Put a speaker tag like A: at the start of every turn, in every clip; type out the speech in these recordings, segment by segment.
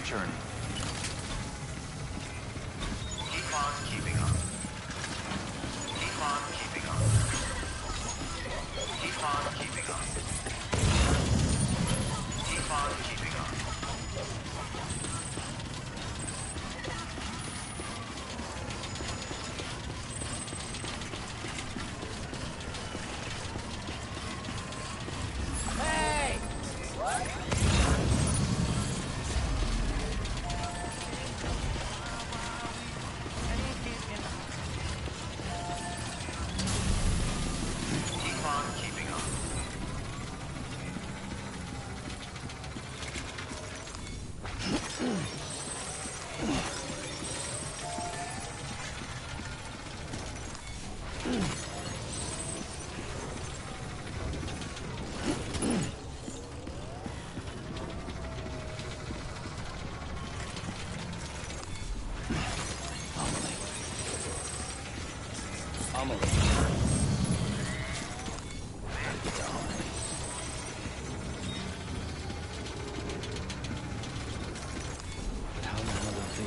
A: journey.
B: Keep on keeping up. Keep on keeping up. Keep on keeping up. Keep on keeping up.
C: Hey!
B: Keep on keeping up.
C: Amelie.
A: Gotta get to Amelie. How in the hell do I do?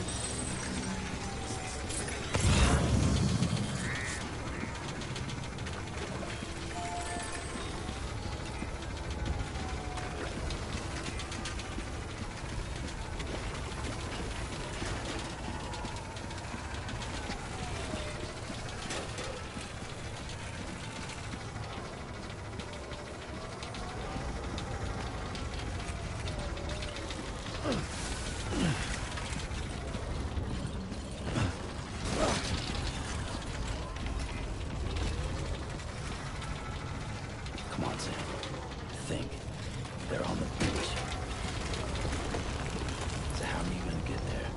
A: Come on, Sam. Think. They're on the beach. So how are you gonna get there?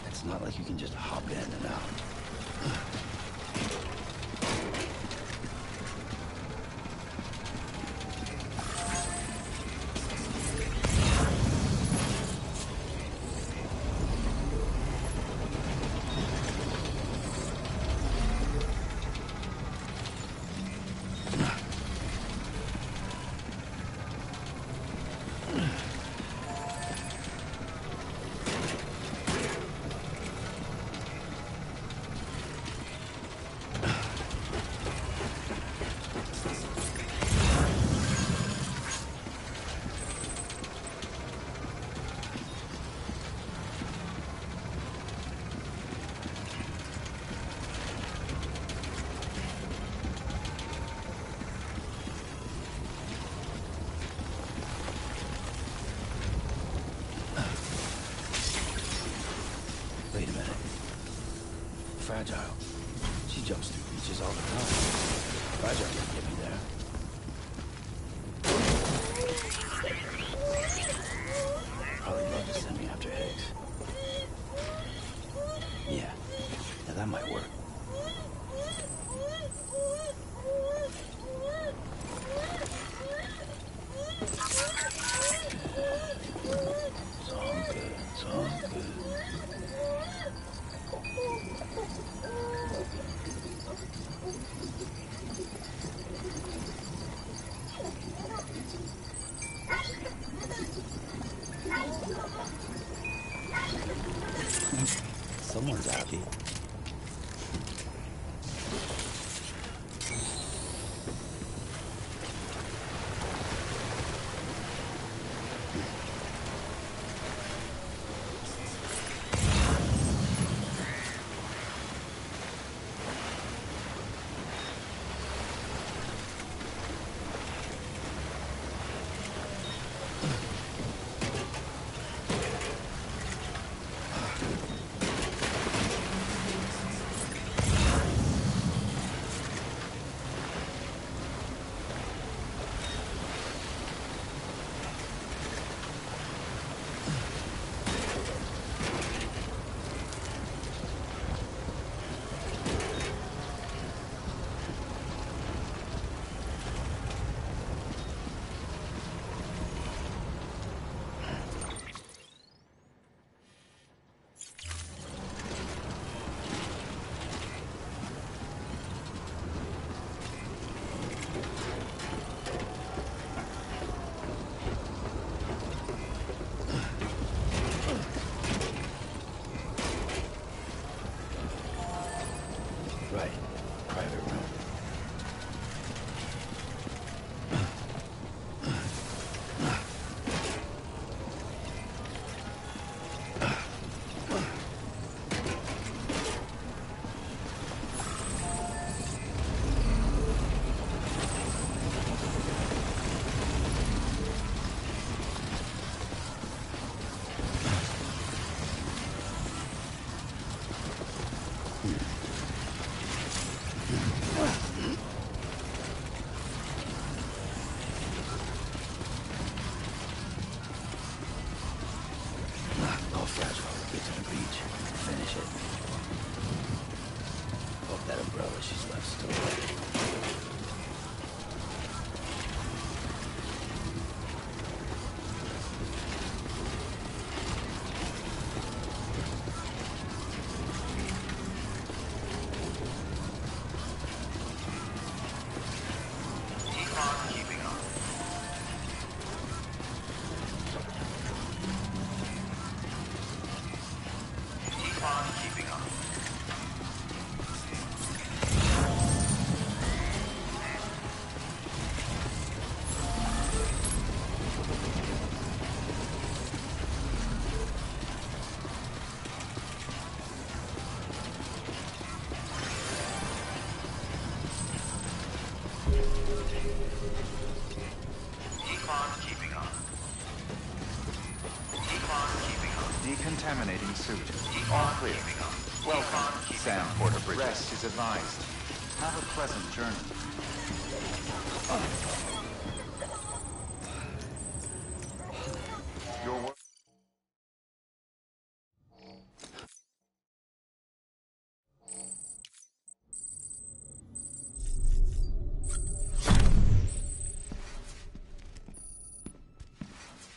A: It's not like you can just hop in and out. Wait a minute. Fragile. She jumps through breaches all the time. Fragile didn't get me there. Probably love to send me after Higgs. Yeah, that might work. It's all good. It's all good. Someone's happy. umbrella she's left still.
C: Decontaminating suit. All clear. Welcome, Sam Porter Bridges. Rest is advised. Have a pleasant journey. Your work.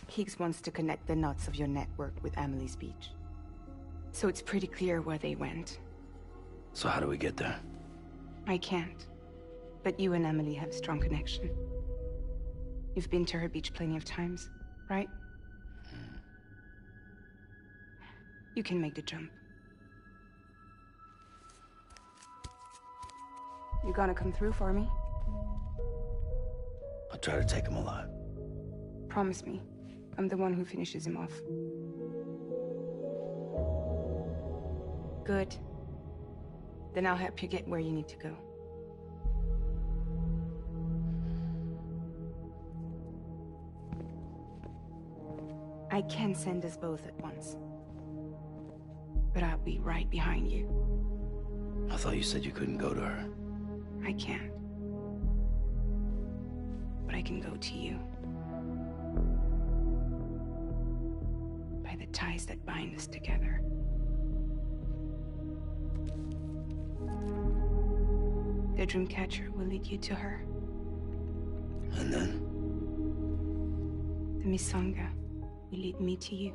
D: Higgs wants to connect the knots of your network with Amelie's beach. So it's pretty clear where they went.
A: So how do we get there?
D: I can't. But you and Amelie have a strong connection. You've been to her beach plenty of times, right? You can make the jump. You gonna come through for me?
A: I'll try to take him alive.
D: Promise me. I'm the one who finishes him off. Good. Then I'll help you get where you need to go. I can send us both at once. But I'll be right behind you.
A: I thought you said you couldn't go to her.
D: I can't. But I can go to you. By the ties that bind us together. The Dreamcatcher will lead you to her.
A: And then?
D: The Misanga will lead me to you.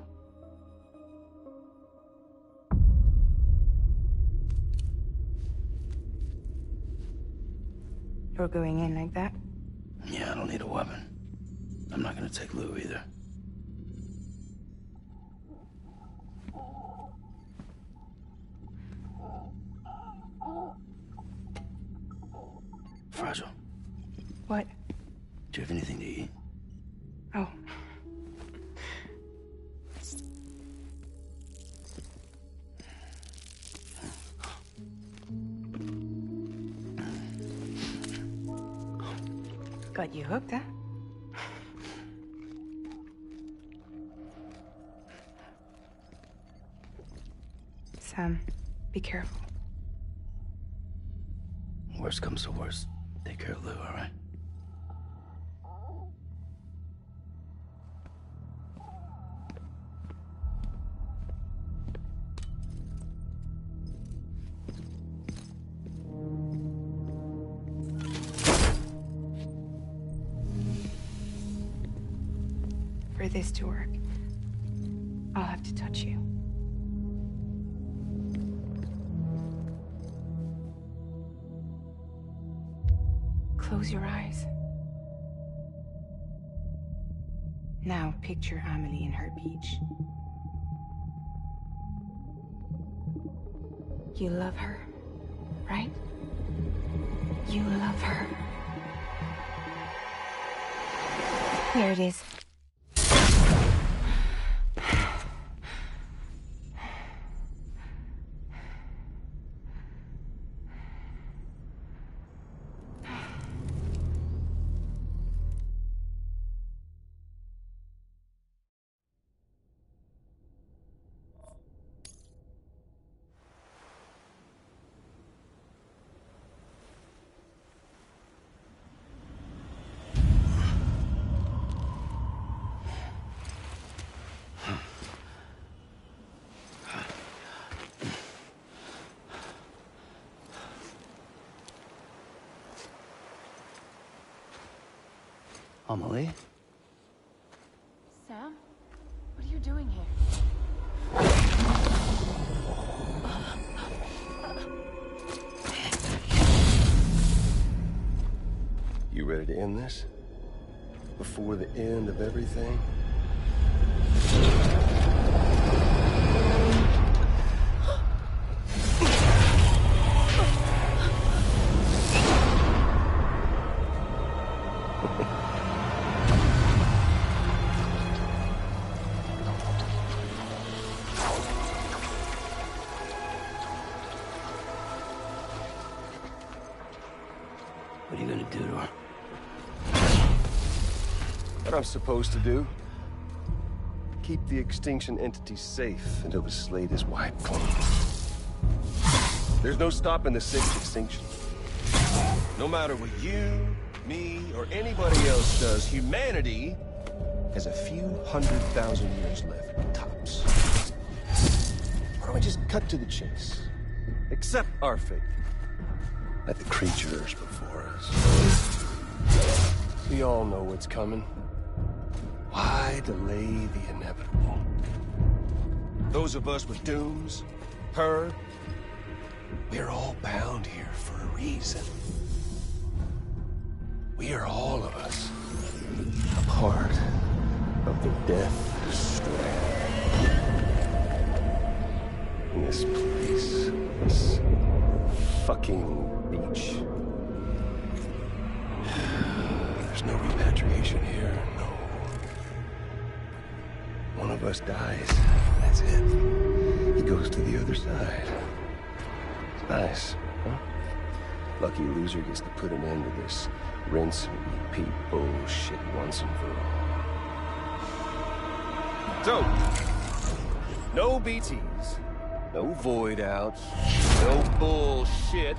D: You're going in like that?
A: Yeah, I don't need a weapon. I'm not gonna take Lou either. Fragile.
D: What?
A: Do you have anything to eat?
D: Oh. Got you hooked, huh? Sam, be careful.
A: Worst comes to worst. Take care of Lou, all right?
D: For this to work, I'll have to touch you. Close your eyes. Now picture Amelie in her beach. You love her, right? You love her. Here it is.
A: Amelie?
E: Sam? What are you doing here?
F: You ready to end this? Before the end of everything?
A: What are you gonna do to her?
F: What I'm supposed to do? Keep the Extinction entity safe until the slate is wiped clean. There's no stopping the sixth Extinction. No matter what you, me, or anybody else does, humanity has a few 100,000 years left, tops. Why don't we just cut to the chase? Accept our fate. Like the creatures before us. We all know what's coming. Why delay the inevitable? Those of us with dooms, her, we're all bound here for a reason. We are all of us a part of the Death Stranding. In this place, this fucking beach. There's no repatriation here, no. One of us dies, that's it. He goes to the other side. It's nice, huh? Lucky loser gets to put an end to this rinse and repeat bullshit once and for all. So, no BTs, no void outs, no bullshit.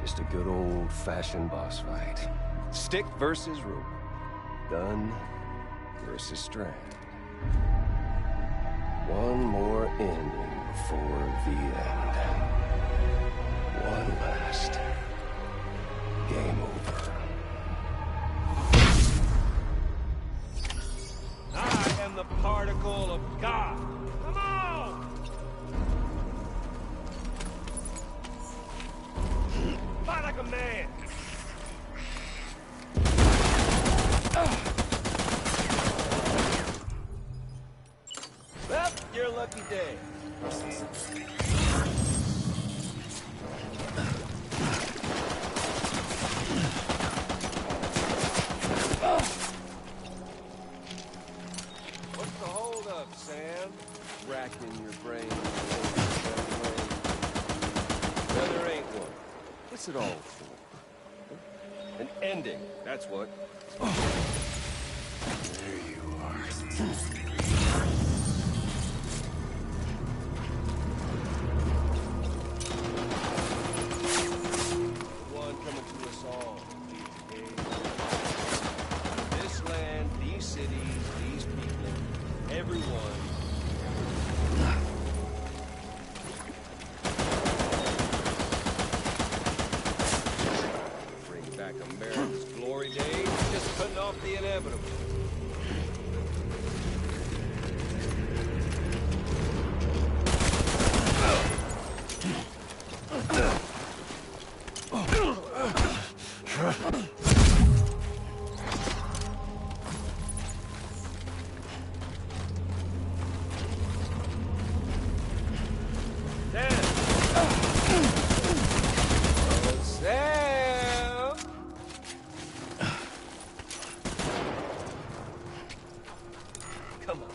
F: Just a good old-fashioned boss fight. Stick versus rope. Gun versus strand. One more ending before the end. One last game over.
G: I am the particle of God. Come on! Fight like a man! Well, your lucky day.
F: What's the holdup, Sam? Racking your brain. Well, there ain't one. What's it all for? An ending, that's what. There you are. One coming to us all. This land, these cities, these people, everyone. Bring back America's glory days, just putting off the inevitable. Come on.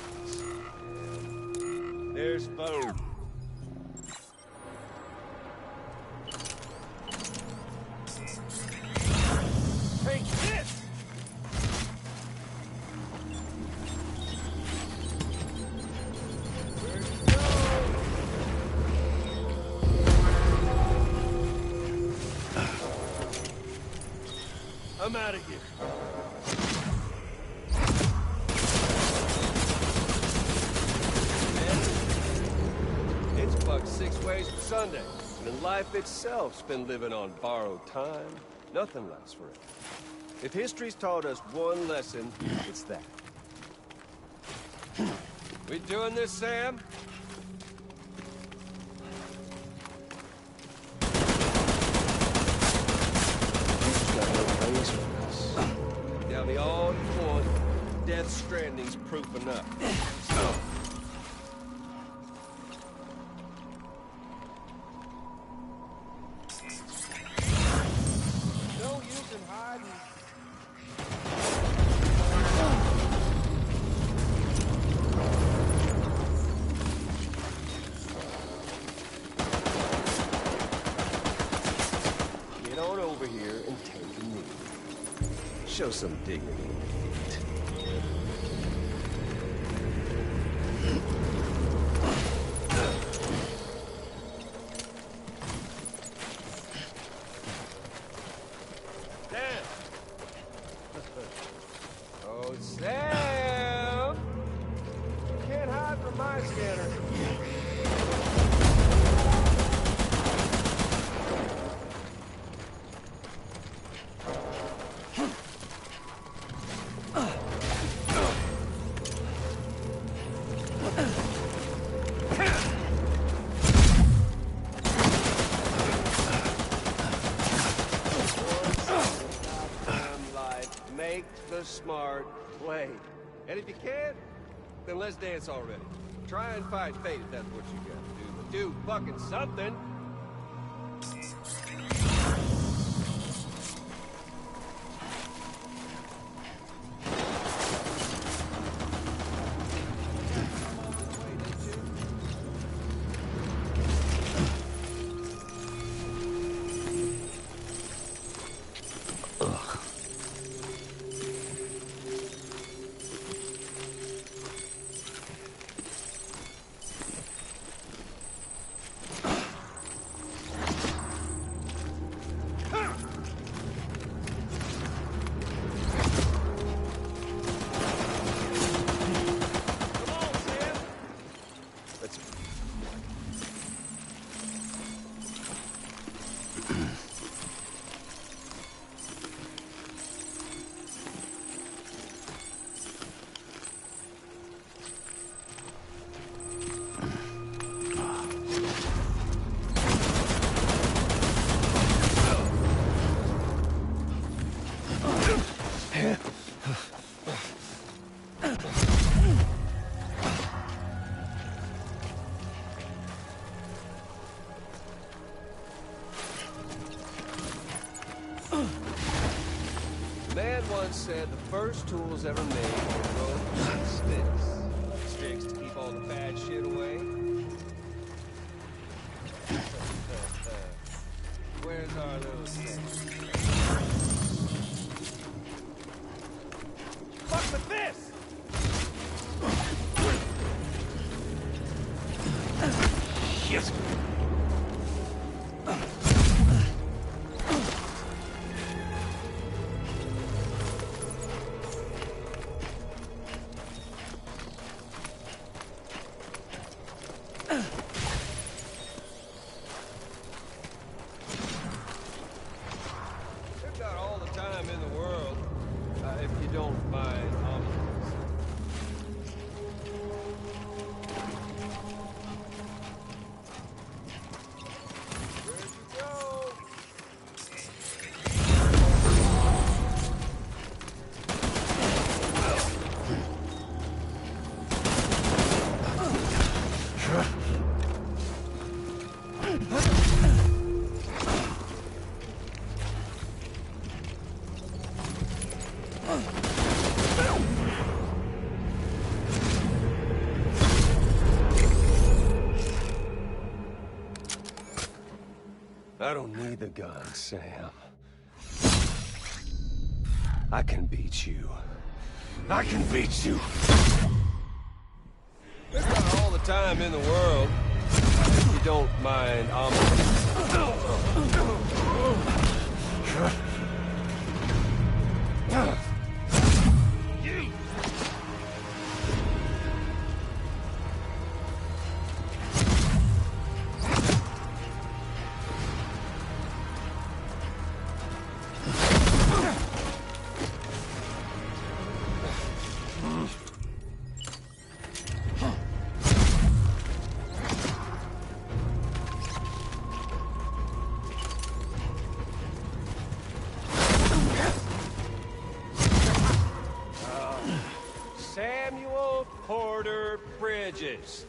F: There's food. Take this! Where'd you go? I'm out of here. It's bucked 6 ways to Sunday, and life itself's been living on borrowed time. Nothing lasts forever. If history's taught us one lesson, it's that.
G: We doing this, Sam?
F: History's got no place for us.
G: Tell me all you want. Death Stranding's proof enough. No use in hiding.
F: Get on over here and take a knee. Show some dignity.
G: Sam! Oh, Sam! You can't hide from my scanner.
F: Make the smart play.
G: And if you can't, then let's dance already. Try and fight fate if that's what you gotta do. But do fucking something.
F: Man once said the first tools ever made were ropes and sticks.
G: Sticks to keep all the bad shit away. Where's our little stick? Fuck with this!
F: Shit!
G: We've got all the time in the world, if you don't mind ominous. Where'd you go?
F: I don't need the gun, Sam. I can beat you. I can beat you.
G: We've got all the time in the world, if you don't mind ominous. lives.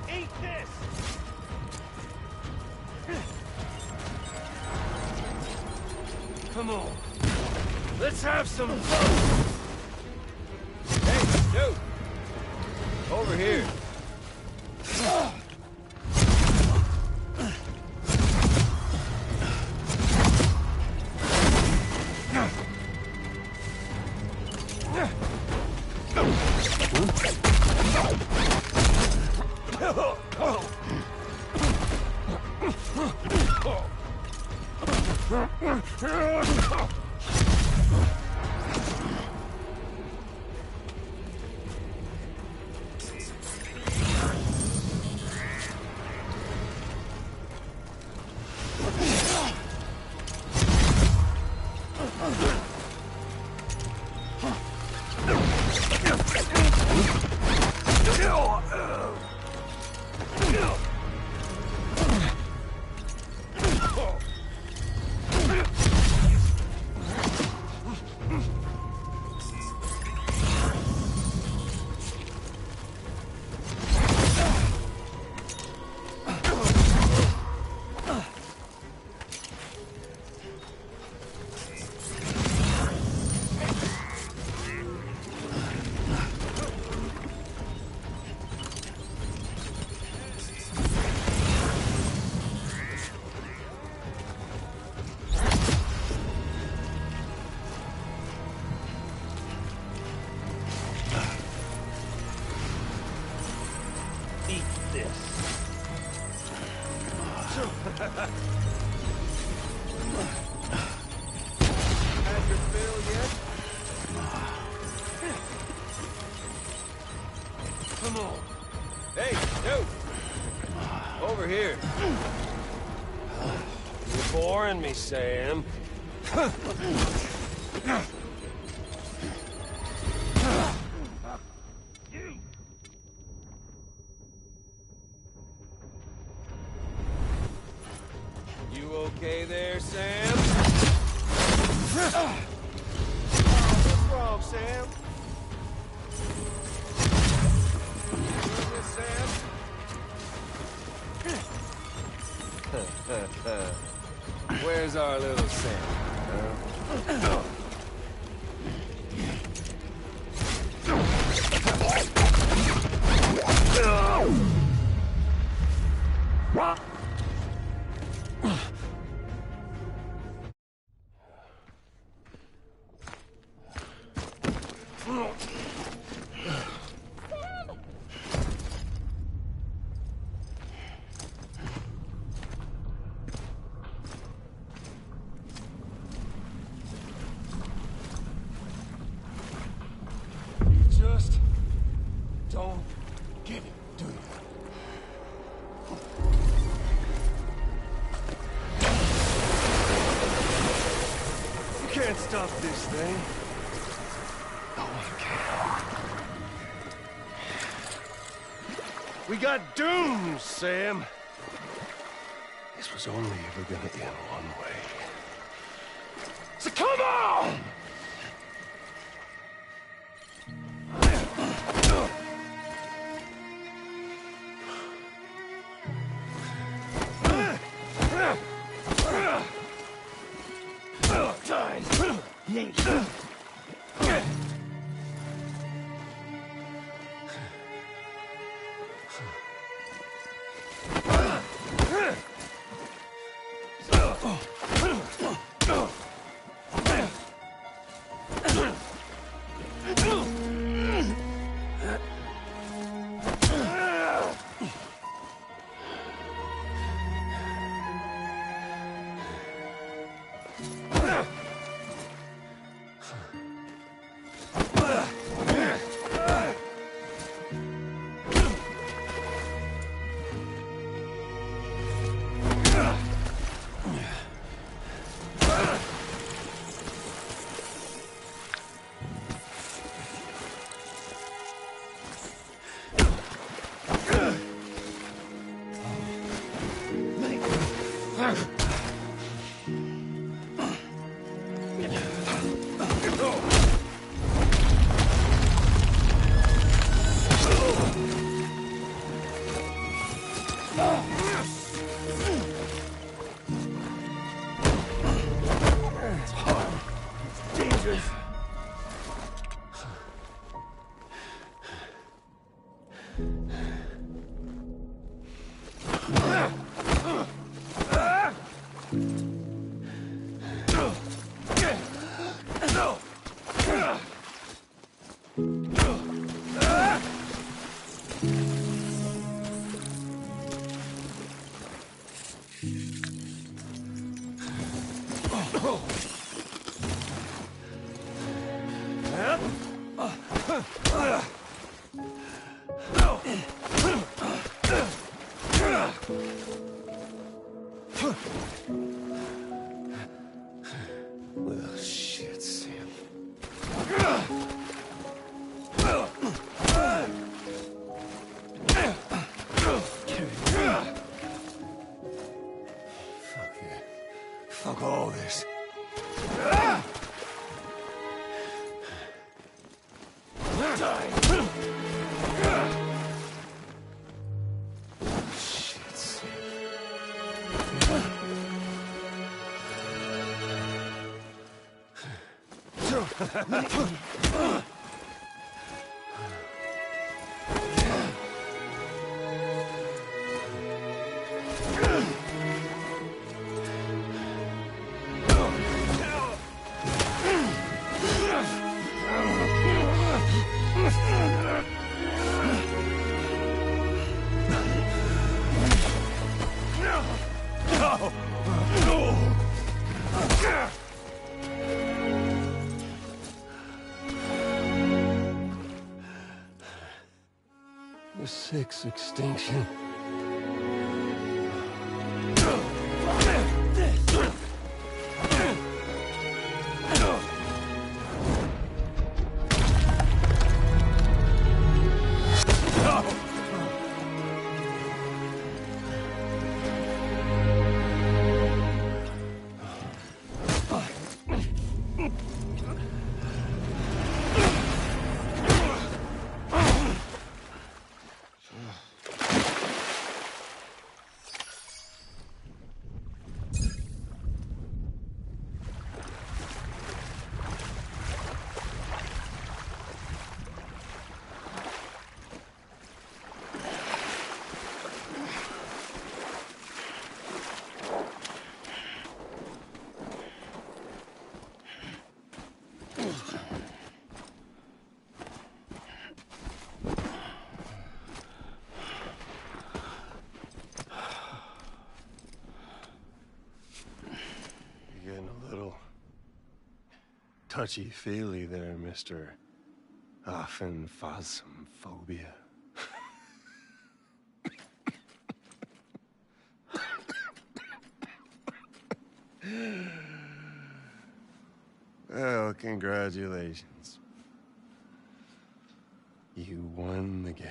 G: Eat this! Come on. Let's have some fun! Hey, dude! Over here. Eat this. Had your fill yet? Come on. Hey, dude. Over here. You're boring me, Sam. You okay there, Sam? What's wrong, Sam? Sam? Where's our little Sam? Huh? Just don't get it, do you? You can't stop this thing. No one can. We got doomed, Sam. This was only ever gonna end one way. So come on!
A: It's hard. It's dangerous.
G: Well, shit, Sam. Fuck it. Fuck all this. Shit, Sam. The 6 Extinction. You're getting a little touchy-feely there, Mr. Phasmophobia. Well, congratulations. You won the game.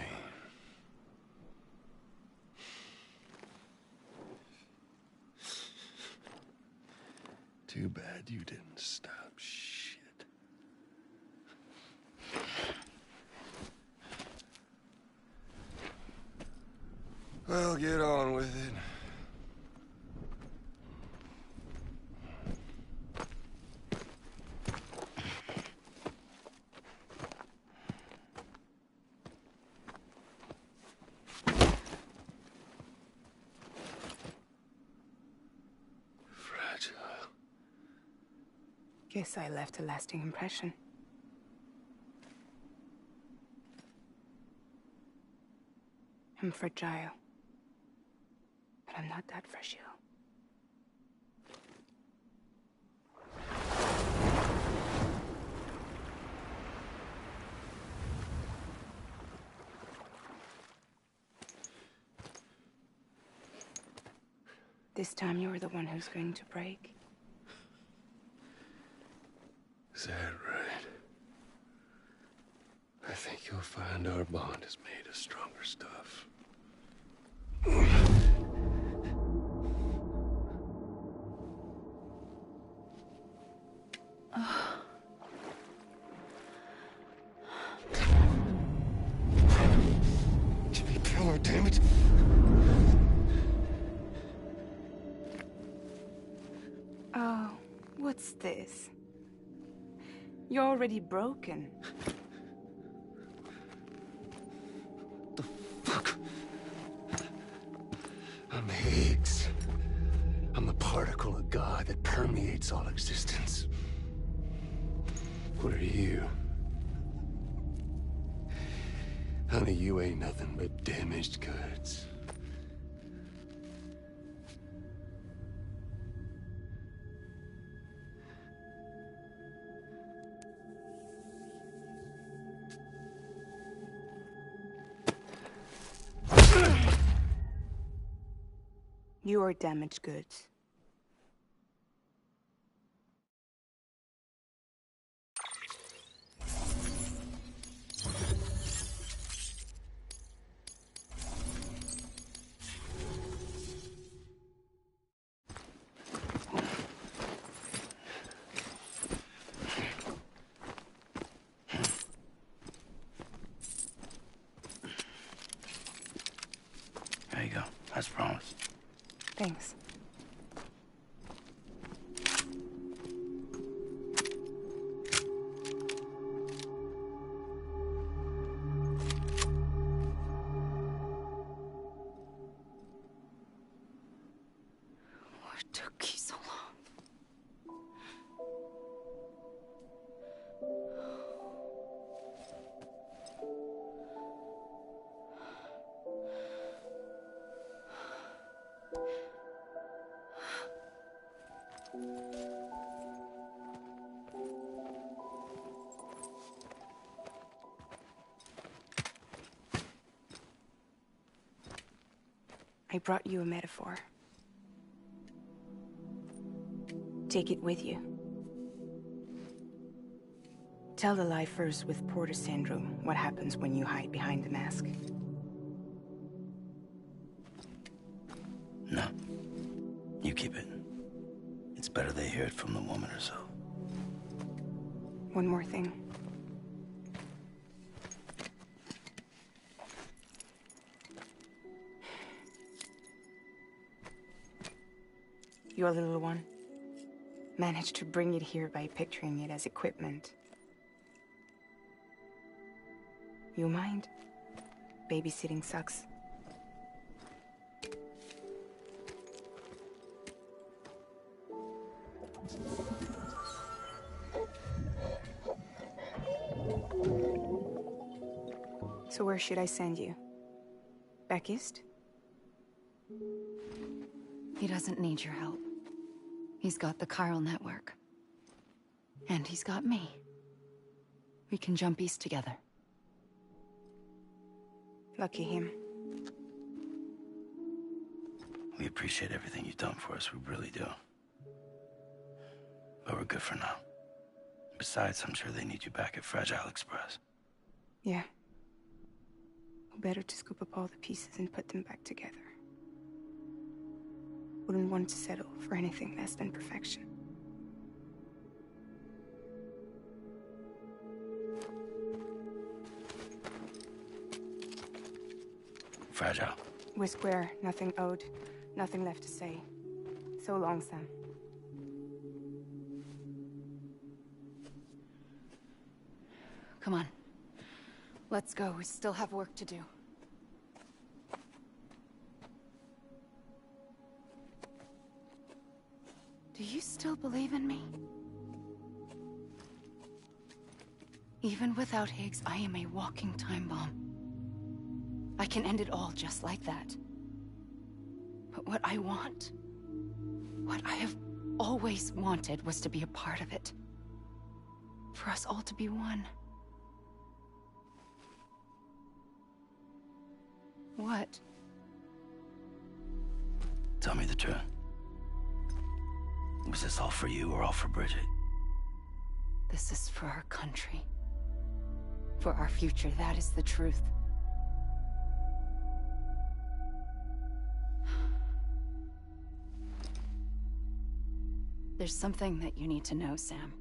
G: Too bad you didn't stop shit. Well, get on with it. Fragile.
D: Guess I left a lasting impression. I'm fragile. But I'm not that fragile. This time you're the one who's going to break.
G: Is that right? I think you'll find our bond is made of stronger stuff. damn it.
D: Oh, what's this? You're already broken.
G: The fuck? I'm Higgs. I'm the particle of God that permeates all existence. What are you? Honey, you ain't nothing but damaged goods.
D: You are damaged goods.
A: There you go. As promised.
D: Thanks. What took you so long? I brought you a metaphor. Take it with you. Tell the lifers with Porter syndrome what happens when you hide behind the mask.
A: No. You keep it. It's better they hear it from the woman herself.
D: One more thing. Your little one managed to bring it here by picturing it as equipment. You mind? Babysitting sucks. So where should I send you? Back east?
E: He doesn't need your help. He's got the chiral network. And he's got me. We can jump east together.
D: Lucky him.
A: We appreciate everything you've done for us, we really do. But we're good for now. Besides, I'm sure they need you back at Fragile Express.
D: Yeah. Better to scoop up all the pieces and put them back together. Wouldn't want to settle for anything less than perfection.
A: Fragile.
D: We're square, nothing owed, nothing left to say. So long, Sam.
E: Come on. Let's go. We still have work to do. Do you still believe in me? Even without Higgs, I am a walking time bomb. I can end it all just like that. But what I want, what I have always wanted, was to be a part of it. For us all to be one. What?
A: Tell me the truth. Was this all for you or all for Bridget?
E: This is for our country. For our future, that is the truth. There's something that you need to know, Sam.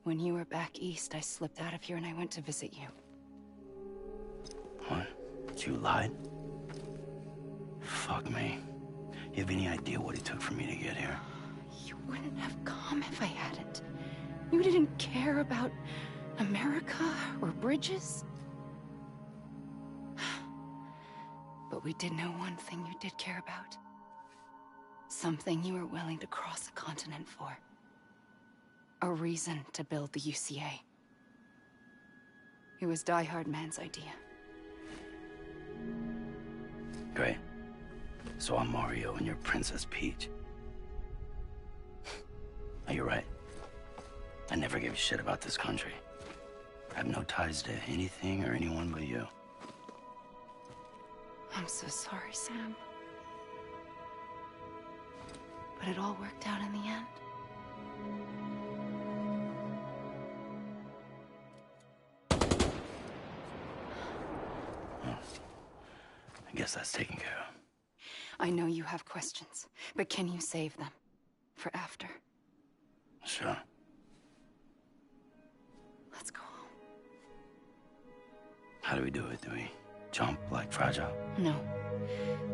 E: When you were back east, I slipped out of here and I went to visit you.
H: What? You lied? Fuck me. You have any idea what it took for me to get here?
E: You wouldn't have come if I hadn't. You didn't care about America or bridges. But we did know one thing you did care about. Something you were willing to cross a continent for. A reason to build the UCA. It was Die Hard Man's idea.
H: Great. So I'm Mario and you're Princess Peach. Now, you're right. I never gave a shit about this country. I have no ties to anything or anyone but you.
E: I'm so sorry, Sam. But it all worked out in the end.
H: I guess that's taken care of.
E: I know you have questions, but can you save them? For after?
H: Sure.
E: Let's go home.
H: How do we do it? Do we jump like Fragile?
E: No.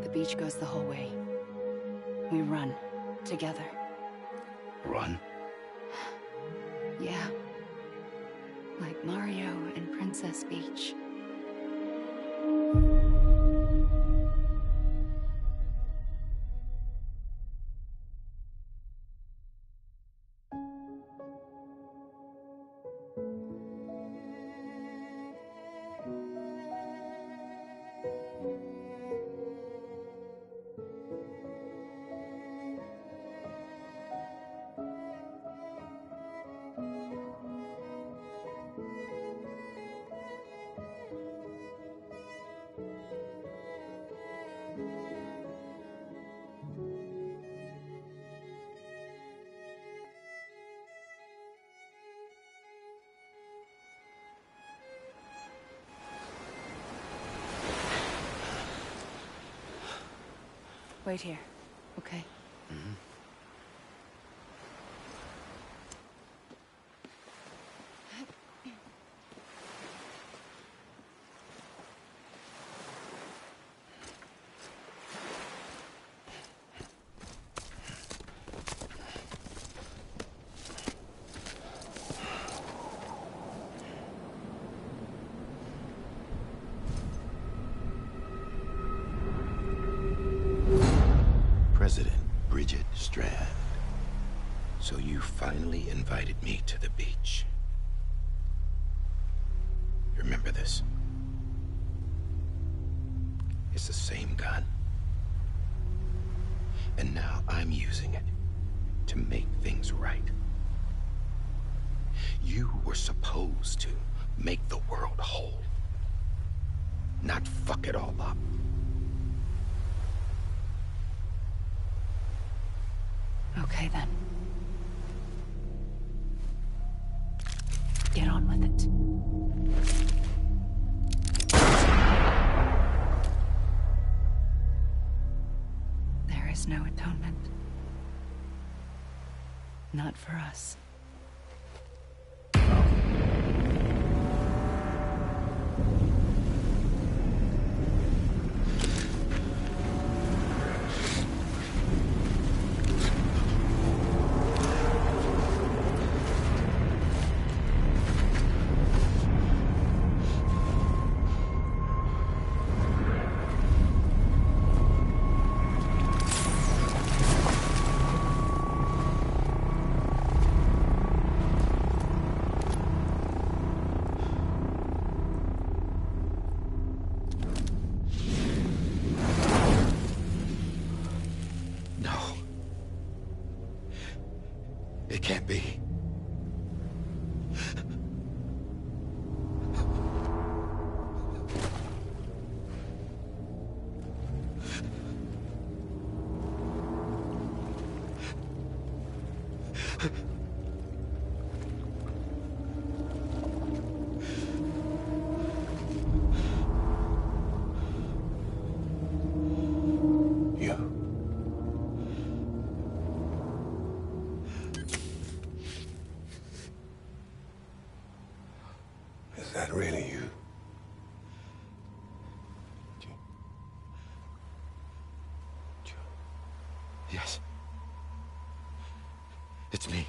E: The beach goes the whole way. We run. Together.
H: Run?
E: Yeah. Like Mario and Princess Peach. Wait here, okay?
H: Mm-hmm.
I: President Bridget Strand. So you finally invited me to the beach. Remember this? It's the same gun. And now I'm using it to make things right. You were supposed to make the world whole, not fuck it all up.
E: Okay, then. Get on with it. There is no atonement. Not for us.
I: It can't be. Is that really you? It's me.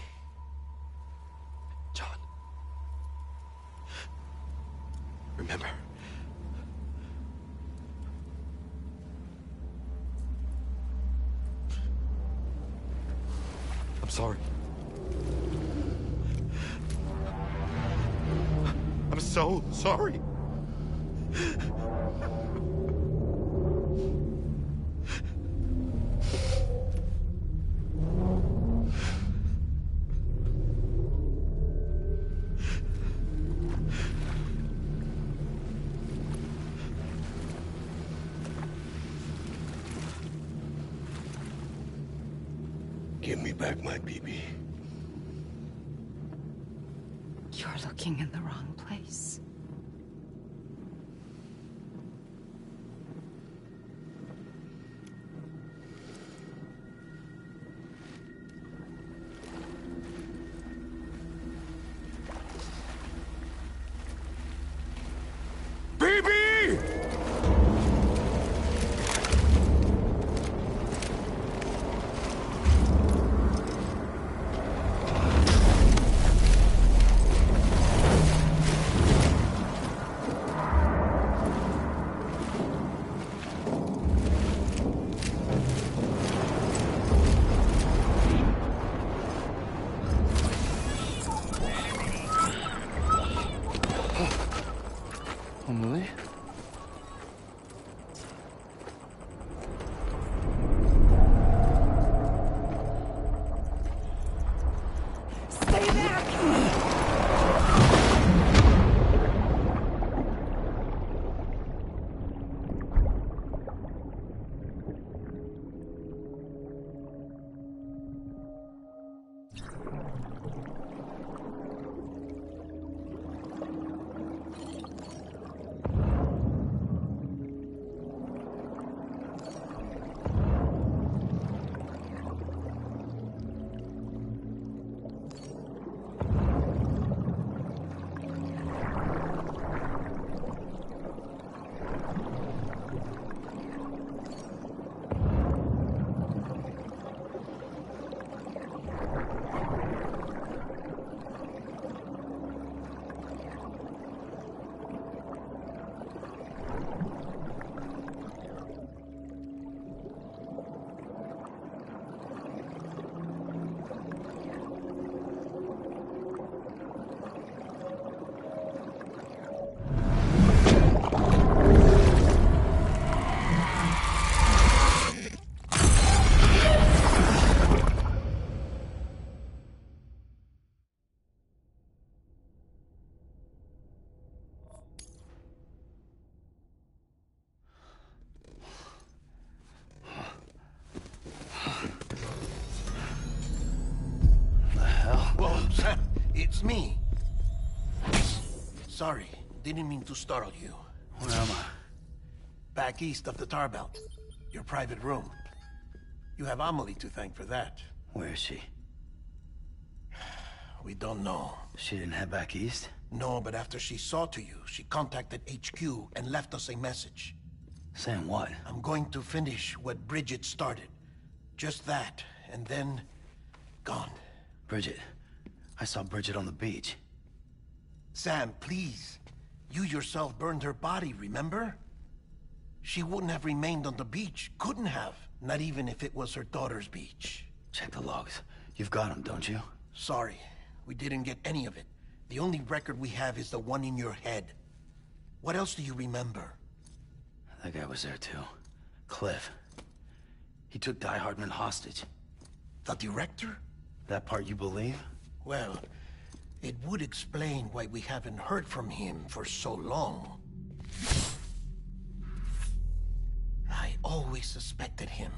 I: John. Remember? I'm sorry. I'm so sorry.
G: Give me back my BB.
E: You're looking in the wrong place.
G: BB!
A: Emily?
E: Stay back!
G: Whoa, Sam, it's me. Sorry, didn't mean to startle you.
H: Where am I?
G: Back east of the tar belt. Your private room. You have Amelie to thank for that.
H: Where is she?
G: We don't know.
H: She didn't head back east?
G: No, but after she saw to you, she contacted HQ and left us a message.
H: Saying what?
G: I'm going to finish what Bridget started. Just that, and then... gone.
H: Bridget. I saw Bridget on the beach.
G: Sam, please. You yourself burned her body, remember? She wouldn't have remained on the beach. Couldn't have. Not even if it was her daughter's beach.
H: Check the logs. You've got them, don't you?
G: Sorry. We didn't get any of it. The only record we have is the one in your head. What else do you remember?
H: That guy was there too. Cliff. He took Die Hardman hostage.
G: The director?
H: That part you believe?
G: Well, it would explain why we haven't heard from him for so long. I always suspected him.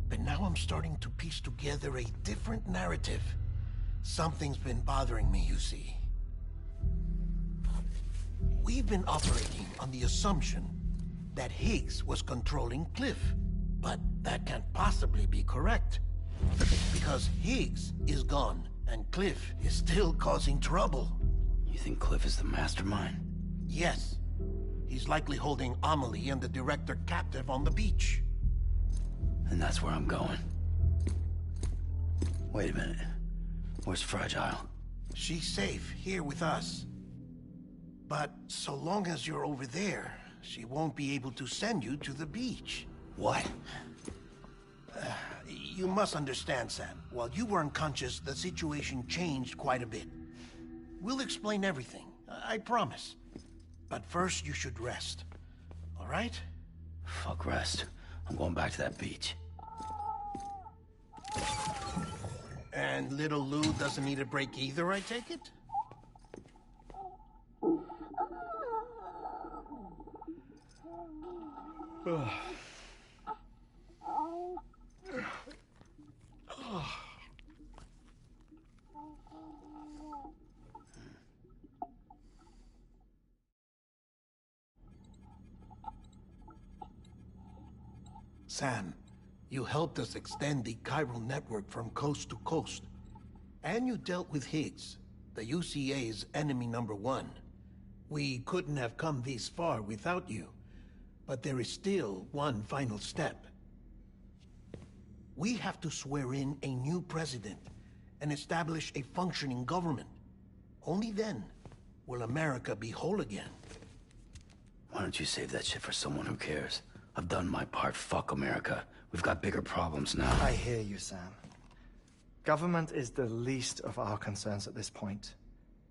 G: But now I'm starting to piece together a different narrative. Something's been bothering me, you see. We've been operating on the assumption that Higgs was controlling Cliff. But that can't possibly be correct. Because Higgs is gone, and Cliff is still causing trouble.
H: You think Cliff is the mastermind?
G: Yes. He's likely holding Amelie and the director captive on the beach.
H: And that's where I'm going. Wait a minute. Where's Fragile?
G: She's safe, here with us. But so long as you're over there, she won't be able to send you to the beach.
H: What?
G: You must understand, Sam. While you were unconscious, the situation changed quite a bit. We'll explain everything, I promise. But first, you should rest. All right?
H: Fuck rest. I'm going back to that beach.
G: And little Lou doesn't need a break either, I take it? Sam, you helped us extend the chiral network from coast to coast. And you dealt with Higgs, the UCA's enemy #1. We couldn't have come this far without you. But there is still one final step. We have to swear in a new president and establish a functioning government. Only then will America be whole again.
H: Why don't you save that shit for someone who cares? I've done my part. Fuck America. We've got bigger problems now.
J: I hear you, Sam. Government is the least of our concerns at this point.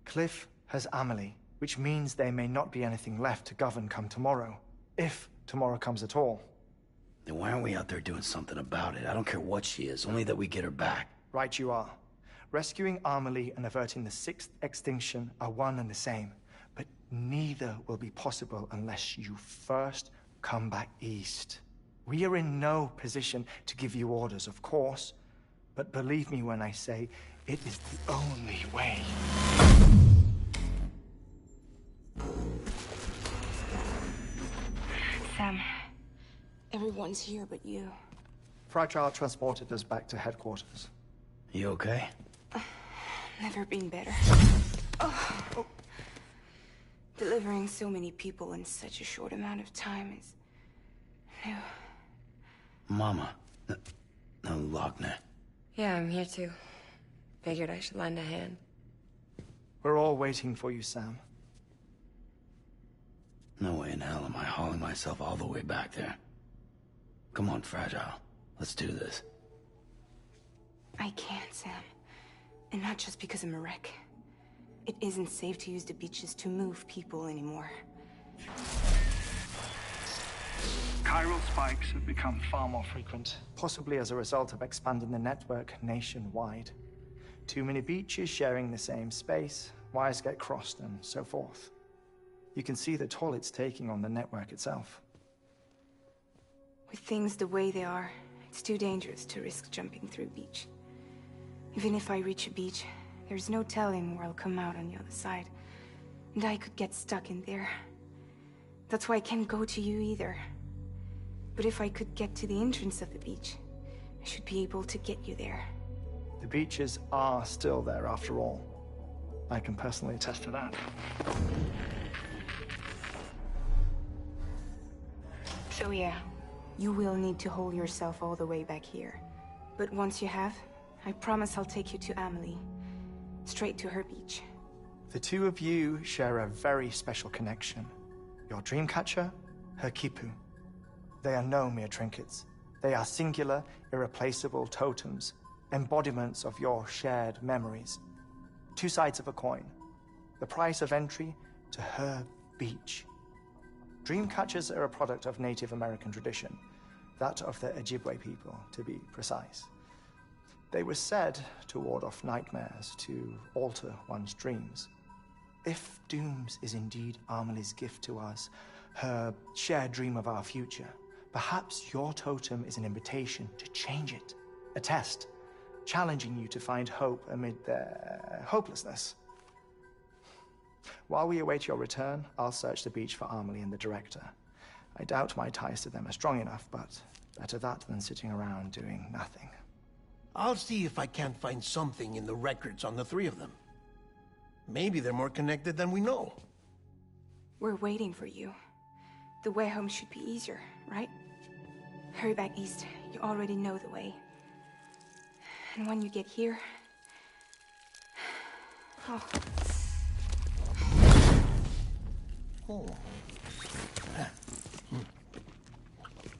J: Cliff has Amelie, which means there may not be anything left to govern come tomorrow. If tomorrow comes at all.
H: Then why aren't we out there doing something about it? I don't care what she is, only that we get her back.
J: Right you are. Rescuing Amelie and averting the 6th extinction are one and the same. But neither will be possible unless you first come back east. We are in no position to give you orders, of course. But believe me when I say, it is the only way.
D: Sam, everyone's here but you.
J: Fragile transported us back to headquarters.
H: You okay?
D: Never been better. Oh. Delivering so many people in such a short amount of time is new.
H: Mama. No, Lochner.
K: Yeah, I'm here too. Figured I should lend a hand.
J: We're all waiting for you, Sam.
H: No way in hell am I hauling myself all the way back there. Come on, Fragile. Let's do this.
D: I can't, Sam. And not just because I'm a wreck. It isn't safe to use the beaches to move people anymore.
L: Chiral spikes have become far more frequent.
J: Possibly as a result of expanding the network nationwide. Too many beaches sharing the same space, wires get crossed, and so forth. You can see the toll it's taking on the network itself.
D: With things the way they are, it's too dangerous to risk jumping through a beach. Even if I reach a beach, there's no telling where I'll come out on the other side. And I could get stuck in there. That's why I can't go to you either. But if I could get to the entrance of the beach, I should be able to get you there.
J: The beaches are still there after all. I can personally attest to that.
D: So yeah, you will need to hold yourself all the way back here. But once you have, I promise I'll take you to Amelie. Straight to her beach.
J: The two of you share a very special connection. Your dreamcatcher, her Kipu. They are no mere trinkets. They are singular, irreplaceable totems, embodiments of your shared memories. Two sides of a coin. The price of entry to her beach. Dreamcatchers are a product of Native American tradition, that of the Ojibwe people, to be precise. They were said to ward off nightmares, to alter one's dreams. If Dooms is indeed Amelie's gift to us, her shared dream of our future, perhaps your totem is an invitation to change it. A test, challenging you to find hope amid their hopelessness. While we await your return, I'll search the beach for Amelie and the director. I doubt my ties to them are strong enough, but better that than sitting around doing nothing.
G: I'll see if I can't find something in the records on the three of them. Maybe they're more connected than we know.
D: We're waiting for you. The way home should be easier, right? Hurry back east. You already know the way. And when you get here,
G: Oh.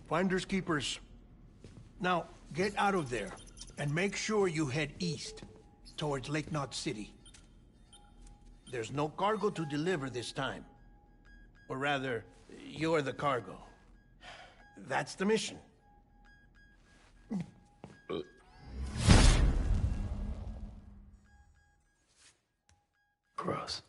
G: Finders keepers. Now, get out of there, and make sure you head east, towards Lake Knot City. There's no cargo to deliver this time. Or rather, you're the cargo. That's the mission.
H: Gross.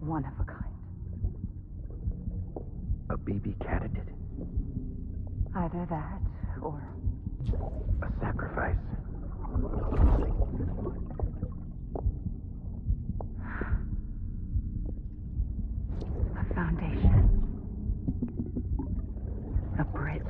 E: One of a kind.
I: A baby candidate.
E: Either that, or...
I: a sacrifice.
E: A foundation. A bridge.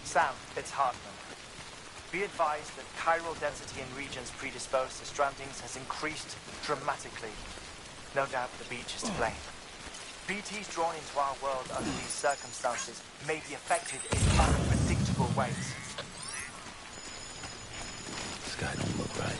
M: Sam, it's Hartman. Be advised that chiral density in regions predisposed to strandings has increased dramatically. No doubt the beach is to blame. BTs drawn into our world under these circumstances may be affected in unpredictable ways.
H: This guy don't look right.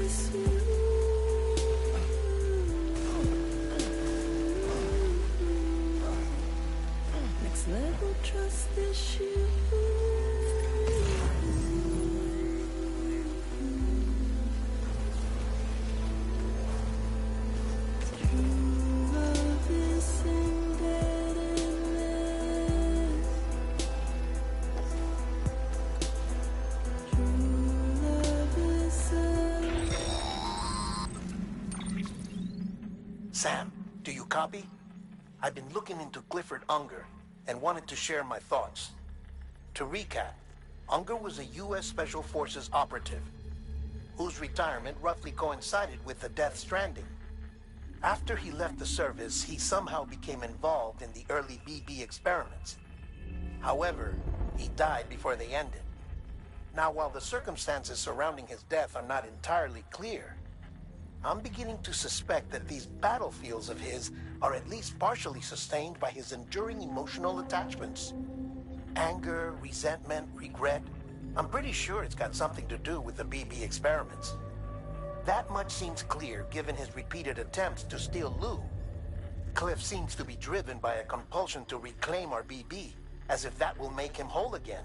N: Next level trust issue. Love is embedded in this. True love is
G: Sam, do you copy? I've been looking into Clifford Unger and wanted to share my thoughts. To recap, Unger was a U.S. Special Forces operative whose retirement roughly coincided with the Death Stranding. After he left the service, he somehow became involved in the early BB experiments. However, he died before they ended. Now, while the circumstances surrounding his death are not entirely clear, I'm beginning to suspect that these battlefields of his are at least partially sustained by his enduring emotional attachments. Anger, resentment, regret. I'm pretty sure it's got something to do with the BB experiments. That much seems clear given his repeated attempts to steal Lou. Cliff seems to be driven by a compulsion to reclaim our BB, as if that will make him whole again.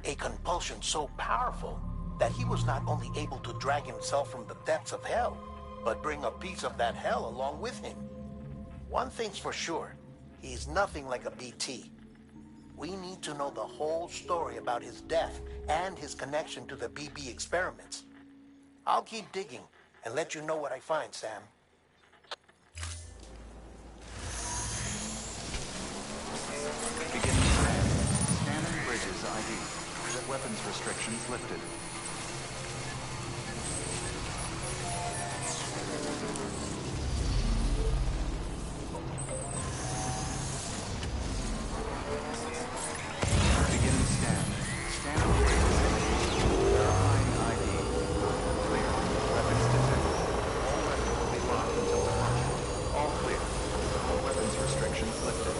G: A compulsion so powerful that he was not only able to drag himself from the depths of hell, but bring a piece of that hell along with him. One thing's for sure, he's nothing like a BT. We need to know the whole story about his death and his connection to the BB experiments. I'll keep digging and let you know what I find, Sam.
C: Beginning scanning Bridges ID. Weapons restrictions lifted. Beginning scan. Scanning Bridges. Verifying ID. Clear. Weapons detected. All weapons will be locked until departure. All clear. Weapons restrictions lifted.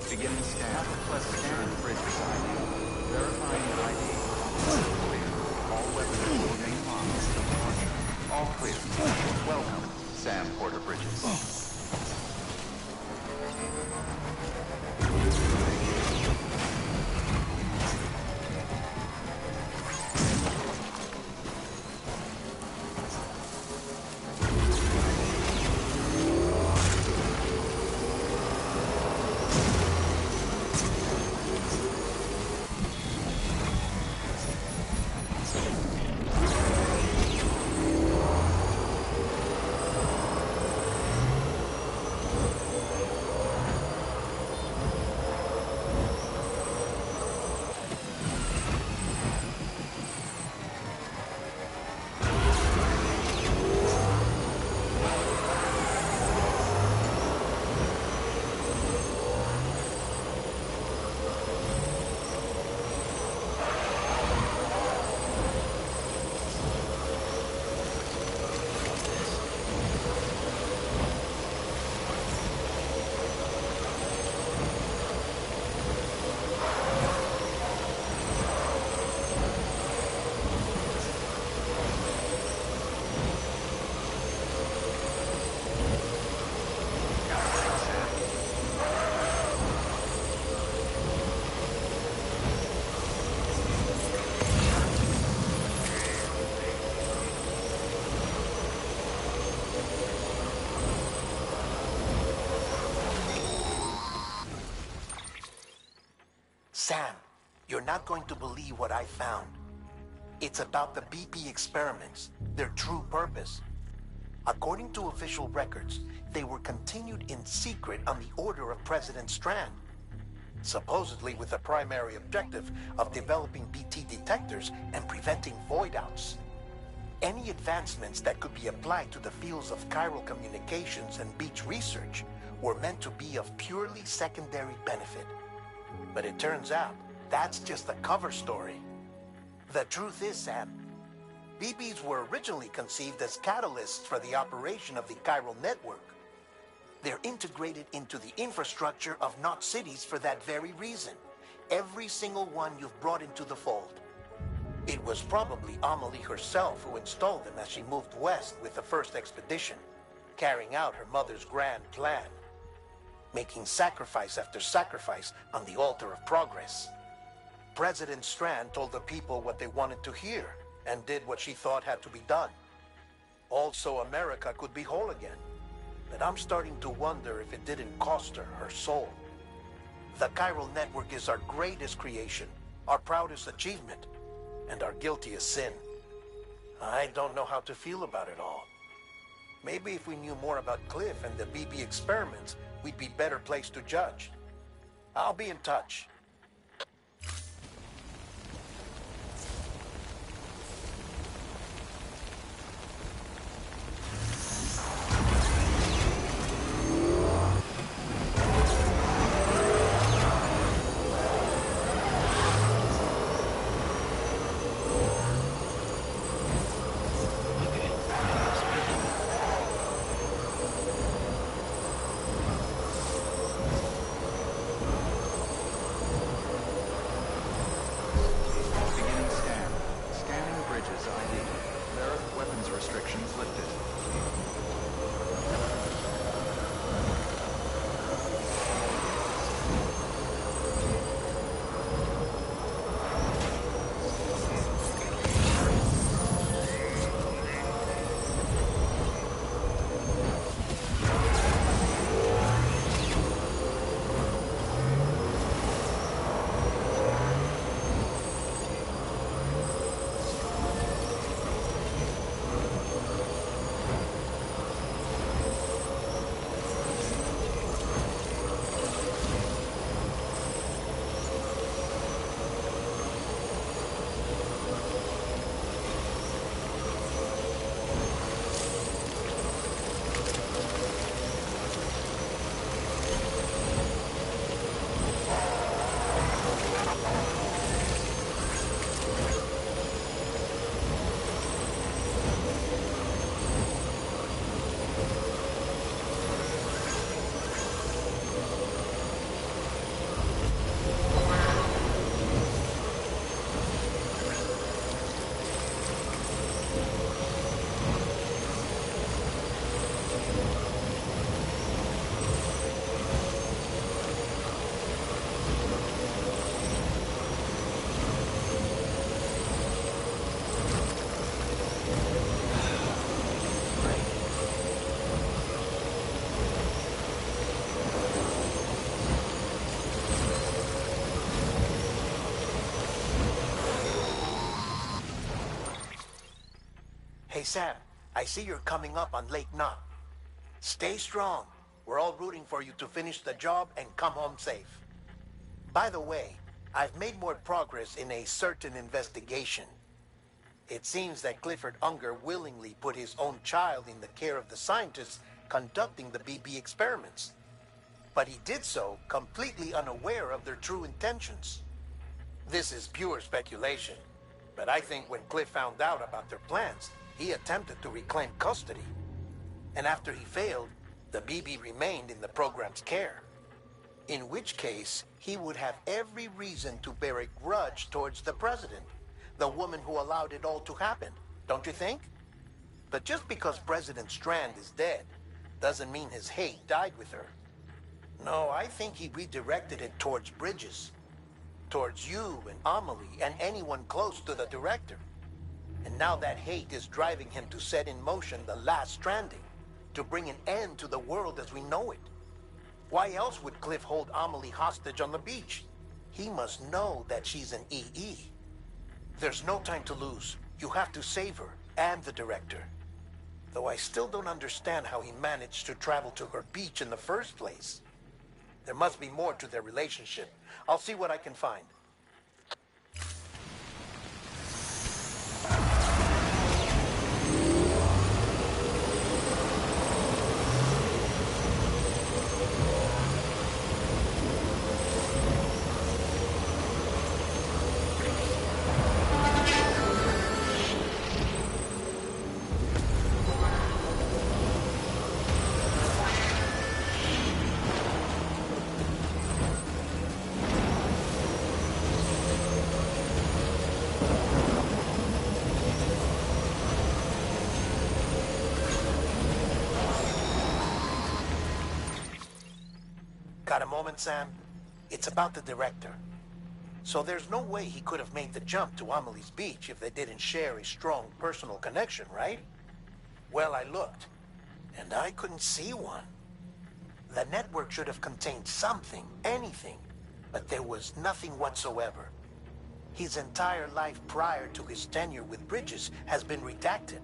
C: Beginning scan. Scan Bridges ID. Verifying ID. Clear. All weapons will remain locked until departure. All clear. Welcome, Sam Porter Bridges.
G: Sam, you're not going to believe what I found. It's about the BP experiments, their true purpose. According to official records, they were continued in secret on the order of President Strand, supposedly with the primary objective of developing BT detectors and preventing void-outs. Any advancements that could be applied to the fields of chiral communications and beach research were meant to be of purely secondary benefit. But it turns out, that's just a cover story. The truth is, Sam, BBs were originally conceived as catalysts for the operation of the chiral network. They're integrated into the infrastructure of not cities for that very reason. Every single one you've brought into the fold. It was probably Amelie herself who installed them as she moved west with the first expedition, carrying out her mother's grand plan, making sacrifice after sacrifice on the altar of progress. President Strand told the people what they wanted to hear and did what she thought had to be done. Also, America could be whole again. But I'm starting to wonder if it didn't cost her her soul. The chiral network is our greatest creation, our proudest achievement, and our guiltiest sin. I don't know how to feel about it all. Maybe if we knew more about Cliff and the BB experiments, we'd be better placed to judge. I'll be in touch. Hey, Sam, I see you're coming up on Lake Knot. Stay strong. We're all rooting for you to finish the job and come home safe. By the way, I've made more progress in a certain investigation. It seems that Clifford Unger willingly put his own child in the care of the scientists conducting the BB experiments. But he did so completely unaware of their true intentions. This is pure speculation, but I think when Cliff found out about their plans, he attempted to reclaim custody. And after he failed, the BB remained in the program's care. In which case, he would have every reason to bear a grudge towards the president, the woman who allowed it all to happen, don't you think? But just because President Strand is dead, doesn't mean his hate died with her. No, I think he redirected it towards Bridges. Towards you and Amelie and anyone close to the director. And now that hate is driving him to set in motion the last stranding, to bring an end to the world as we know it. Why else would Cliff hold Amelie hostage on the beach? he must know that she's an EE. There's no time to lose. You have to save her and the director. Though I still don't understand how he managed to travel to her beach in the first place. There must be more to their relationship. I'll see what I can find. Got a moment, Sam? It's about the director. So there's no way he could have made the jump to Amelie's beach if they didn't share a strong personal connection, right? Well, I looked, and I couldn't see one. The network should have contained something, anything, but there was nothing whatsoever. His entire life prior to his tenure with Bridges has been redacted.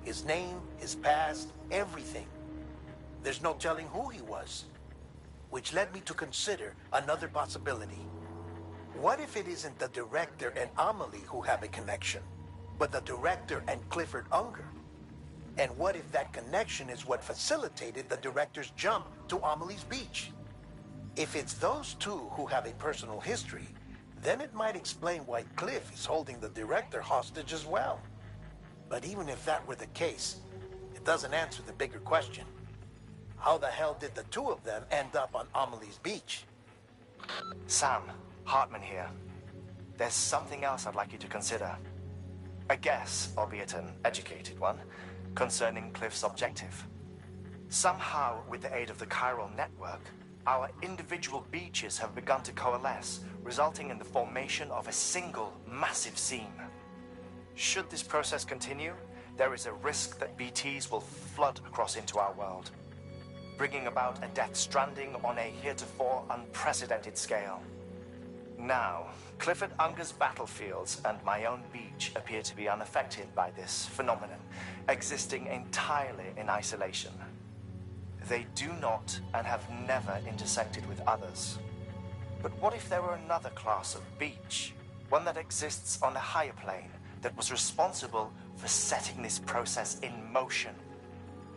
G: His name, his past, everything. There's no telling who he was. Which led me to consider another possibility. What if it isn't the director and Amelie who have a connection, but the director and Clifford Unger? And what if that connection is what facilitated the director's jump to Amelie's beach? If it's those two who have a personal history, then it might explain why Cliff is holding the director hostage as well. But even if that were the case, it doesn't answer the bigger question. How the hell did the two of them end up on Amelie's beach?
M: Sam, Hartman here. There's something else I'd like you to consider. A guess, albeit an educated one, concerning Cliff's objective. Somehow, with the aid of the chiral network, our individual beaches have begun to coalesce, resulting in the formation of a single massive seam. Should this process continue, there is a risk that BTs will flood across into our world, bringing about a Death Stranding on a heretofore unprecedented scale. Now, Clifford Unger's battlefields and my own beach appear to be unaffected by this phenomenon, existing entirely in isolation. They do not and have never intersected with others. But what if there were another class of beach, one that exists on a higher plane, that was responsible for setting this process in motion?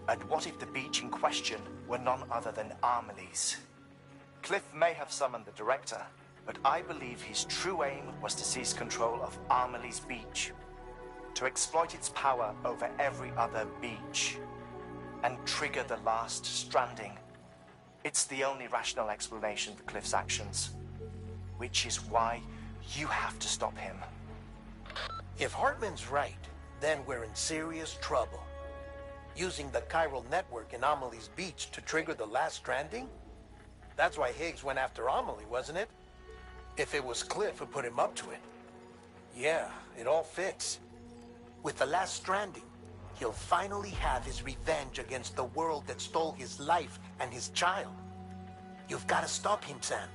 M: And what if the beach in question were none other than Amelie's? Cliff may have summoned the director, but I believe his true aim was to seize control of Amelie's beach, to exploit its power over every other beach, and trigger the last stranding. It's the only rational explanation for Cliff's actions, which is why you have to stop him.
G: If Hartman's right, then we're in serious trouble. Using the chiral network in Amelie's beach to trigger the last stranding? That's why Higgs went after Amelie, wasn't it? If it was Cliff who put him up to it. Yeah, it all fits. With the last stranding, he'll finally have his revenge against the world that stole his life and his child. You've got to stop him, Sam.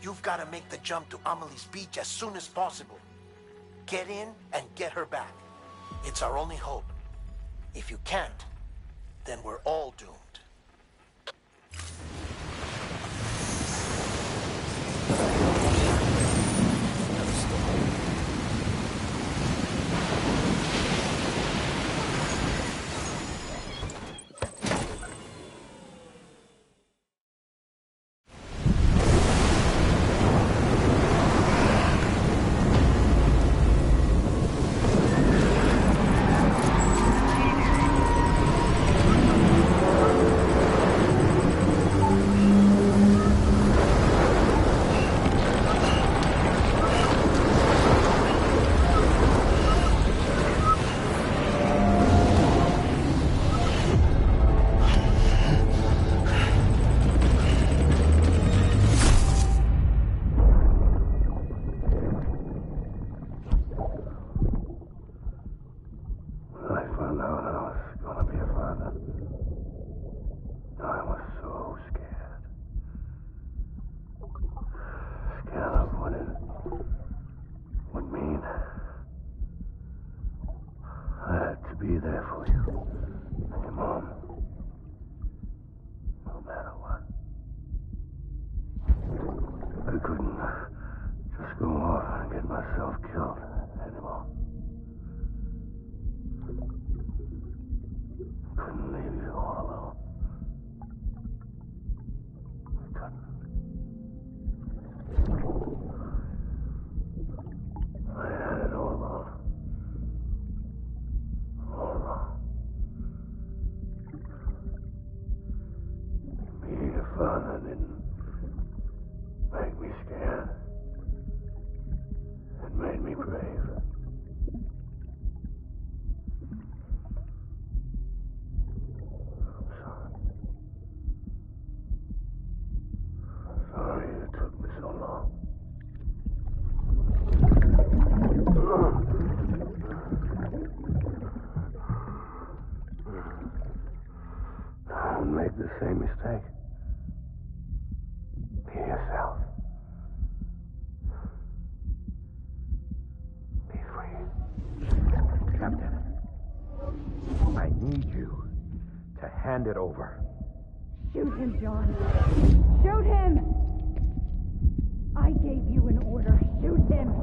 G: You've got to make the jump to Amelie's beach as soon as possible. Get in and get her back. It's our only hope. If you can't, then we're all doomed.
I: that didn't make me scared. It made me brave. I'm sorry it took me so long. Don't make the same mistake. Be yourself. Be free.
O: Captain, I need you to hand it over.
P: Shoot him, John. Shoot him! I gave you an order. Shoot him!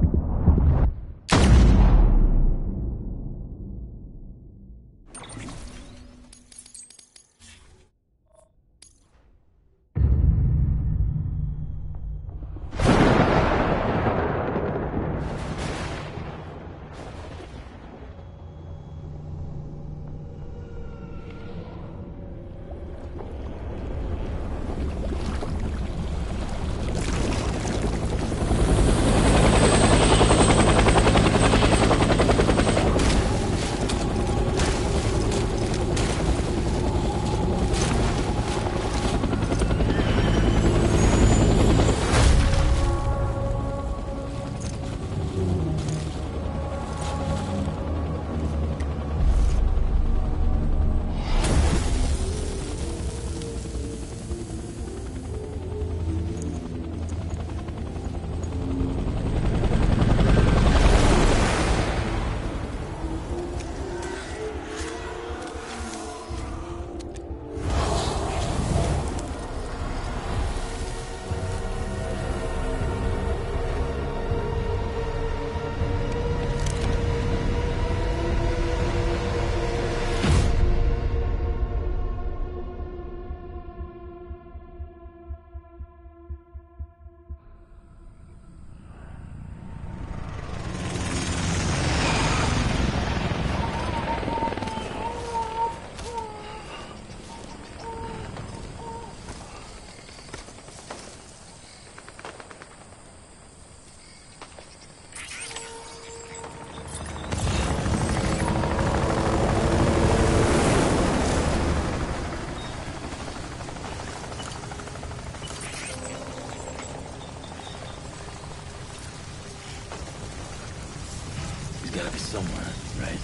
H: Gotta be somewhere, right?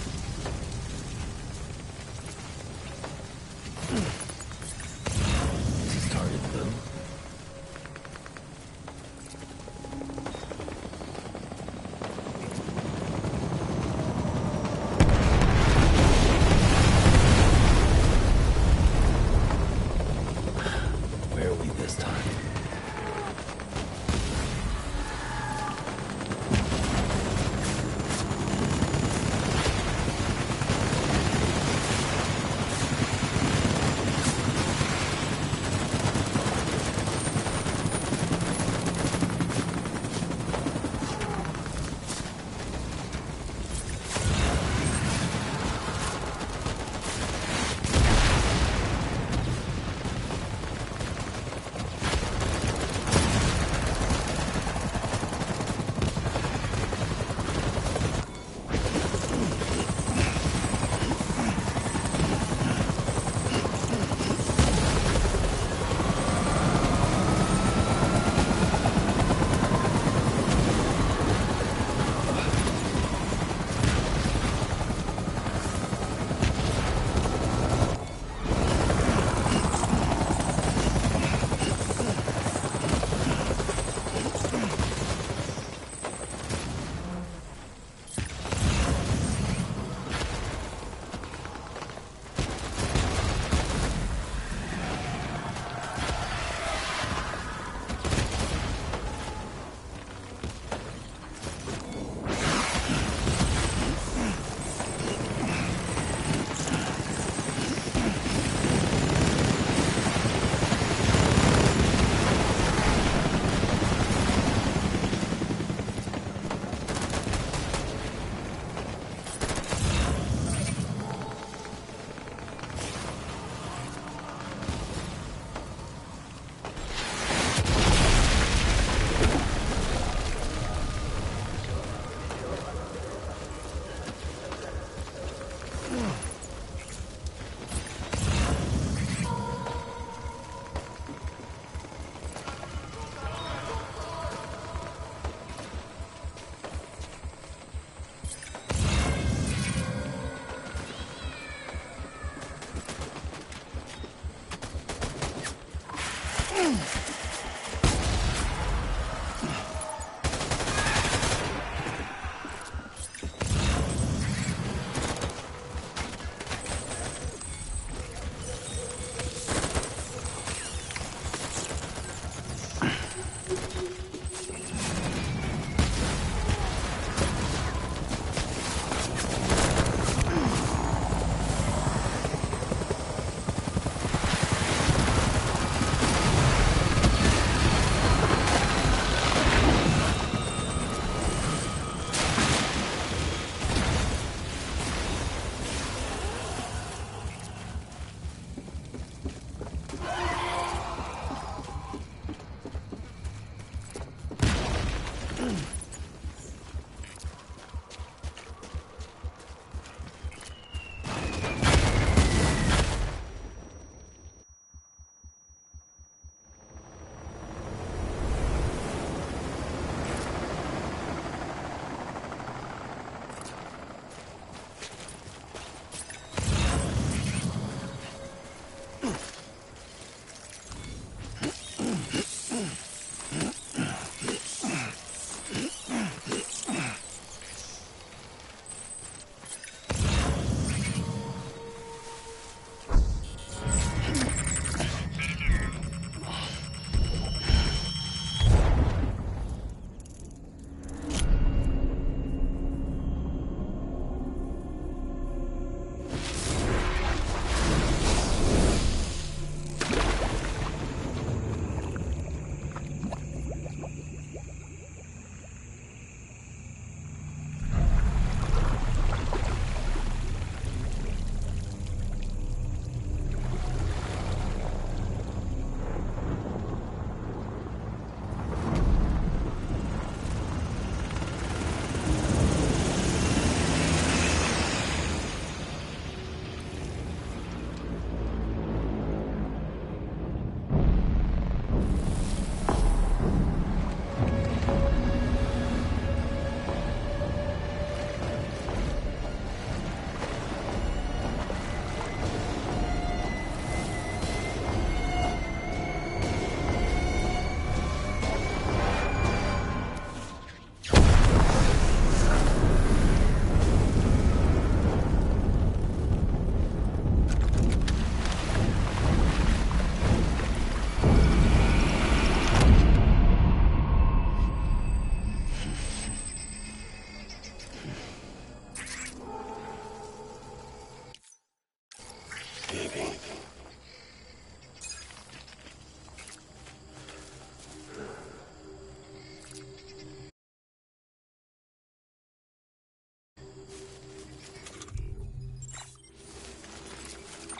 H: This is target, though. Where are we this time?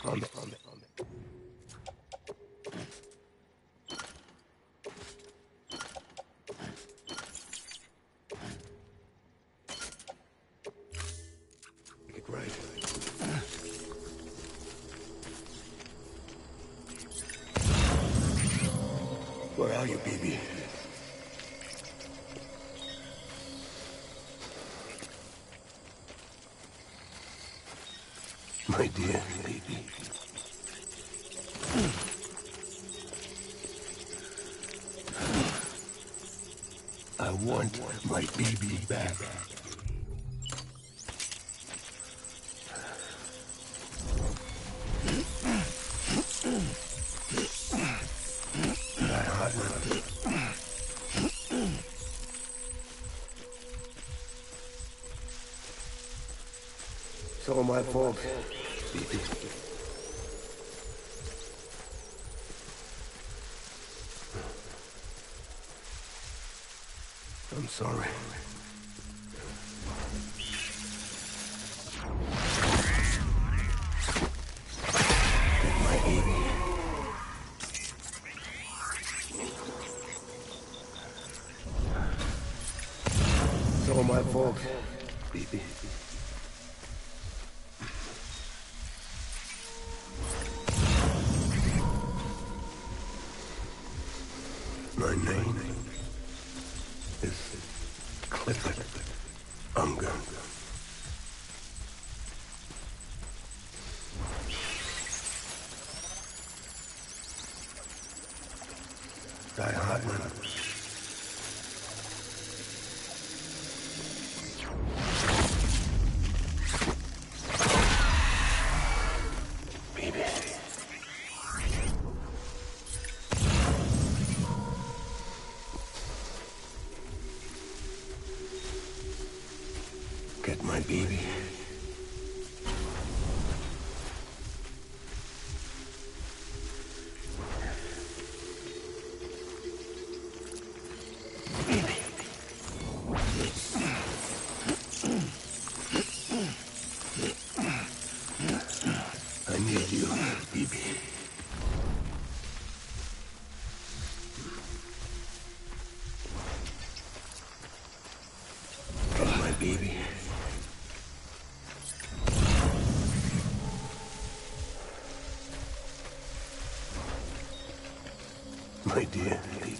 F: On it. Get right. Where are you, baby? My dear baby. I want my baby back. My heart. It's all my fault, baby. I'm sorry. My baby. It's all my fault, baby. My name is Clifford Unger.
I: Die hard, man. Baby. Get my baby. I need you, baby. Get my baby. My dear baby.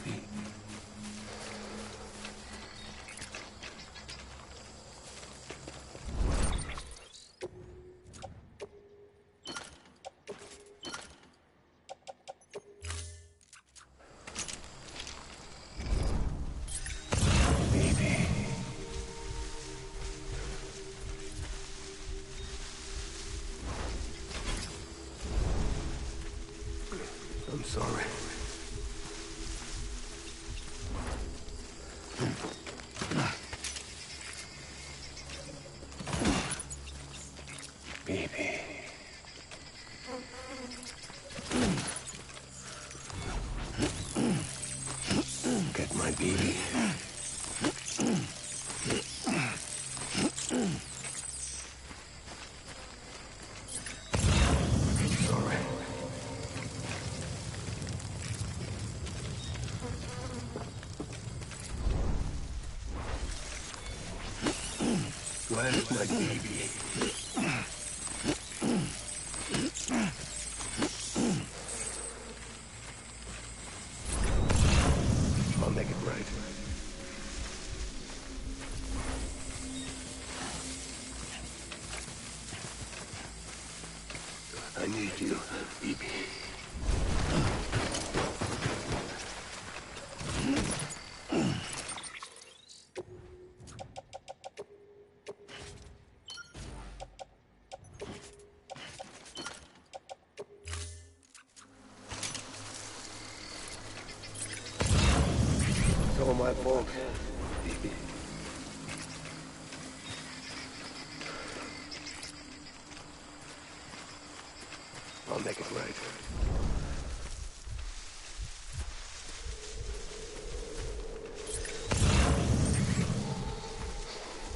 I: I'm sorry. Baby. Get my baby. I'm sorry. Where's my baby? I'll make it right. I need you, baby. It's all my fault, baby. I'll make it right.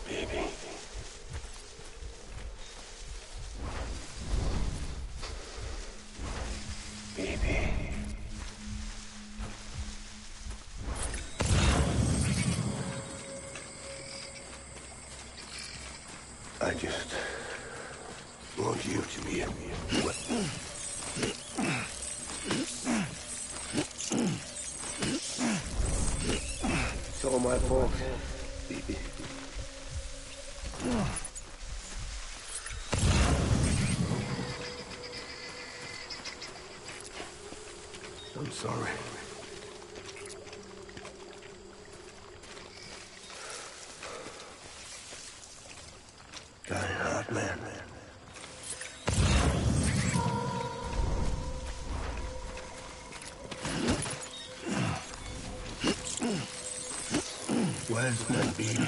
I: Baby. Baby. I just want you to be what? It's all my fault, baby. I'm sorry. Die hard, man. Where's my baby?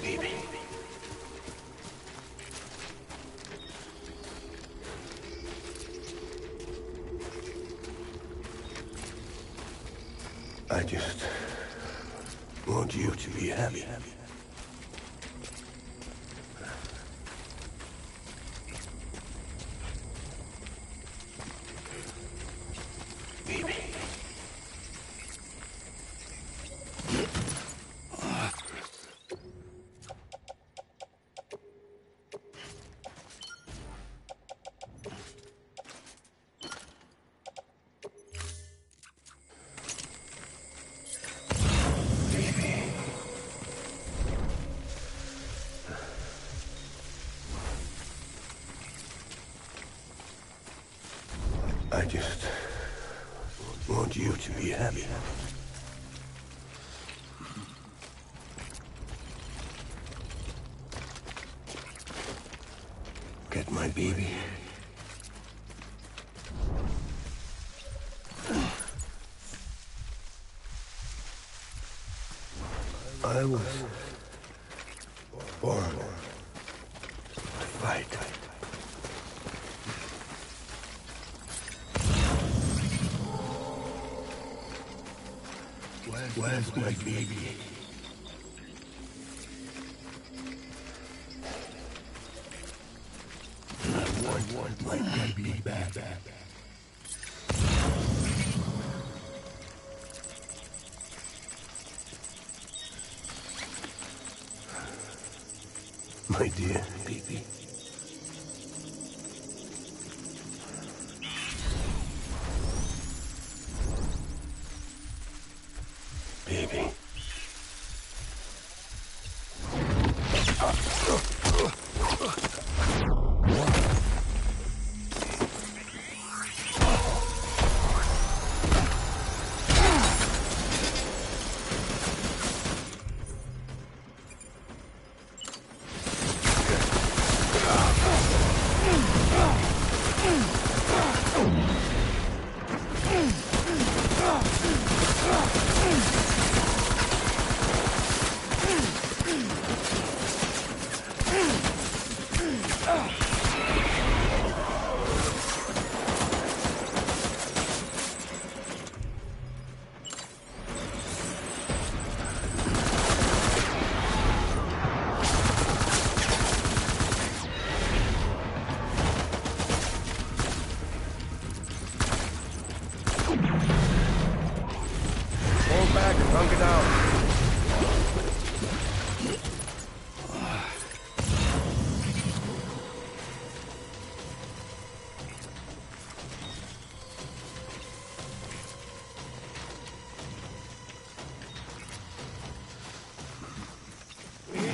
I: Baby. I just want you to be happy. Baby. just want you to be happy. Get my baby. I was born to fight. Where's my baby? I want my baby back. My dear baby. Baby.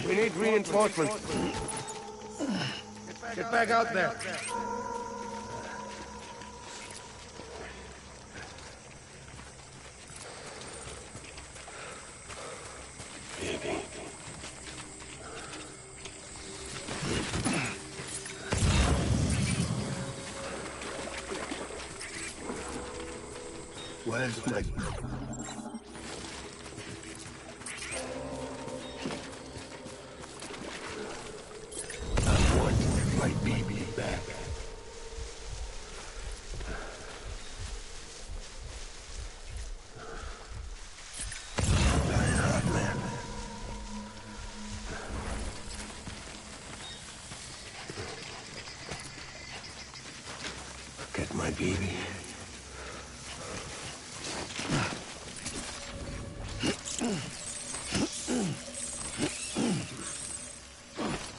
I: We need reinforcements. Get back out there. Baby. Where's my... my baby back. Man. Get my baby.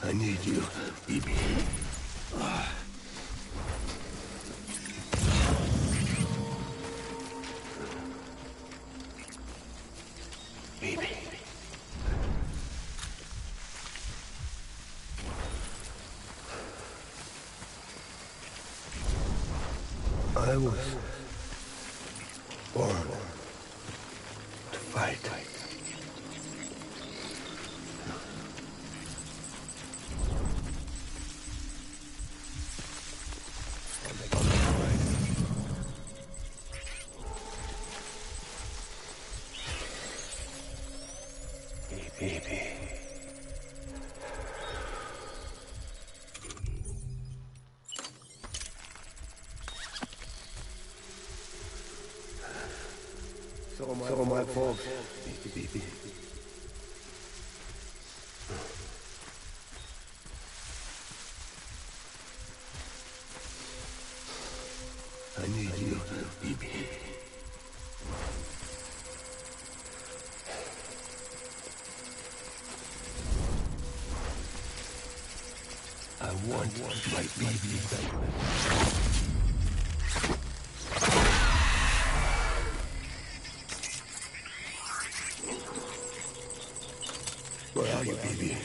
I: I need you, baby. Baby. I was born to fight. Baby. So my fault, baby. I need you, baby. I want my baby back. Where are you, baby?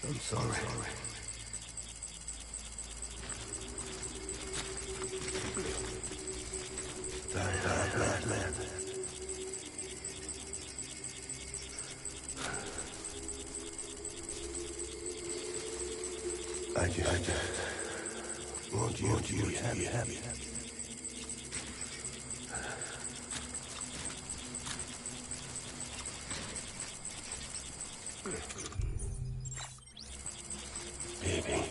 O: I'm sorry. Bad man. I just want you to be happy. Baby.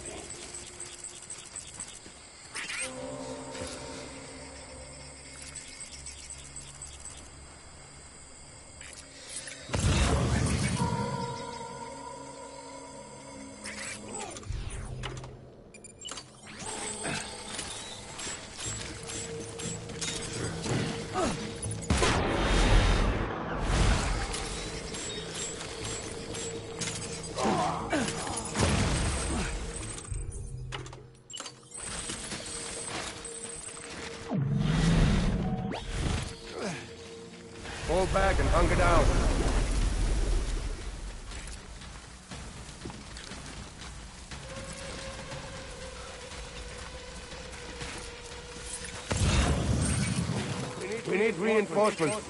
F: Fall back and hunker down. We need reinforcements.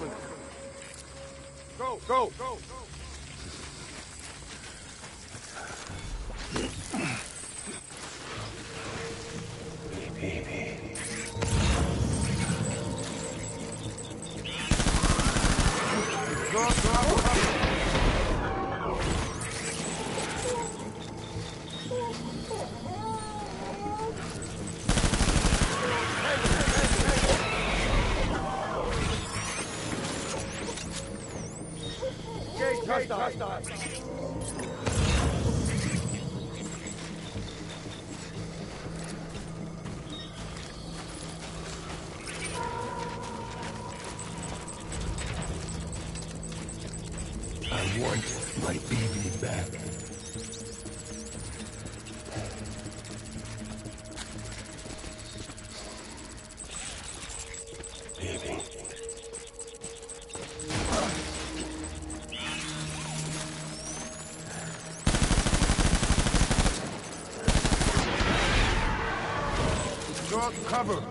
F: Go! I want my baby back. Baby. Short cover.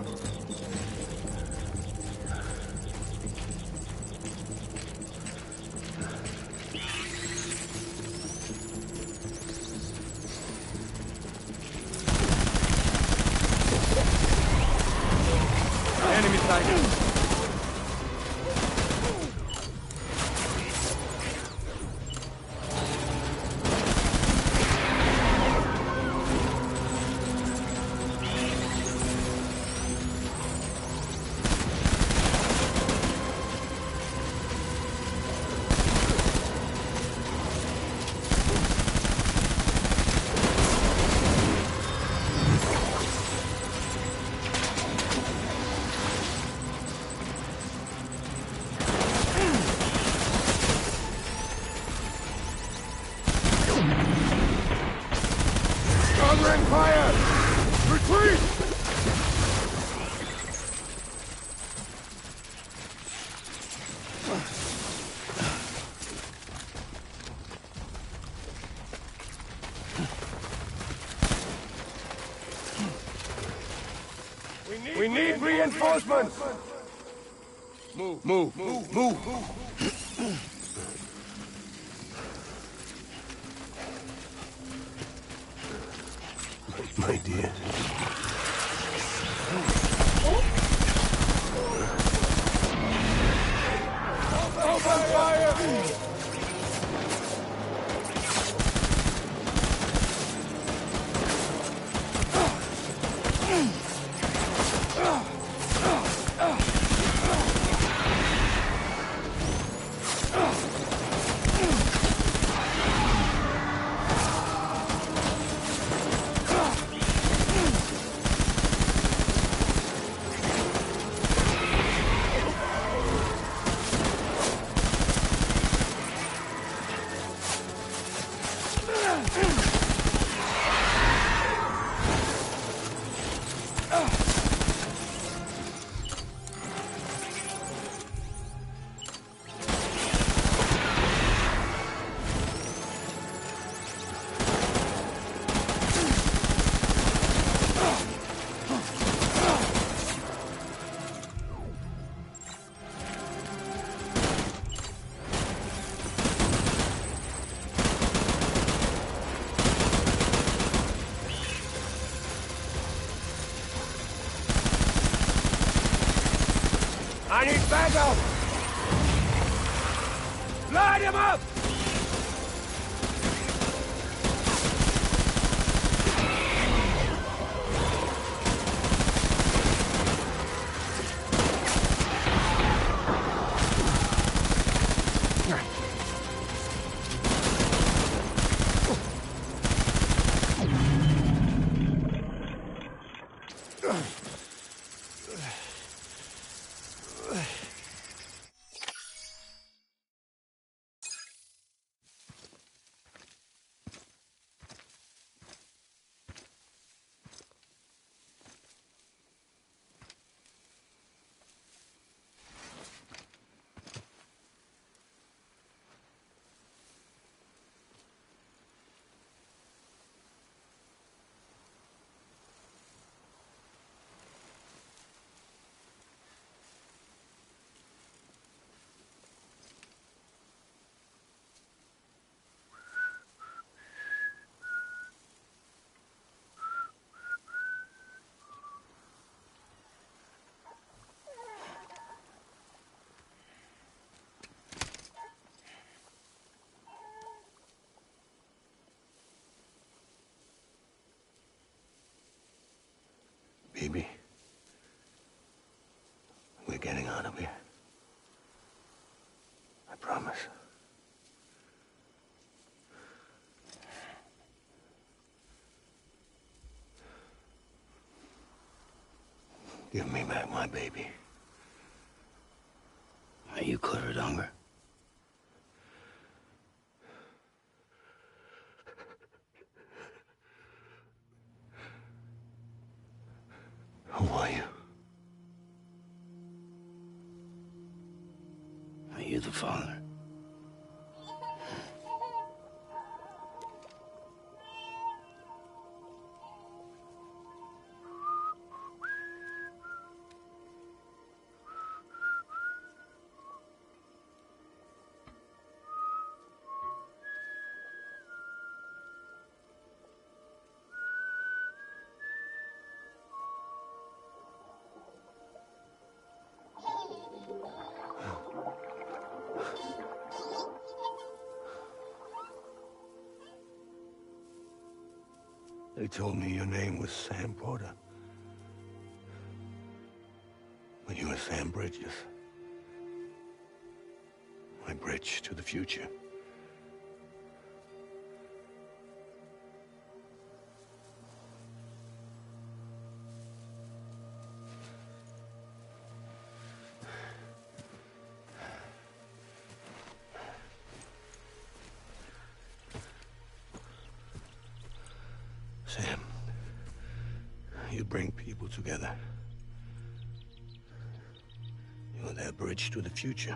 F: Enemy sighted. Covering fire! Retreat! We need reinforcements! Move. My dear. Open fire! I need backup! Light him up!
I: Baby, we're getting out of here. I promise. Give me back my baby.
H: Are you clear of hunger?
I: Who are you?
H: Are you the father?
I: They told me your name was Sam Porter. But you were Sam Bridges. My bridge to the future. Sam, you bring people together. You're their bridge to the future.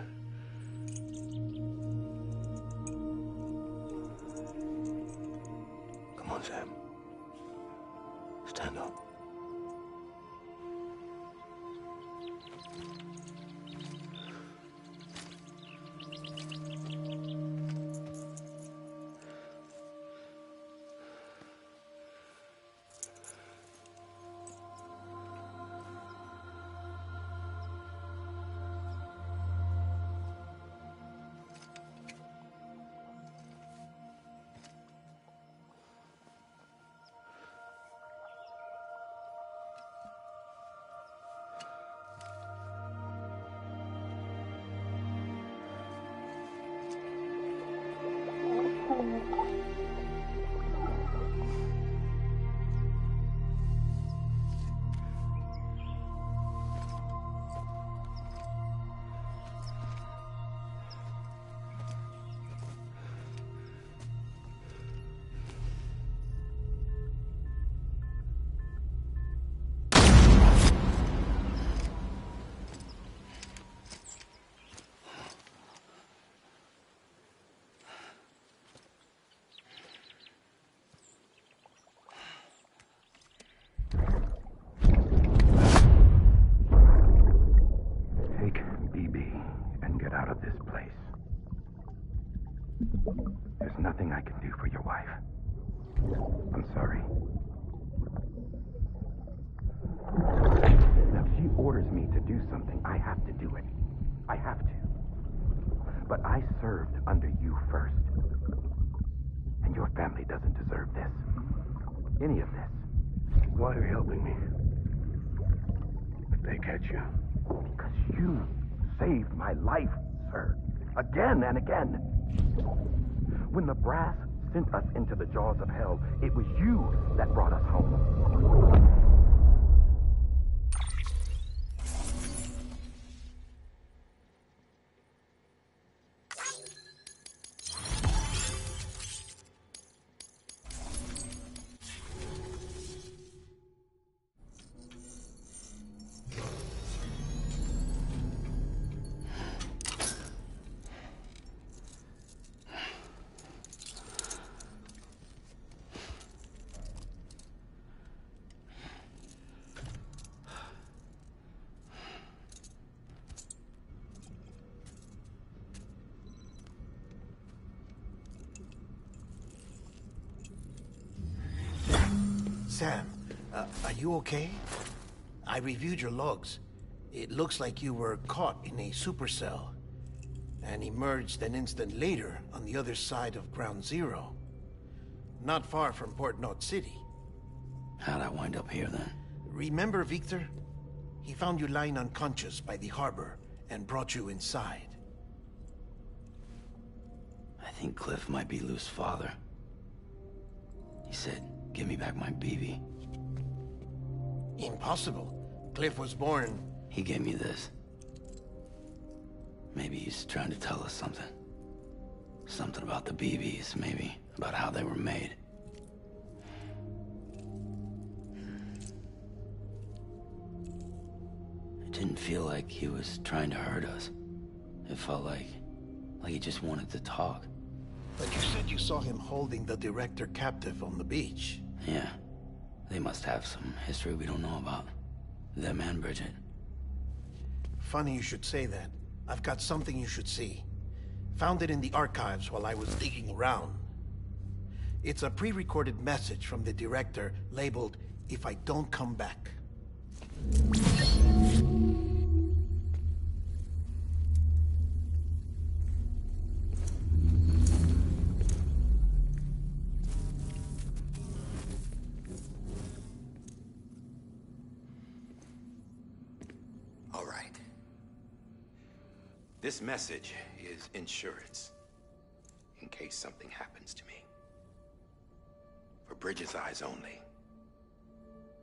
I: Come on, Sam. Stand up.
O: I have to. But I served under you first. And your family doesn't deserve this. Any of this.
I: Why are you helping me? If they catch you.
O: Because you saved my life, sir. Again and again. When the brass sent us into the jaws of hell, it was you that brought us home.
G: Sam, are you okay? I reviewed your logs. It looks like you were caught in a supercell and emerged an instant later on the other side of Ground Zero. Not far from Port Knot City.
H: How'd I wind up here then?
G: Remember Victor? He found you lying unconscious by the harbor and brought you inside.
H: I think Cliff might be Lou's father. He said, give me back my BB.
G: Impossible. Cliff was born...
H: He gave me this. Maybe he's trying to tell us something. Something about the BBs, maybe. About how they were made. It didn't feel like he was trying to hurt us. It felt like he just wanted to talk.
G: But you said you saw him holding the director captive on the beach.
H: Yeah. They must have some history we don't know about. Them and Bridget.
G: Funny you should say that. I've got something you should see. Found it in the archives while I was digging around. It's a pre-recorded message from the director labeled, "If I don't come back."
I: All right. This message is insurance, in case something happens to me. For Bridget's eyes only.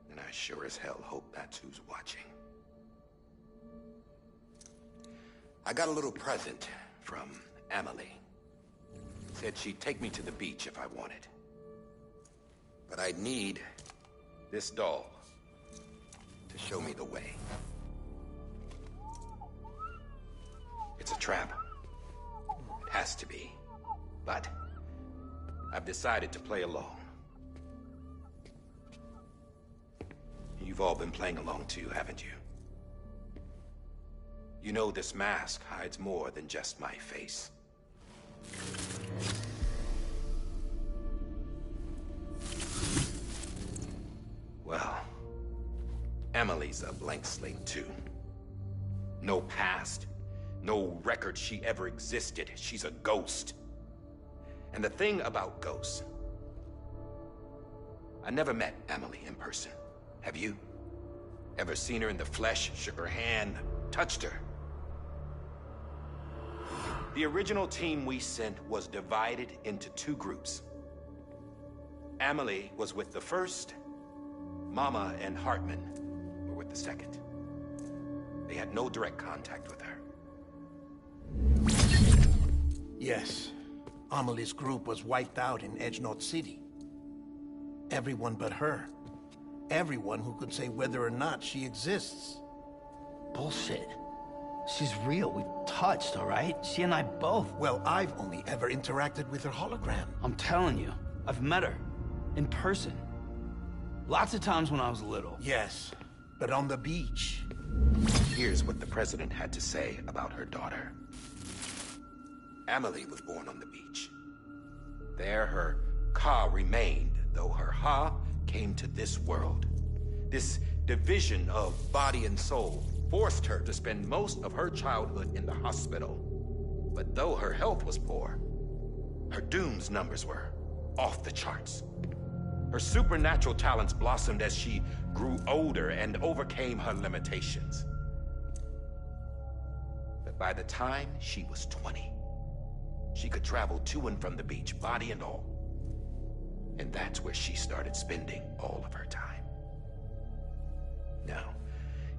I: And I sure as hell hope that's who's watching. I got a little present from Emily. Said she'd take me to the beach if I wanted. But I'd need this doll to show me the way. It's a trap. It has to be. But I've decided to play along. You've all been playing along too, haven't you? You know this mask hides more than just my face. Well, Emily's a blank slate too. No past, no record she ever existed. She's a ghost. And the thing about ghosts, I never met Emily in person. Have you? Ever seen her in the flesh, shook her hand, touched her? The original team we sent was divided into two groups. Emily was with the first. Mama and Hartman were with the second. They had no direct contact with her.
G: Yes. Amelie's group was wiped out in Edge Knot City. Everyone but her. Everyone who could say whether or not she exists.
H: Bullshit. She's real. We've touched, all right? She and I both.
G: Well, I've only ever interacted with her hologram.
H: I'm telling you, I've met her. In person. Lots of times when I was little.
G: Yes, but on the beach.
I: Here's what the president had to say about her daughter. Emily was born on the beach. There her Ka remained, though her Ha came to this world. This division of body and soul forced her to spend most of her childhood in the hospital. But though her health was poor, her Doom's numbers were off the charts. Her supernatural talents blossomed as she grew older and overcame her limitations. But by the time she was 20, she could travel to and from the beach, body and all. And that's where she started spending all of her time. Now,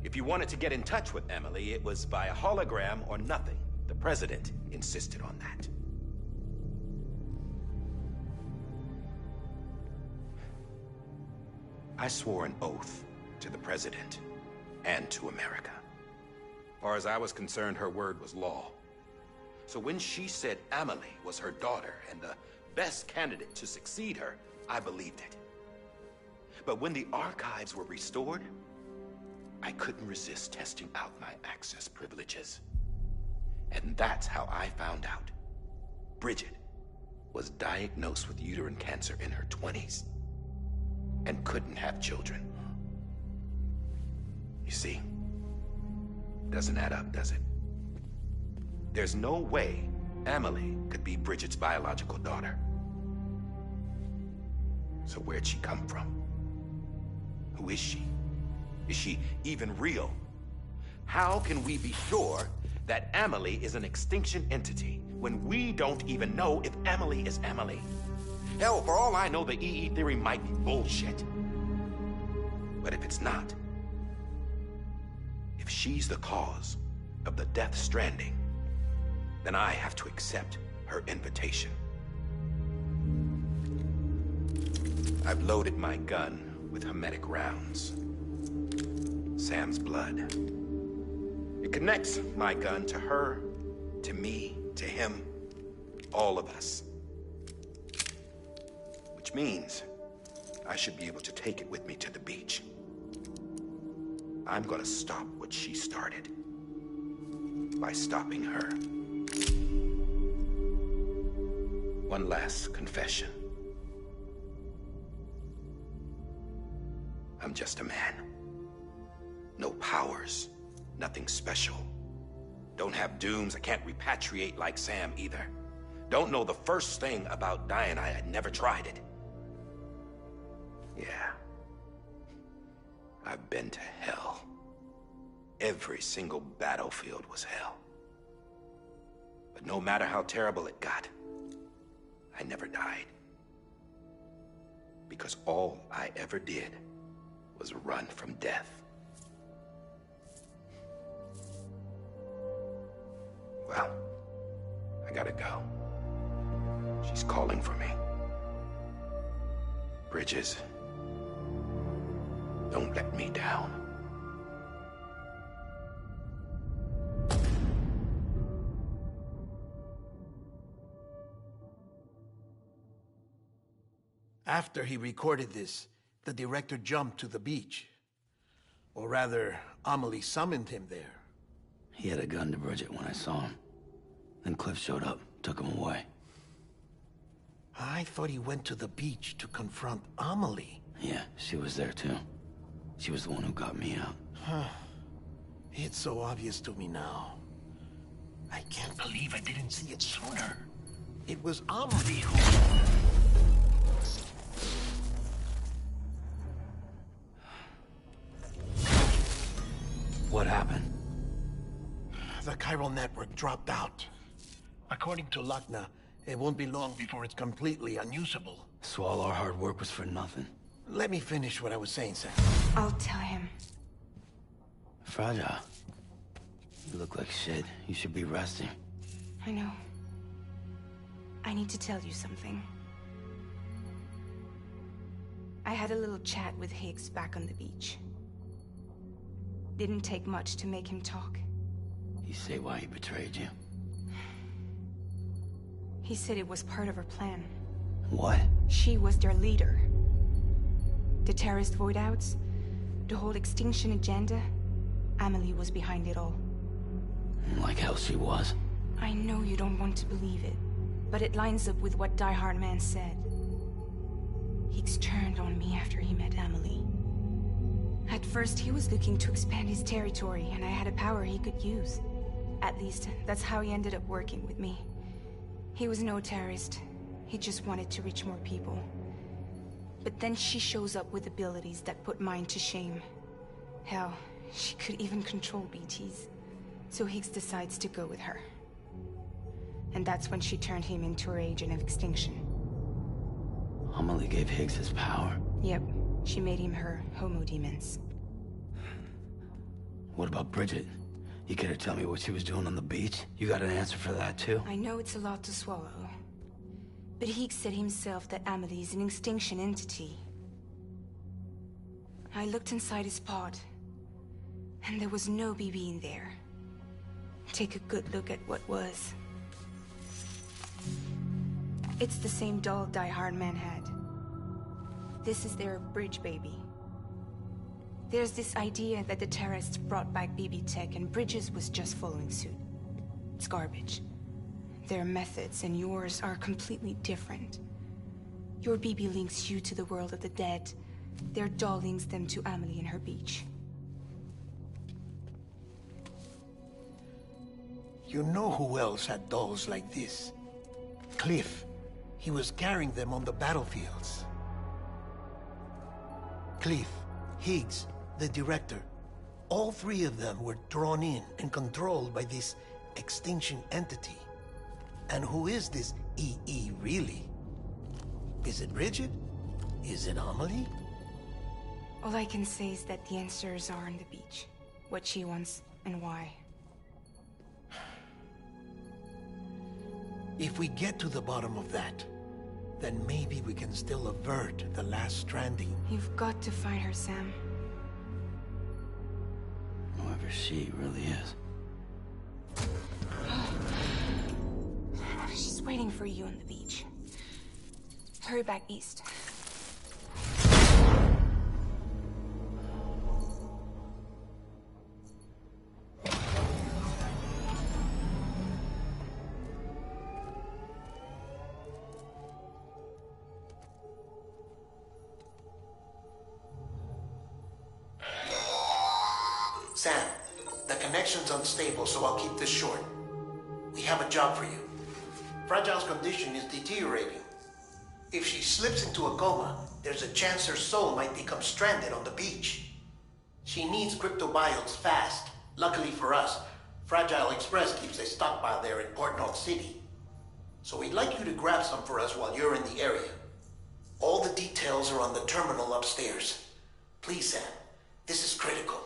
I: if you wanted to get in touch with Emily, it was by a hologram or nothing. The president insisted on that. I swore an oath to the president and to America. As far as I was concerned, her word was law. So when she said Emily was her daughter and the best candidate to succeed her, I believed it. But when the archives were restored, I couldn't resist testing out my access privileges. And that's how I found out Bridget was diagnosed with uterine cancer in her 20s and couldn't have children. You see, doesn't add up, does it? There's no way Emily could be Bridget's biological daughter. So where'd she come from? Who is she? Is she even real? How can we be sure that Emily is an Extinction entity when we don't even know if Emily is Emily? Hell, for all I know, the EE theory might be bullshit. But if it's not, if she's the cause of the Death Stranding, then I have to accept her invitation. I've loaded my gun with hermetic rounds. Sam's blood. It connects my gun to her, to me, to him, all of us. Which means I should be able to take it with me to the beach. I'm gonna stop what she started by stopping her. One last confession. I'm just a man. No powers, nothing special. Don't have dooms, I can't repatriate like Sam either. Don't know the first thing about dying, I had never tried it. Yeah. I've been to hell. Every single battlefield was hell. But no matter how terrible it got, I never died. Because all I ever did was run from death. Well, I gotta go. She's calling for me. Bridges, don't let me down.
G: After he recorded this, the director jumped to the beach. Or rather, Amelie summoned him there.
H: He had a gun to Bridget when I saw him. Then Cliff showed up, took him away.
G: I thought he went to the beach to confront Amelie.
H: Yeah, she was there too. She was the one who got me out.
G: Huh. It's so obvious to me now. I can't believe I didn't see it sooner. It was Amelie who...
H: What happened?
G: The chiral network dropped out. According to Lakhna, it won't be long before it's completely unusable.
H: So all our hard work was for nothing.
G: Let me finish what I was saying, Sam.
D: I'll tell him.
H: Fragile. You look like shit. You should be resting.
D: I know. I need to tell you something. I had a little chat with Higgs back on the beach. Didn't take much to make him talk.
H: You say why he betrayed you?
D: He said it was part of her plan.
H: What?
D: She was their leader. The terrorist void-outs, the whole Extinction agenda, Amelie was behind it all.
H: Like hell she was.
D: I know you don't want to believe it, but it lines up with what Die Hard Man said. Higgs turned on me after he met Amelie. At first, he was looking to expand his territory, and I had a power he could use. At least, that's how he ended up working with me. He was no terrorist. He just wanted to reach more people. But then she shows up with abilities that put mine to shame. Hell, she could even control BTs. So Higgs decides to go with her. And that's when she turned him into her agent of Extinction.
H: Amelie gave Higgs his power?
D: Yep, she made him her homo demons.
H: What about Bridget? You care to tell me what she was doing on the beach? You got an answer for that, too?
D: I know it's a lot to swallow. But Higgs said himself that Amelie is an Extinction entity. I looked inside his pod, and there was no BB in there. Take a good look at what was. It's the same doll Die Hard Man had. This is their bridge baby. There's this idea that the terrorists brought back BB tech and Bridges was just following suit. It's garbage. Their methods and yours are completely different. Your BB links you to the world of the dead. Their doll links them to Amelie and her beach.
G: You know who else had dolls like this? Cliff. He was carrying them on the battlefields. Cliff, Higgs, the director. All three of them were drawn in and controlled by this Extinction entity. And who is this EE really? Is it Bridget? Is it Amelie?
D: All I can say is that the answers are on the beach. What she wants and why.
G: If we get to the bottom of that, then maybe we can still avert the last stranding.
D: You've got to find her, Sam.
H: Whoever she really is.
D: She's waiting for you on the beach. Hurry back east.
G: Sam, the connection's unstable, so I'll keep this short. We have a job for you. Fragile's condition is deteriorating. If she slips into a coma, there's a chance her soul might become stranded on the beach. She needs cryptobiotes fast. Luckily for us, Fragile Express keeps a stockpile there in Port Knox City. So we'd like you to grab some for us while you're in the area. All the details are on the terminal upstairs. Please, Sam, this is critical.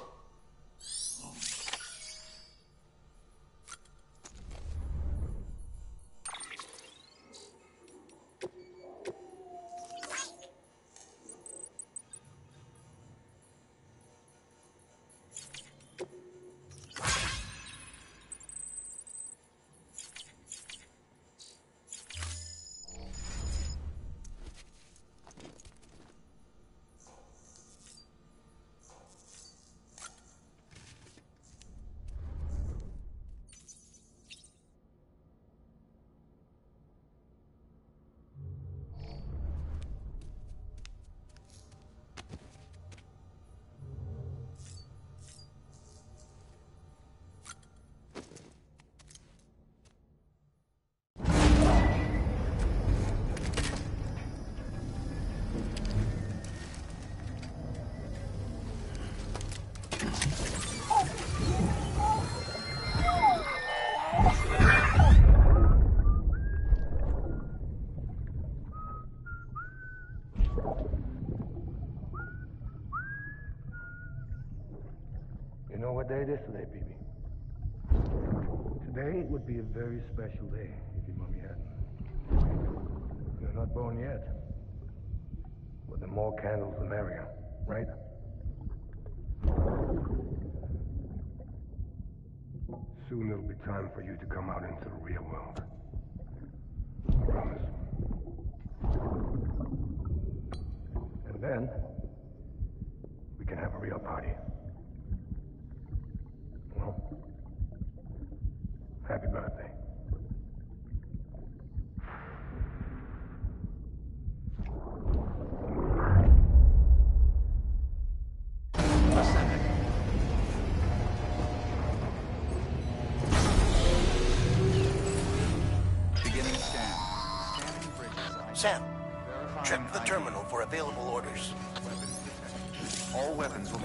Q: You know what day it is today, BB? Today would be a very special day if your mommy hadn't. You're not born yet. But the more candles, the merrier, right? Soon it'll be time for you to come out into the real world. I promise. And then, we can have a real party. Well, happy birthday.
G: Sam, check the terminal for available orders.
C: All weapons will...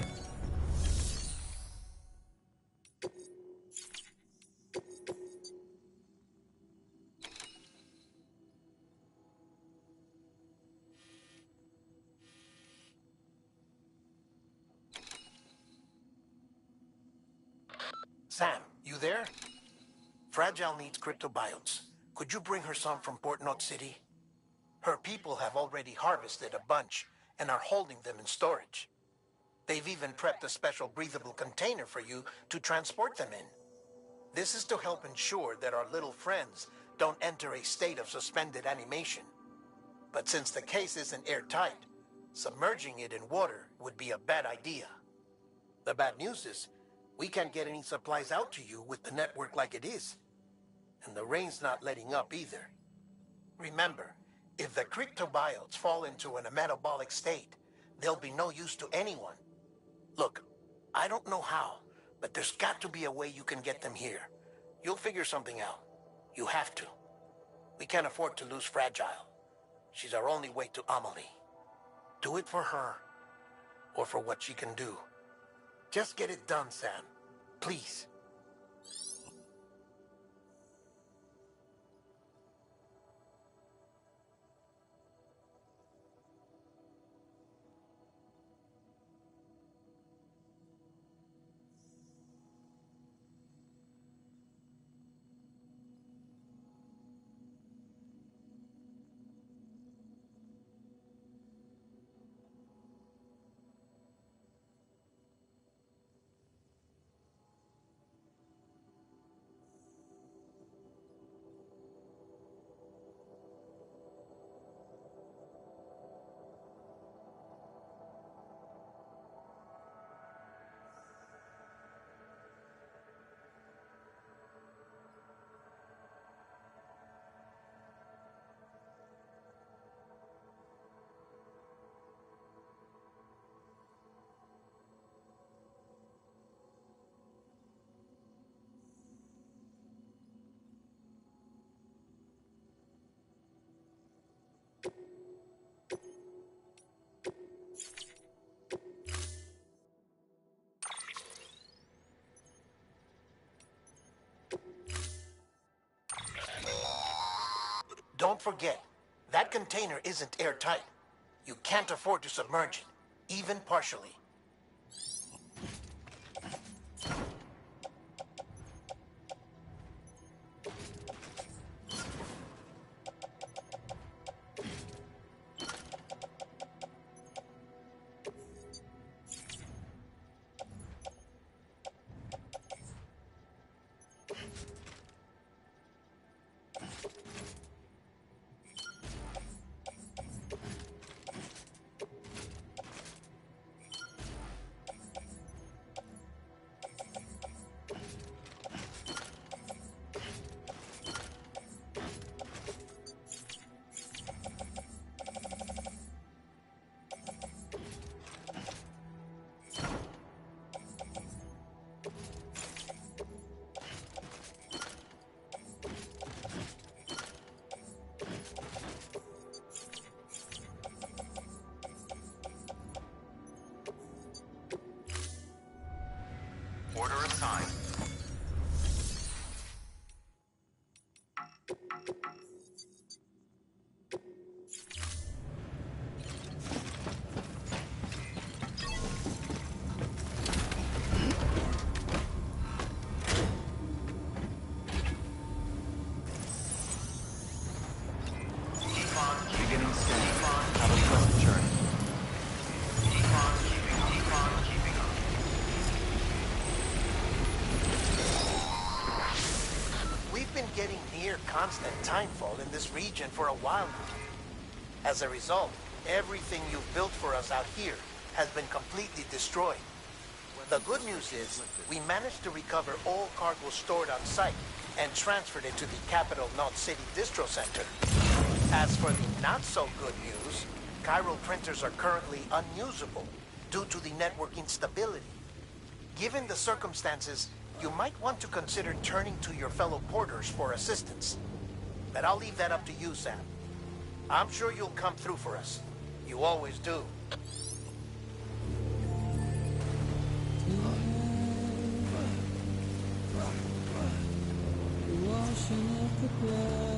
G: Sam, you there? Fragile needs cryptobiotes. Could you bring her some from Port Knot City? Her people have already harvested a bunch and are holding them in storage. They've even prepped a special breathable container for you to transport them in. This is to help ensure that our little friends don't enter a state of suspended animation. But since the case isn't airtight, submerging it in water would be a bad idea. The bad news is, we can't get any supplies out to you with the network like it is. And the rain's not letting up either. Remember, if the cryptobiotes fall into a metabolic state, they'll be no use to anyone. Look, I don't know how, but there's got to be a way you can get them here. You'll figure something out. You have to. We can't afford to lose Fragile. She's our only way to Amelie. Do it for her, or for what she can do. Just get it done, Sam. Please. Don't forget, that container isn't airtight. You can't afford to submerge it, even partially.
B: Order assigned.
C: Beginning scan. Have a pleasant journey.
B: Decon keeping up.
G: We've been getting near constant timefall in this region for a while now. As a result, everything you've built for us out here has been completely destroyed. The good news is, we managed to recover all cargo stored on site and transferred it to the capital Knot City Distro Center. As for the not-so-good news, chiral printers are currently unusable due to the network instability. Given the circumstances, you might want to consider turning to your fellow porters for assistance. But I'll leave that up to you, Sam. I'm sure you'll come through for us. You always do.
N: Washing up the blood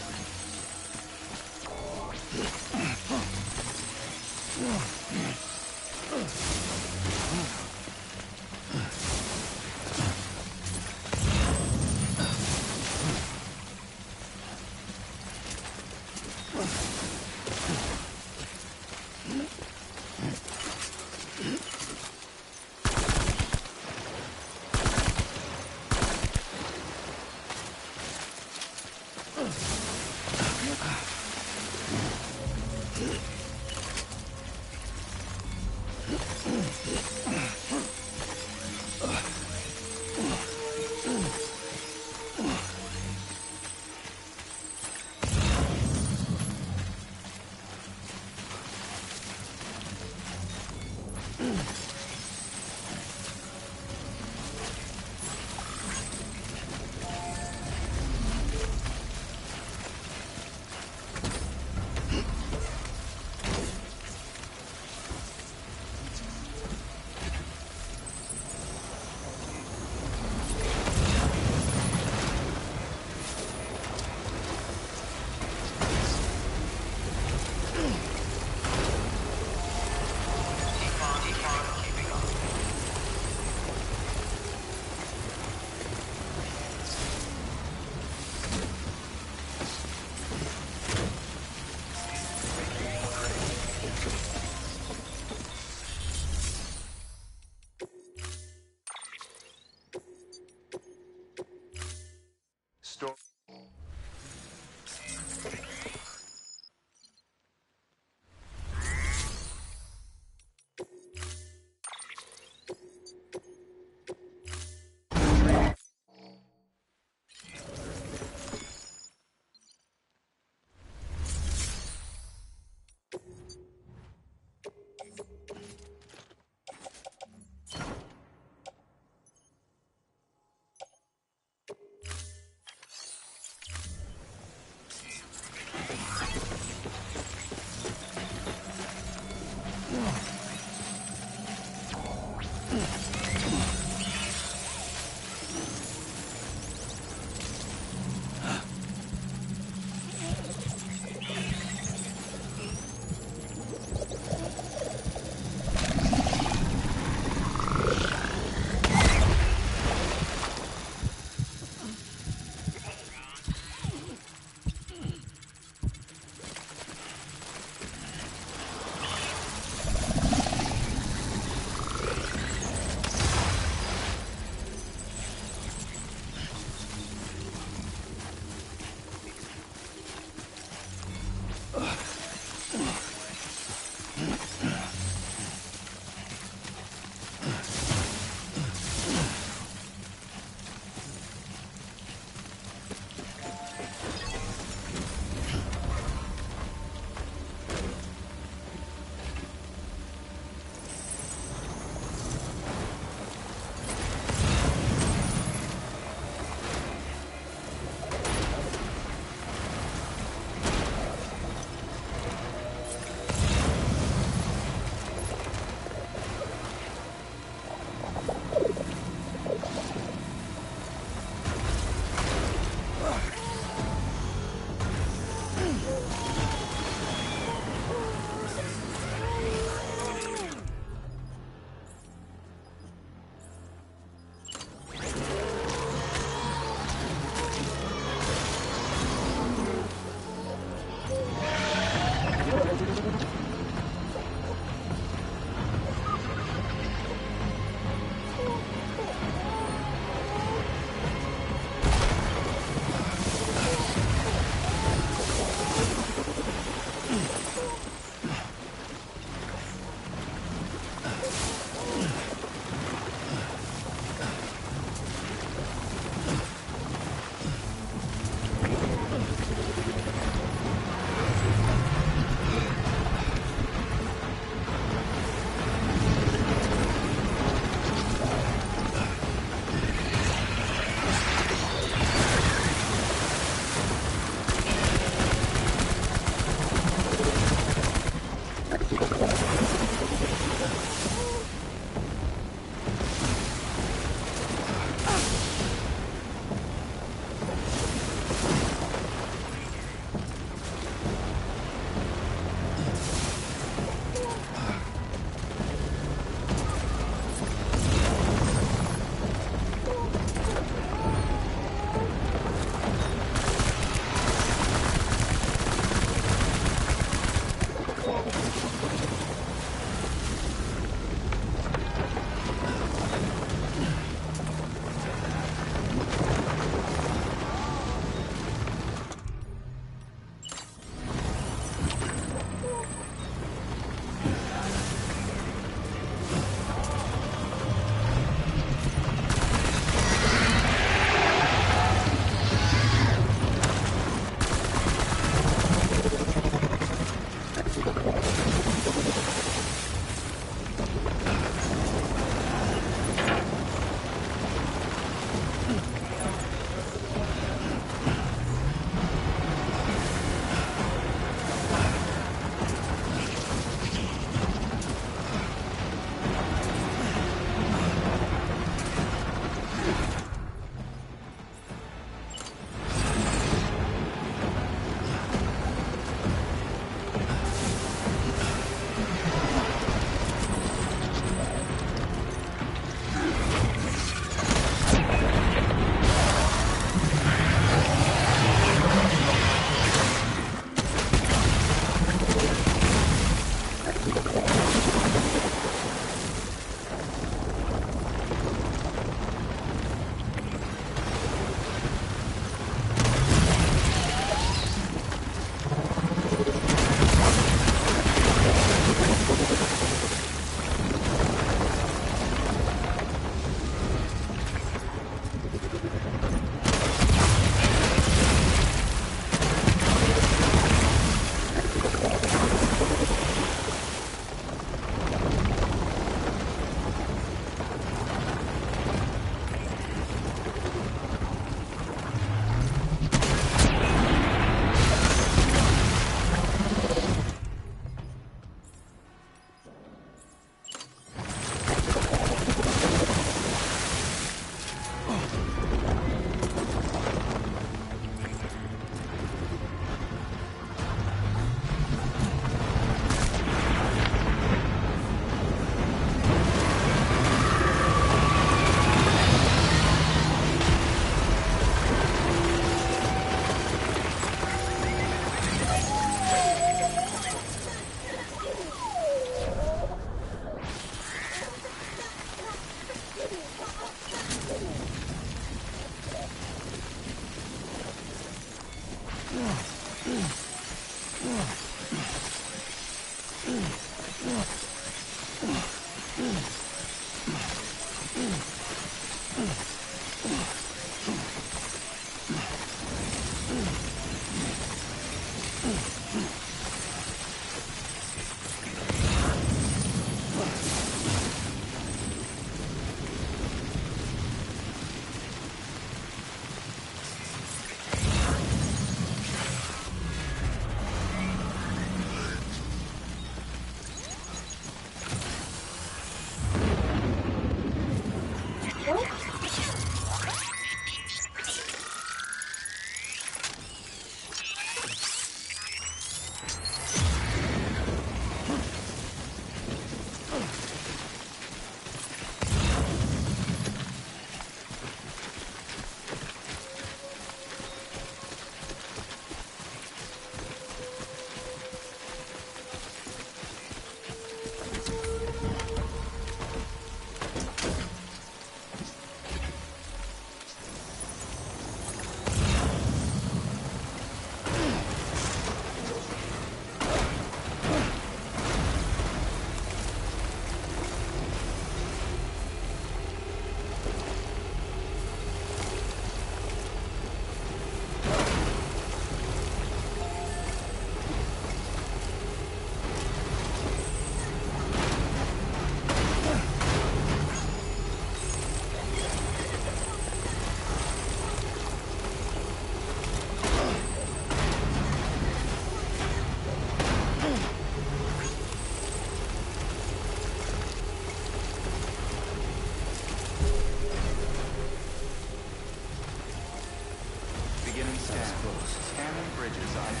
C: Beginning scan. Scanning bridges ID.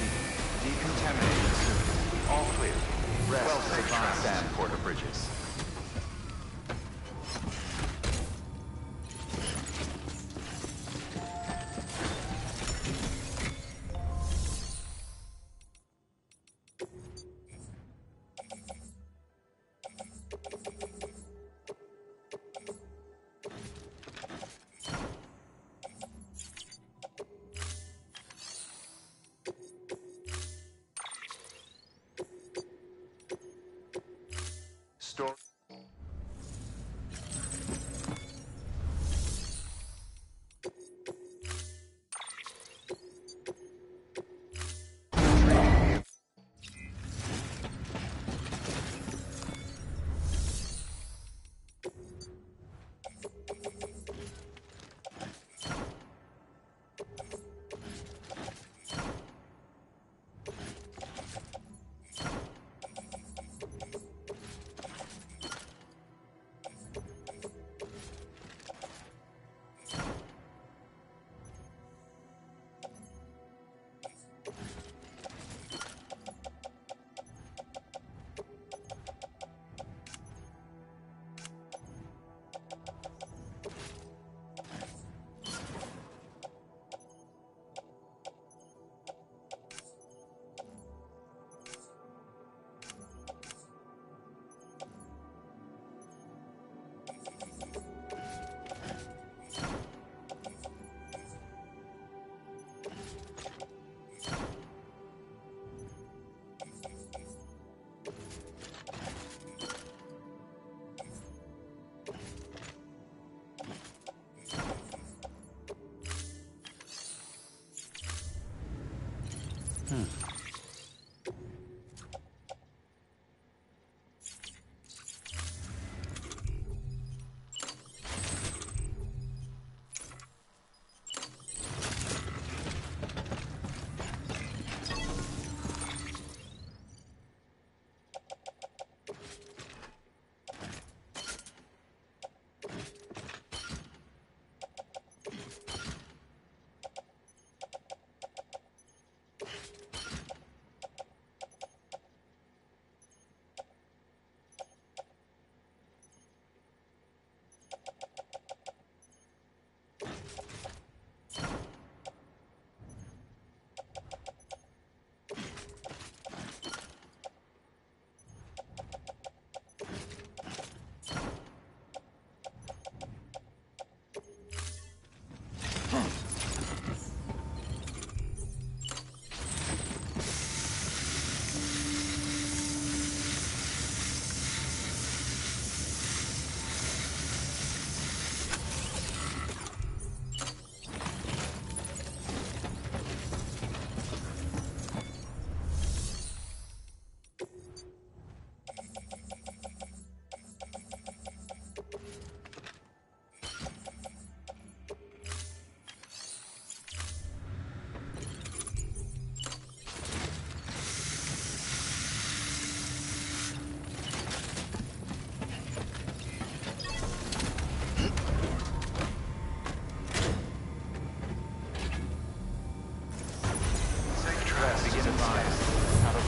C: Decontaminating service. All clear. Rest safe scan Porter bridges. Store.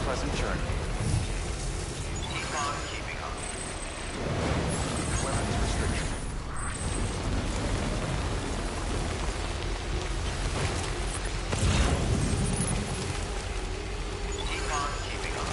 C: Pleasant journey.
B: Keep on keeping up.
C: Weapons restriction.
B: Keep on keeping up.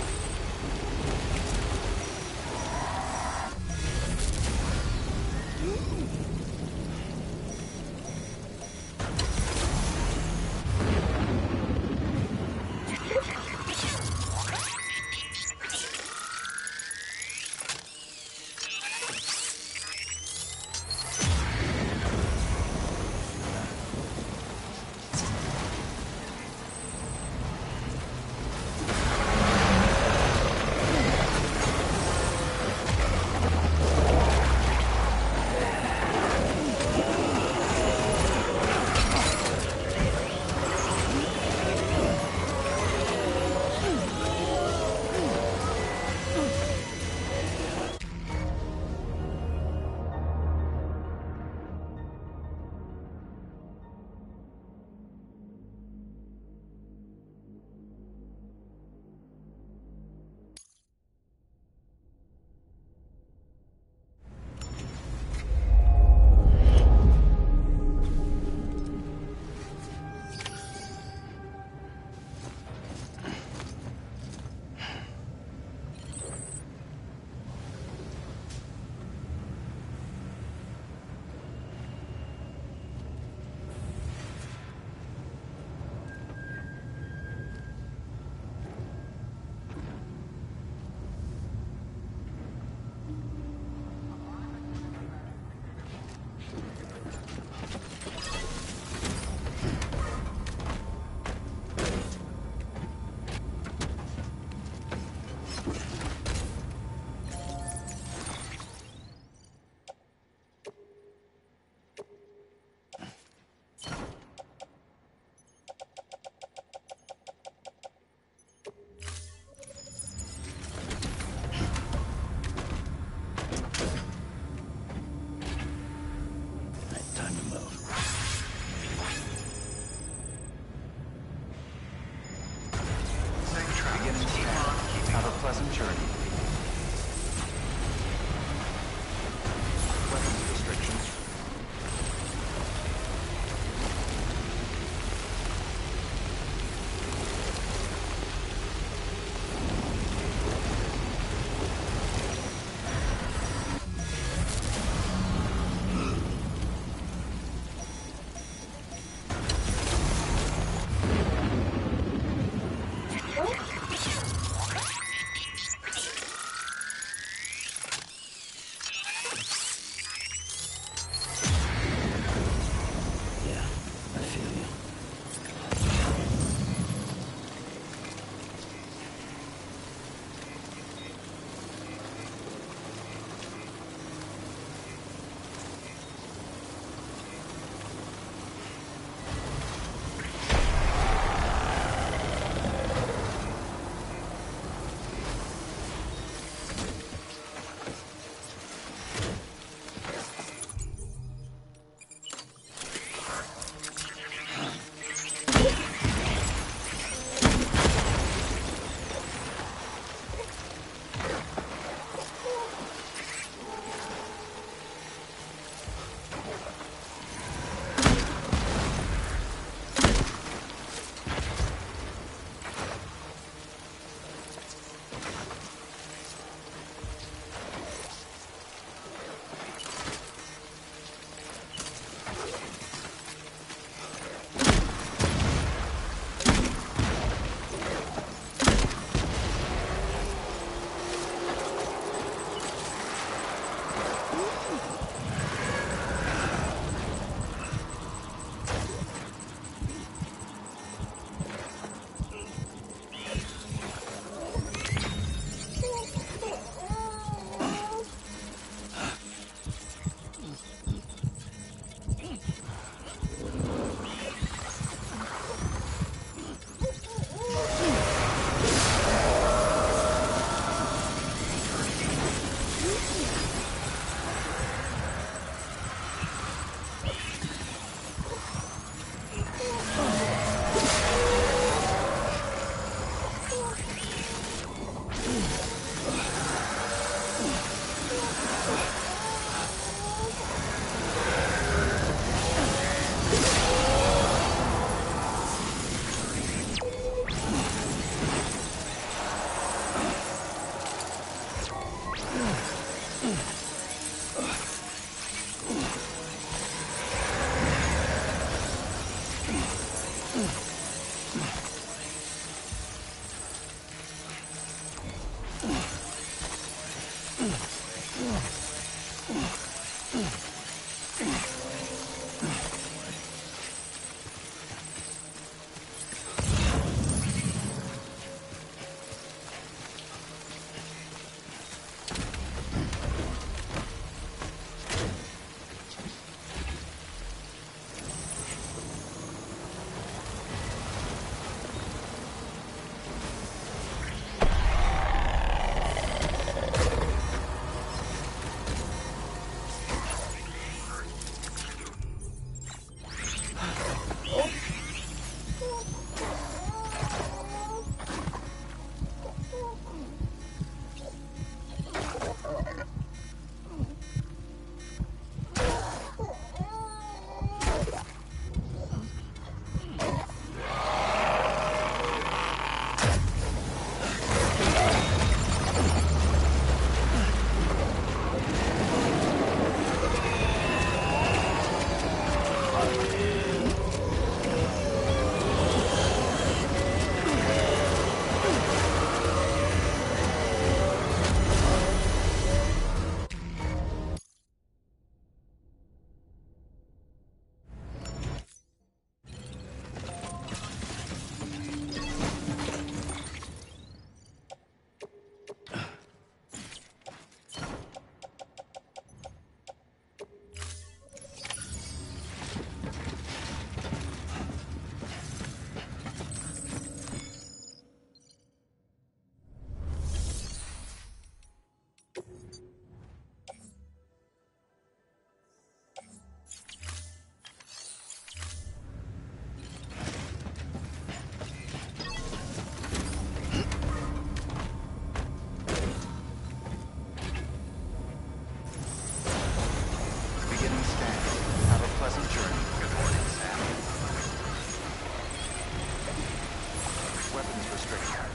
C: restricted.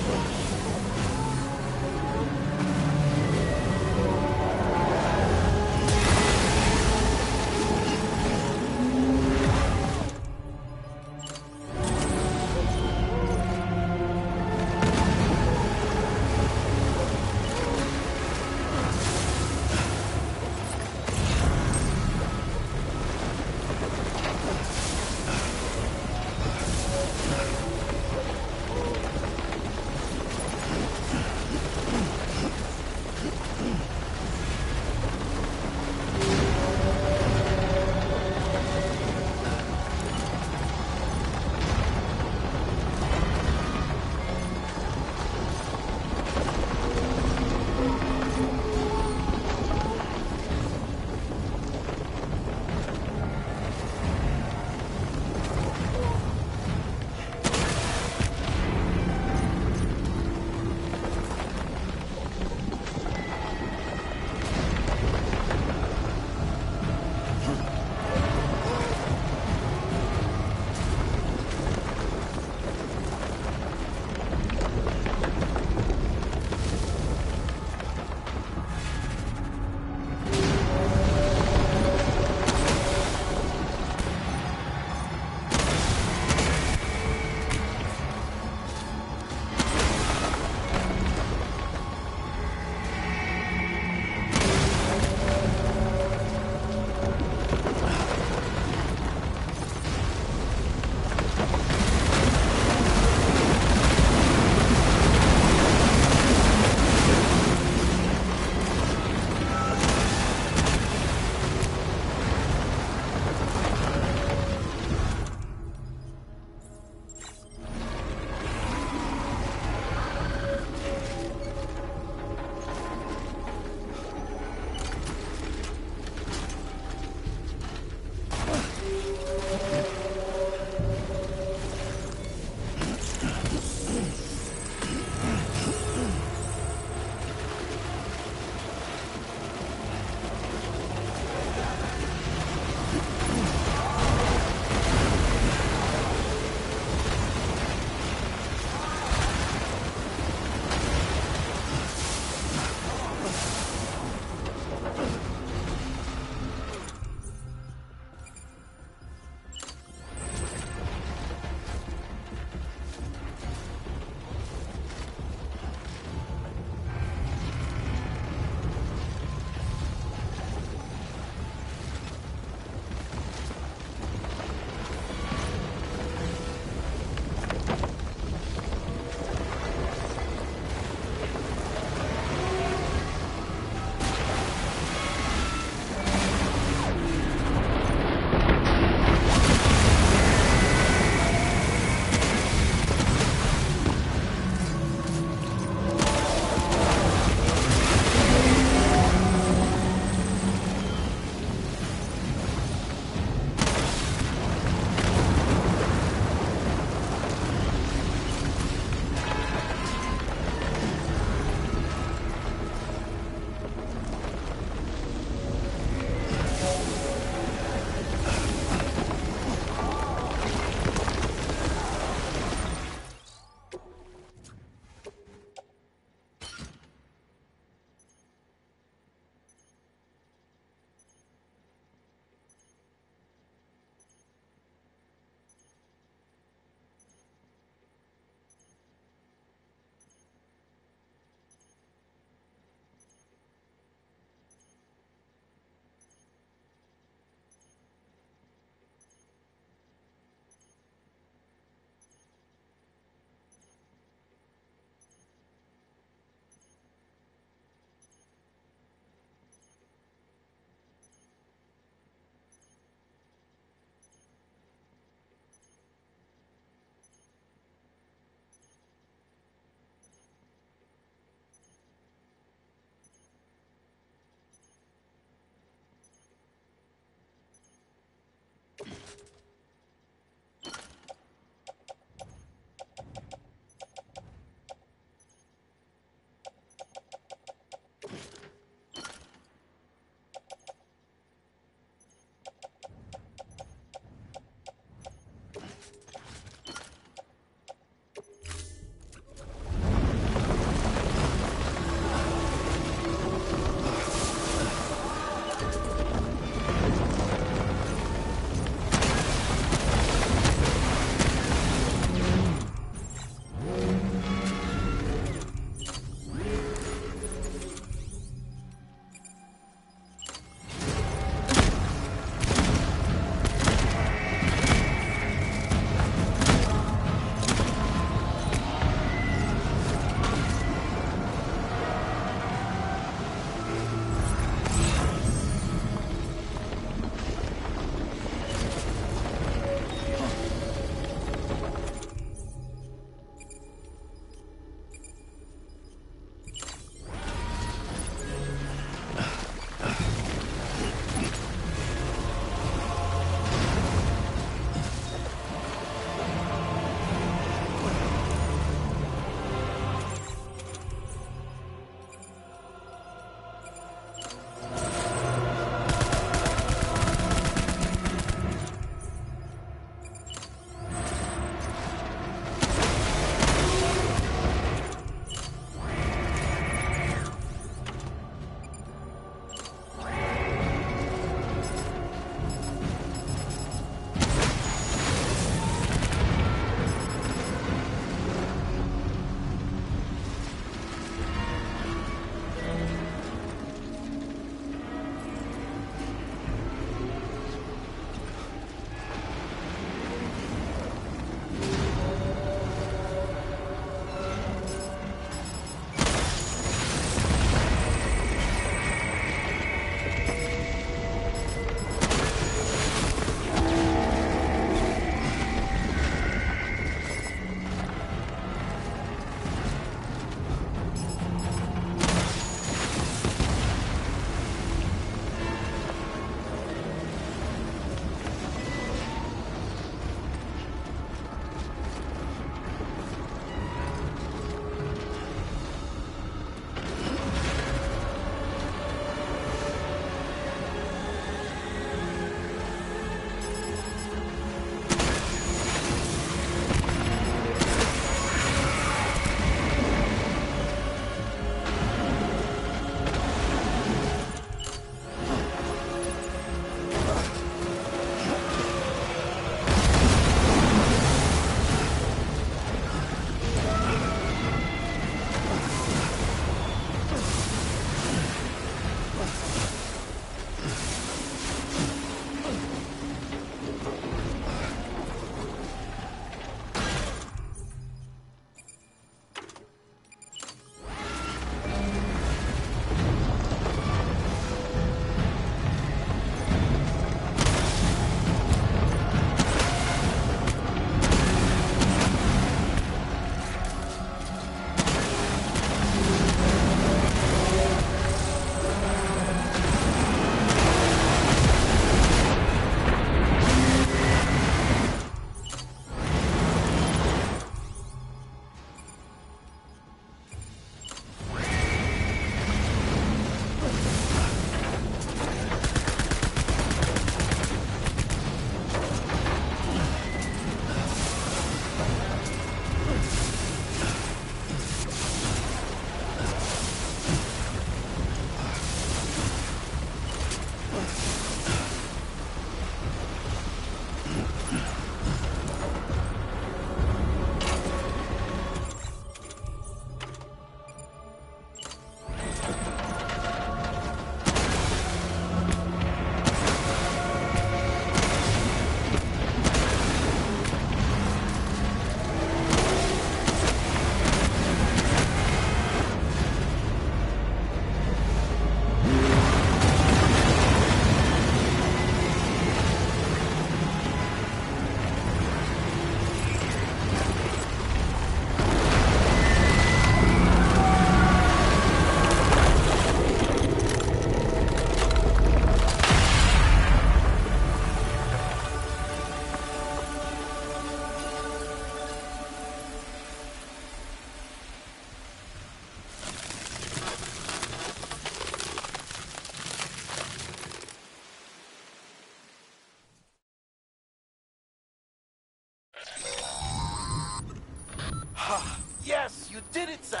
G: Yes, you did it, Sam!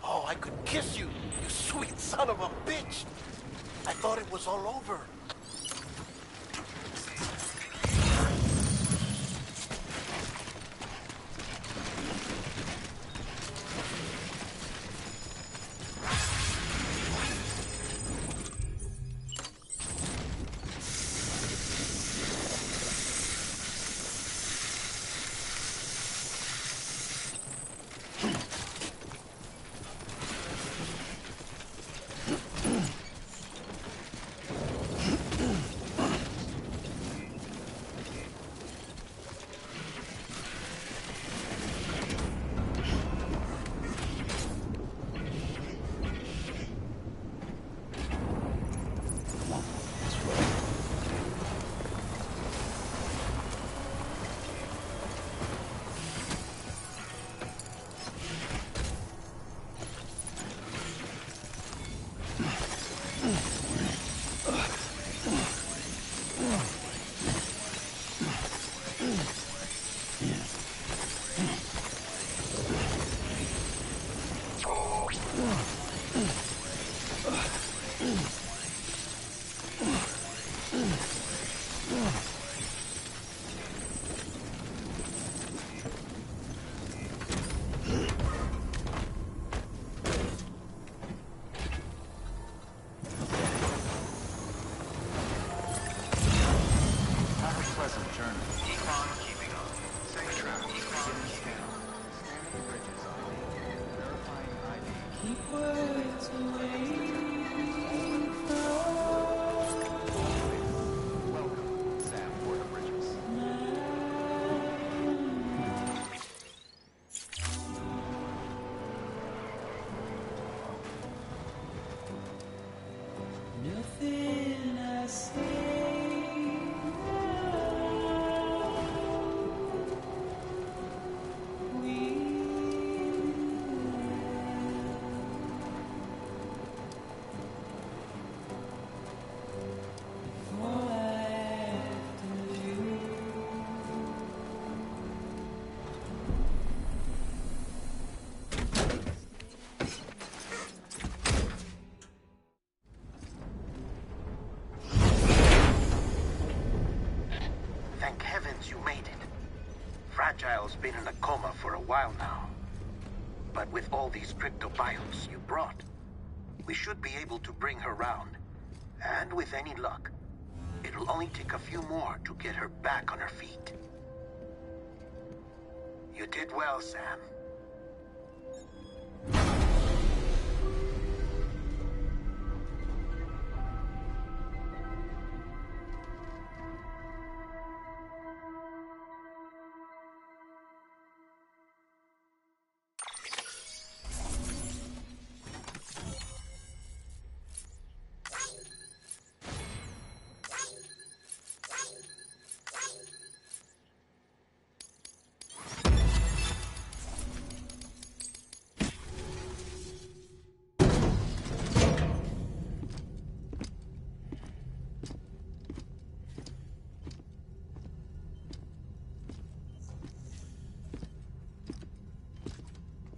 G: Oh, I could kiss you, you sweet son of a bitch! I thought it was all over.
N: Nothing I say.
R: Thank heavens you made it. Fragile's been in a coma for a while now. But with all these cryptobiotes you brought, we should be able to bring her round. And with any luck, it'll only take a few more to get her back on her feet. You did well, Sam.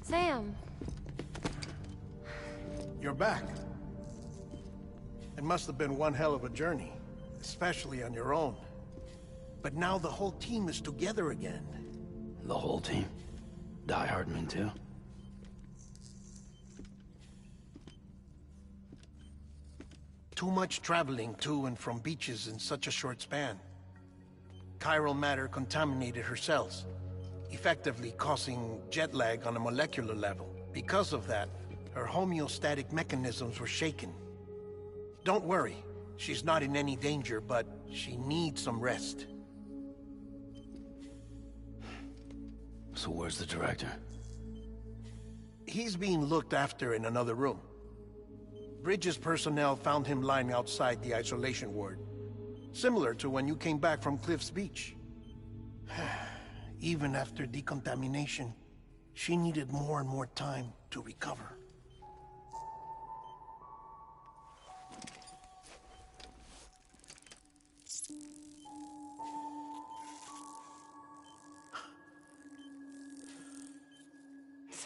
K: Sam.
G: You're back. It must have been one hell of a journey, especially on your own. But now the whole team is together again.
H: The whole team? Die Hardman too?
G: Too much traveling to and from beaches in such a short span. Chiral matter contaminated her cells, effectively causing jet lag on a molecular level. Because of that, her homeostatic mechanisms were shaken. Don't worry, she's not in any danger, but she needs some rest.
H: So where's the director?
G: He's being looked after in another room. Bridges personnel found him lying outside the isolation ward. Similar to when you came back from Cliff's Beach. Even after decontamination, she needed more and more time to recover.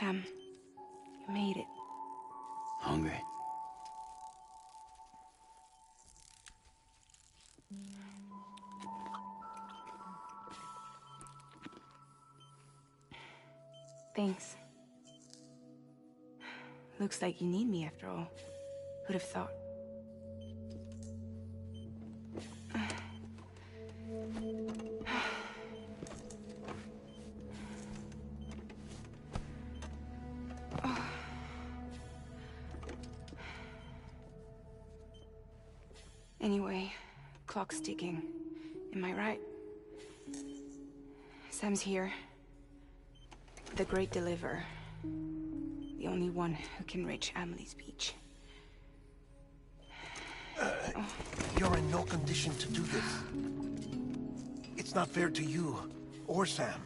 D: Sam, you made it.
H: Hungry?
D: Thanks. Looks like you need me after all. Who'd have thought? Anyway, clock's ticking. Am I right? Sam's here. The Great Deliverer. The only one who can reach Amelie's beach.
G: You're in no condition to do this. It's not fair to you or Sam.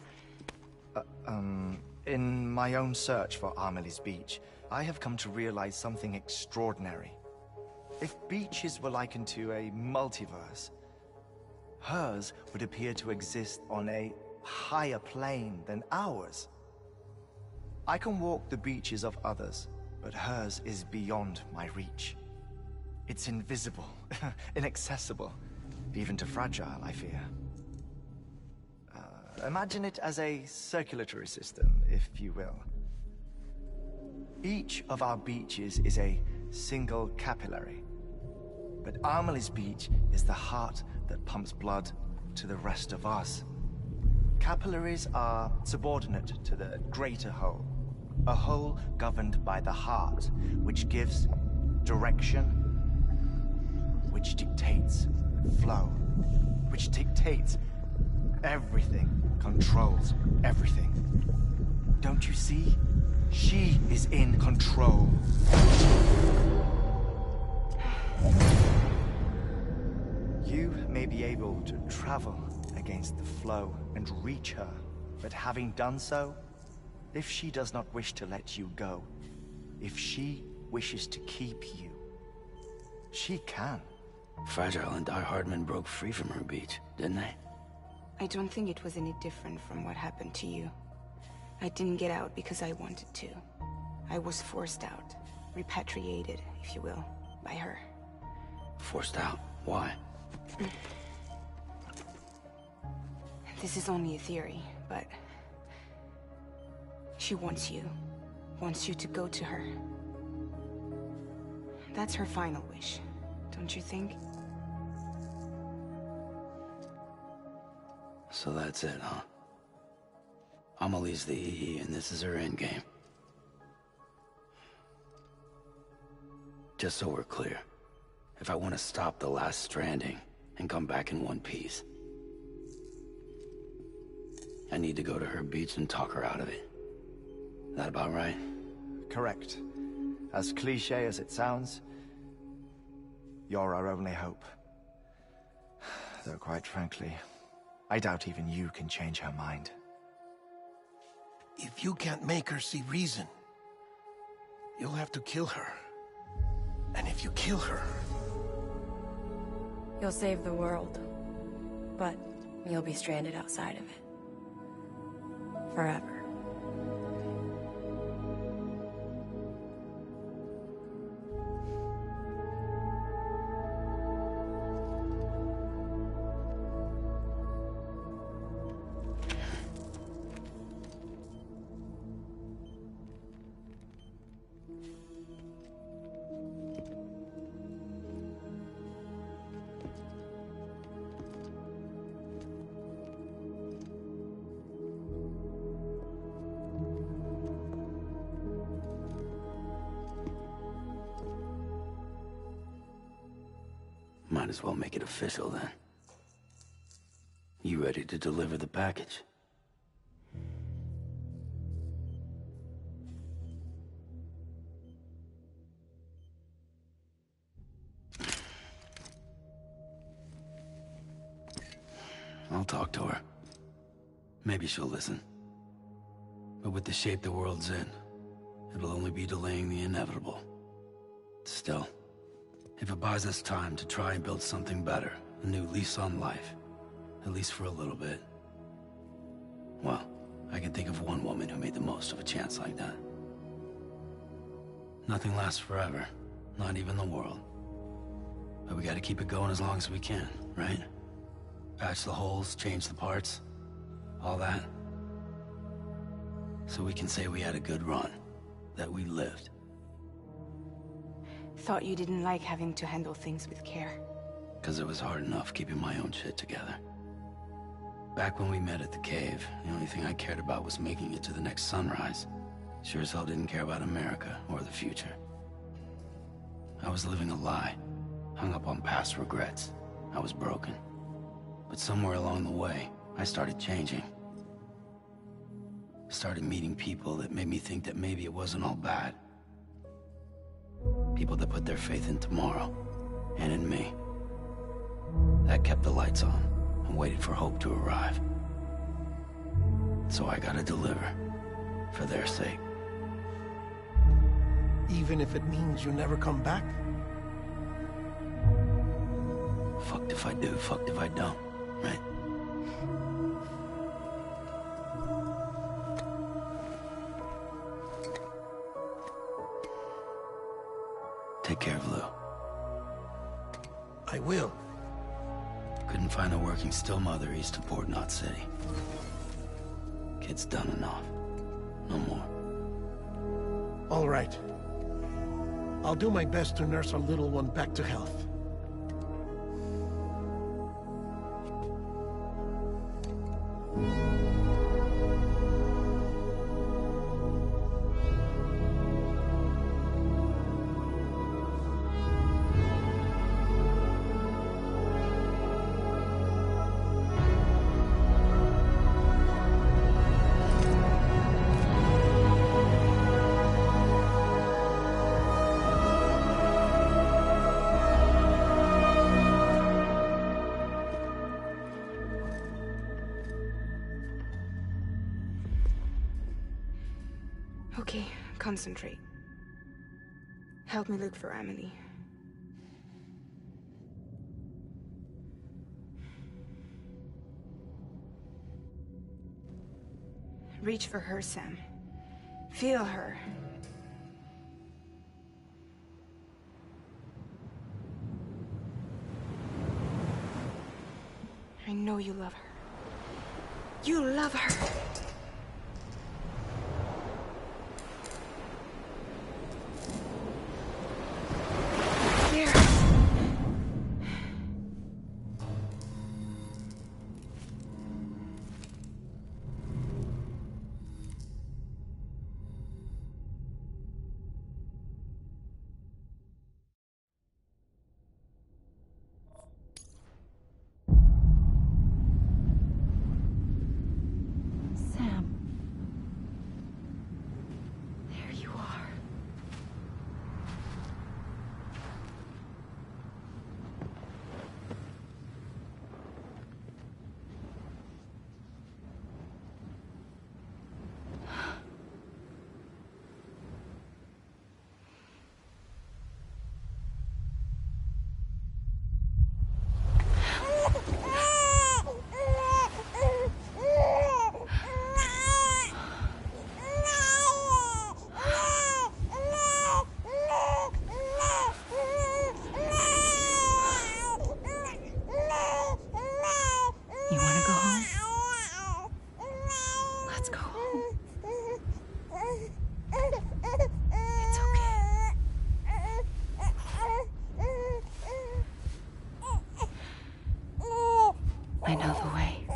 J: In my own search for Amelie's beach, I have come to realize something extraordinary. If beaches were likened to a multiverse, hers would appear to exist on a higher plane than ours. I can walk the beaches of others, but hers is beyond my reach. It's invisible, inaccessible, even to Fragile, I fear. Imagine it as a circulatory system, if you will. Each of our beaches is a single capillary. But Amelie's beach is the heart that pumps blood to the rest of us. Capillaries are subordinate to the greater whole. A whole governed by the heart, which gives direction, which dictates flow, which dictates everything, controls everything. Don't you see? She is in control. You may be able to travel against the flow and reach her, but having done so, if she does not wish to let you go, if she wishes to keep you, she can.
H: Fragile and Die Hardman broke free from her beach, didn't they?
D: I don't think it was any different from what happened to you. I didn't get out because I wanted to. I was forced out. Repatriated, if you will, by her.
H: Forced out? Why?
D: This is only a theory, but... she wants you. Wants you to go to her. That's her final wish, don't you think?
H: So that's it, huh? Amelie's the EE, and this is her endgame. Just so we're clear, if I want to stop the last stranding and come back in one piece, I need to go to her beach and talk her out of it. That about right?
J: Correct. As cliché as it sounds, you're our only hope. Though quite frankly, I doubt even you can change her mind.
G: If you can't make her see reason, you'll have to kill her. And if you kill her...
K: You'll save the world, but you'll be stranded outside of it. Forever.
H: Might as well make it official then. You ready to deliver the package? I'll talk to her. Maybe she'll listen. But with the shape the world's in, it'll only be delaying the inevitable. Still, if it buys us time to try and build something better, a new lease on life, at least for a little bit, well, I can think of one woman who made the most of a chance like that. Nothing lasts forever. Not even the world. But we gotta keep it going as long as we can, right? Patch the holes, change the parts. All that. So we can say we had a good run. That we lived.
D: Thought you didn't like having to handle things with care.
H: Because it was hard enough keeping my own shit together. Back when we met at the cave, the only thing I cared about was making it to the next sunrise. Sure as hell didn't care about America or the future. I was living a lie, hung up on past regrets. I was broken. But somewhere along the way, I started changing. Started meeting people that made me think that maybe it wasn't all bad. People that put their faith in tomorrow, and in me. That kept the lights on, and waited for hope to arrive. So I gotta deliver, for their sake.
G: Even if it means you never come back?
H: Fucked if I do, fucked if I don't, right? Take care of Lou.
G: I will.
H: Couldn't find a working still mother east of Port Knot City. Kid's done enough. No more.
G: All right. I'll do my best to nurse our little one back to health.
D: Okay, concentrate. Help me look for Emily. Reach for her, Sam. Feel her. I know you love her. You love her!
E: I know the way.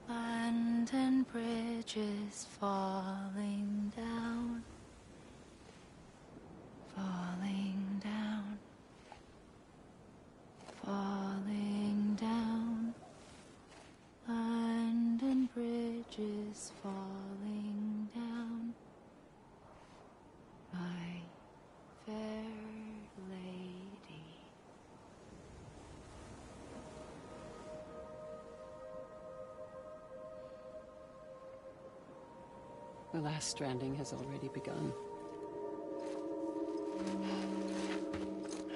E: Land and bridges falling down, falling down, falling down. Land and bridges falling down, my fair lady.
S: The last stranding has already begun.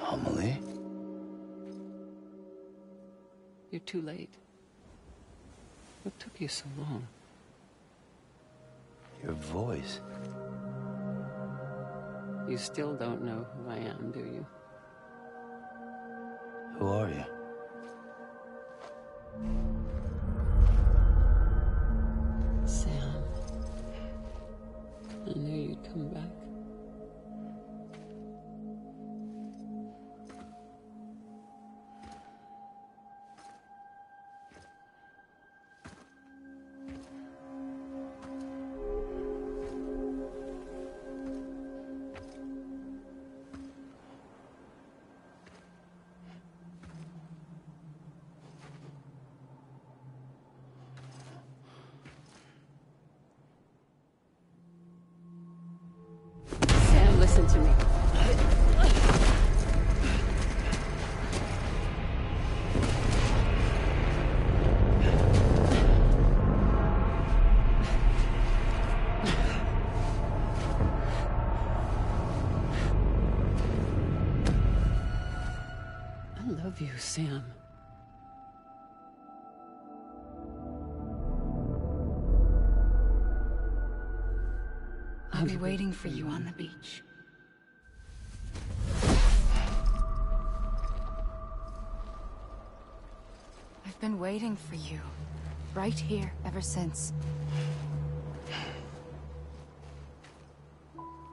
H: Amelie?
S: You're too late. What took you so long?
H: Your voice.
S: You still don't know who I am, do you?
H: Who are you?
S: Sam. I knew you'd come back. Sam, listen to me. I love you, Sam.
E: I'll be waiting for you on the beach. I've been waiting for you, right here, ever since.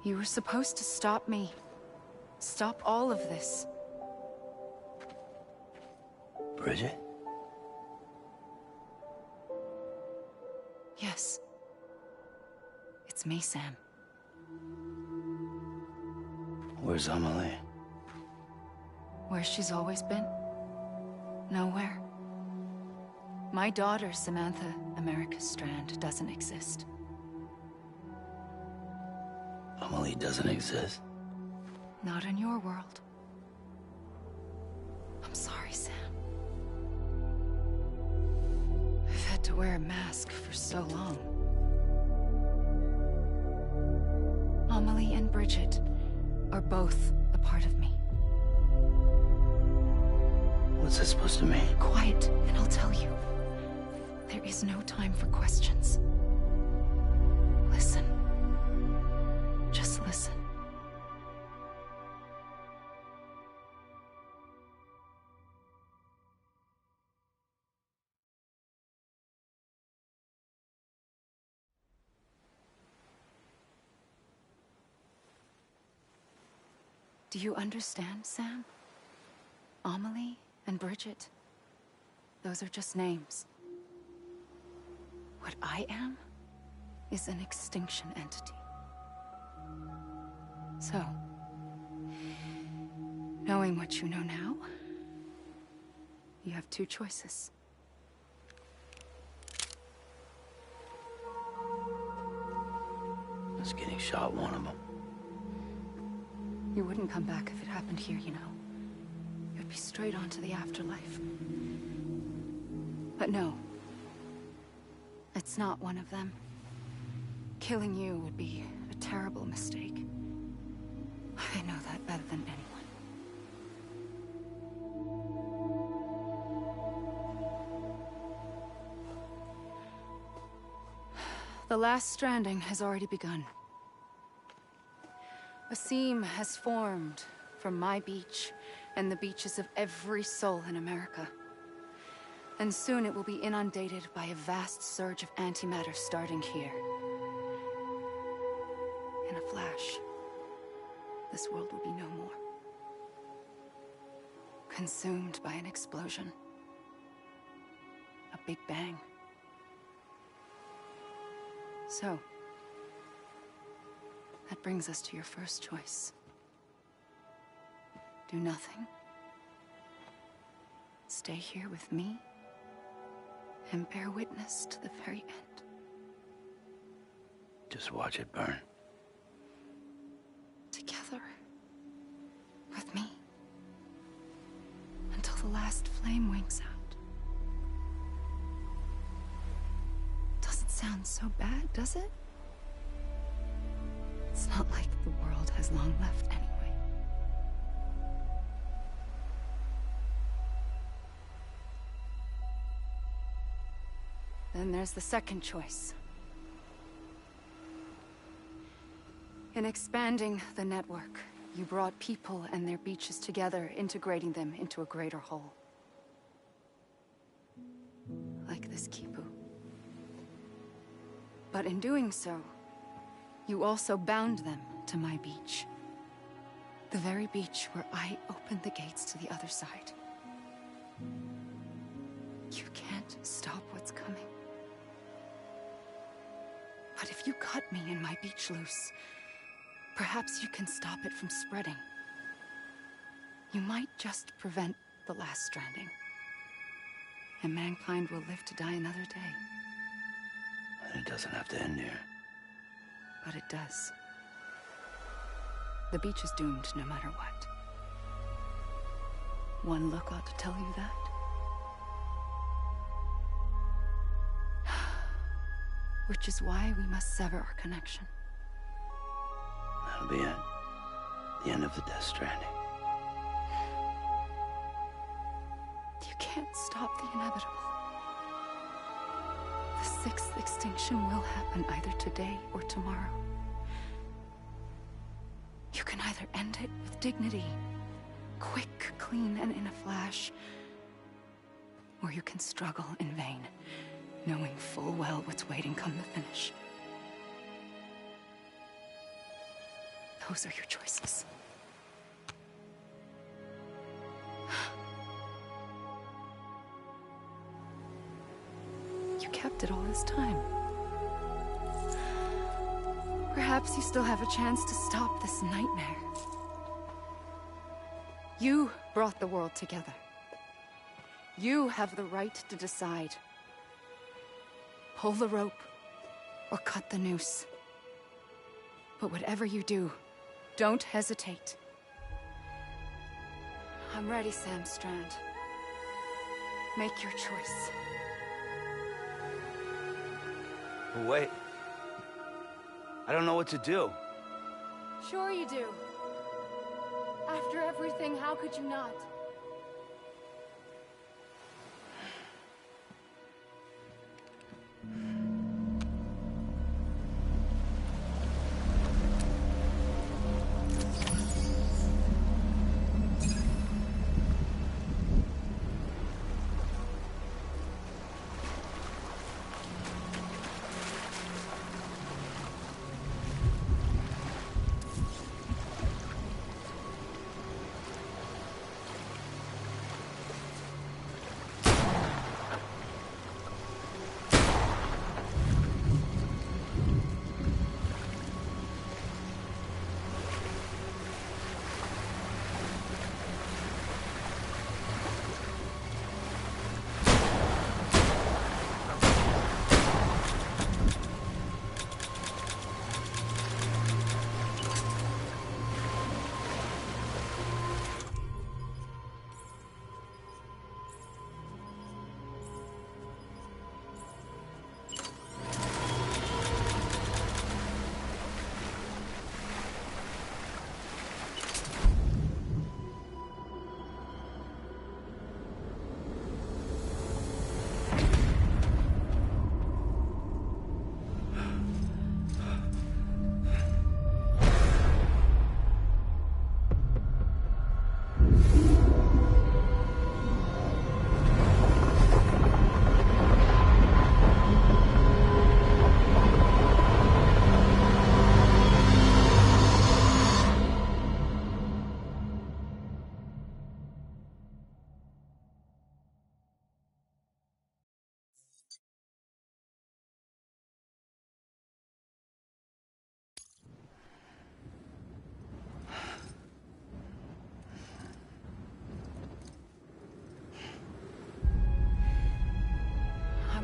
E: You were supposed to stop me. Stop all of this.
H: Bridget?
E: Yes. It's me, Sam.
H: Where's Amelie?
E: Where she's always been. Nowhere. My daughter, Samantha America Strand, doesn't exist.
H: Amelie doesn't exist?
E: Not in your world. I'm sorry, Sam. I've had to wear a mask for so long. Amelie and Bridget are both a part of me.
H: What's that supposed to mean?
E: Quiet, and I'll tell you. There is no time for questions. Listen. Just listen. Do you understand, Sam? Amelie and Bridget, those are just names. What I am is an extinction entity. So, knowing what you know now, you have two choices.
H: Is getting shot one of them?
E: You wouldn't come back if it happened here, you know. You'd be straight on to the afterlife. But no. It's not one of them. Killing you would be a terrible mistake. I know that better than anyone. The last stranding has already begun. A seam has formed from my beach and the beaches of every soul in America. And soon it will be inundated by a vast surge of antimatter starting here. In a flash, this world will be no more. Consumed by an explosion. A big bang. So, that brings us to your first choice. Do nothing. Stay here with me. And bear witness to the very end.
H: Just watch it burn.
E: Together. With me. Until the last flame winks out. Doesn't sound so bad, does it? It's not like the world has long left anyway. Then there's the second choice. In expanding the network, you brought people and their beaches together, integrating them into a greater whole. Like this Kipu. But in doing so, you also bound them to my beach. The very beach where I opened the gates to the other side. You can't stop what's coming. But if you cut me and my beach loose, perhaps you can stop it from spreading. You might just prevent the last stranding. And mankind will live to die another day.
H: And it doesn't have to end here.
E: But it does. The beach is doomed no matter what. One look ought to tell you that. Which is why we must sever our connection.
H: That'll be it. The end of the Death Stranding.
E: You can't stop the inevitable. The sixth extinction will happen either today or tomorrow. You can either end it with dignity, quick, clean, and in a flash, or you can struggle in vain, knowing full well what's waiting come the finish. Those are your choices. You kept it all this time. Perhaps you still have a chance to stop this nightmare. You brought the world together. You have the right to decide. Pull the rope, or cut the noose. But whatever you do, don't hesitate. I'm ready, Sam Strand. Make your choice.
H: Wait. I don't know what to do.
E: Sure you do. After everything, how could you not?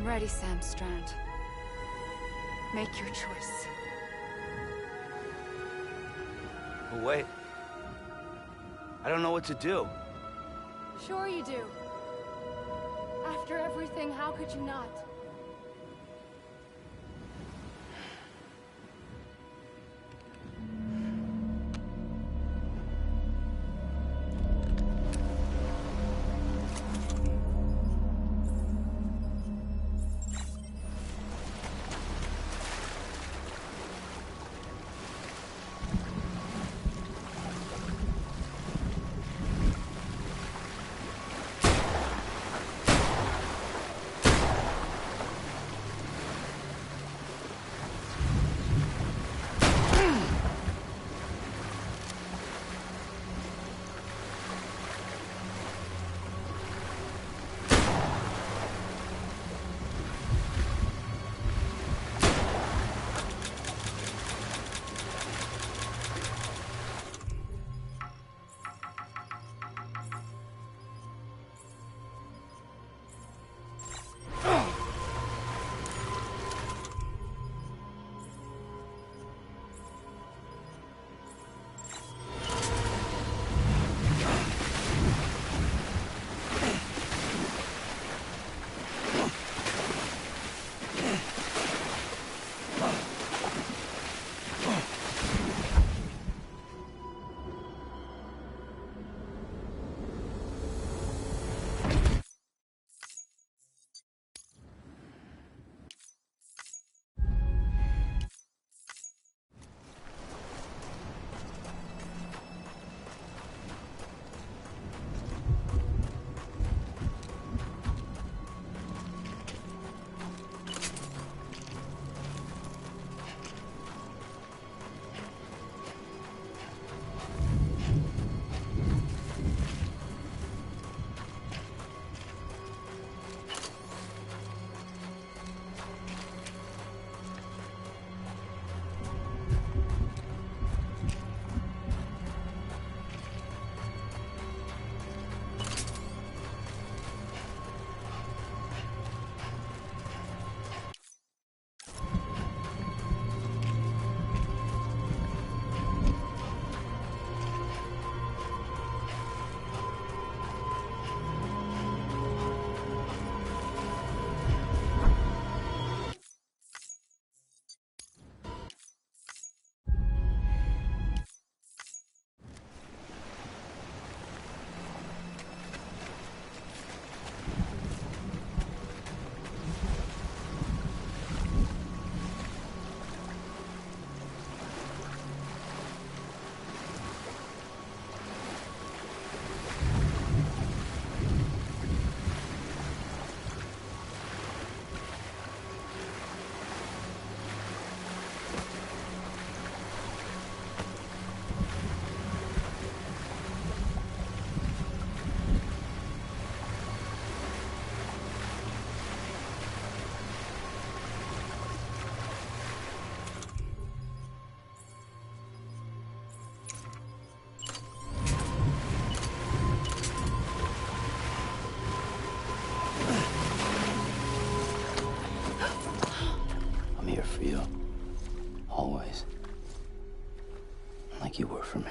E: ready, Sam Strand. Make your choice.
H: But wait. I don't know what to do.
P: Sure you do. After everything, how could you not?
H: For you. Always. Like you were for me.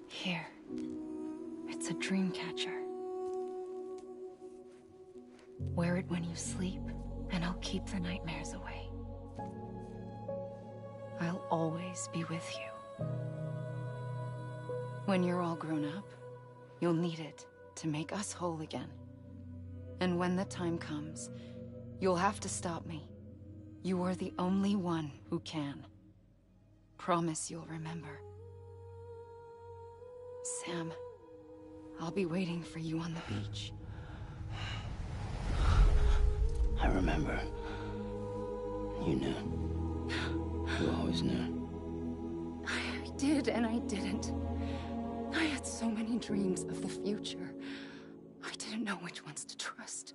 E: Here. It's a dream catcher. Wear it when you sleep, and I'll keep the nightmares away. I'll always be with you. When you're all grown up, you'll need it to make us whole again. And when the time comes, you'll have to stop me. You are the only one who can. Promise you'll remember. Sam, I'll be waiting for you on the beach.
H: I remember. You knew. You always knew.
E: I did and I didn't. I had so many dreams of the future. I didn't didn't know which ones to trust.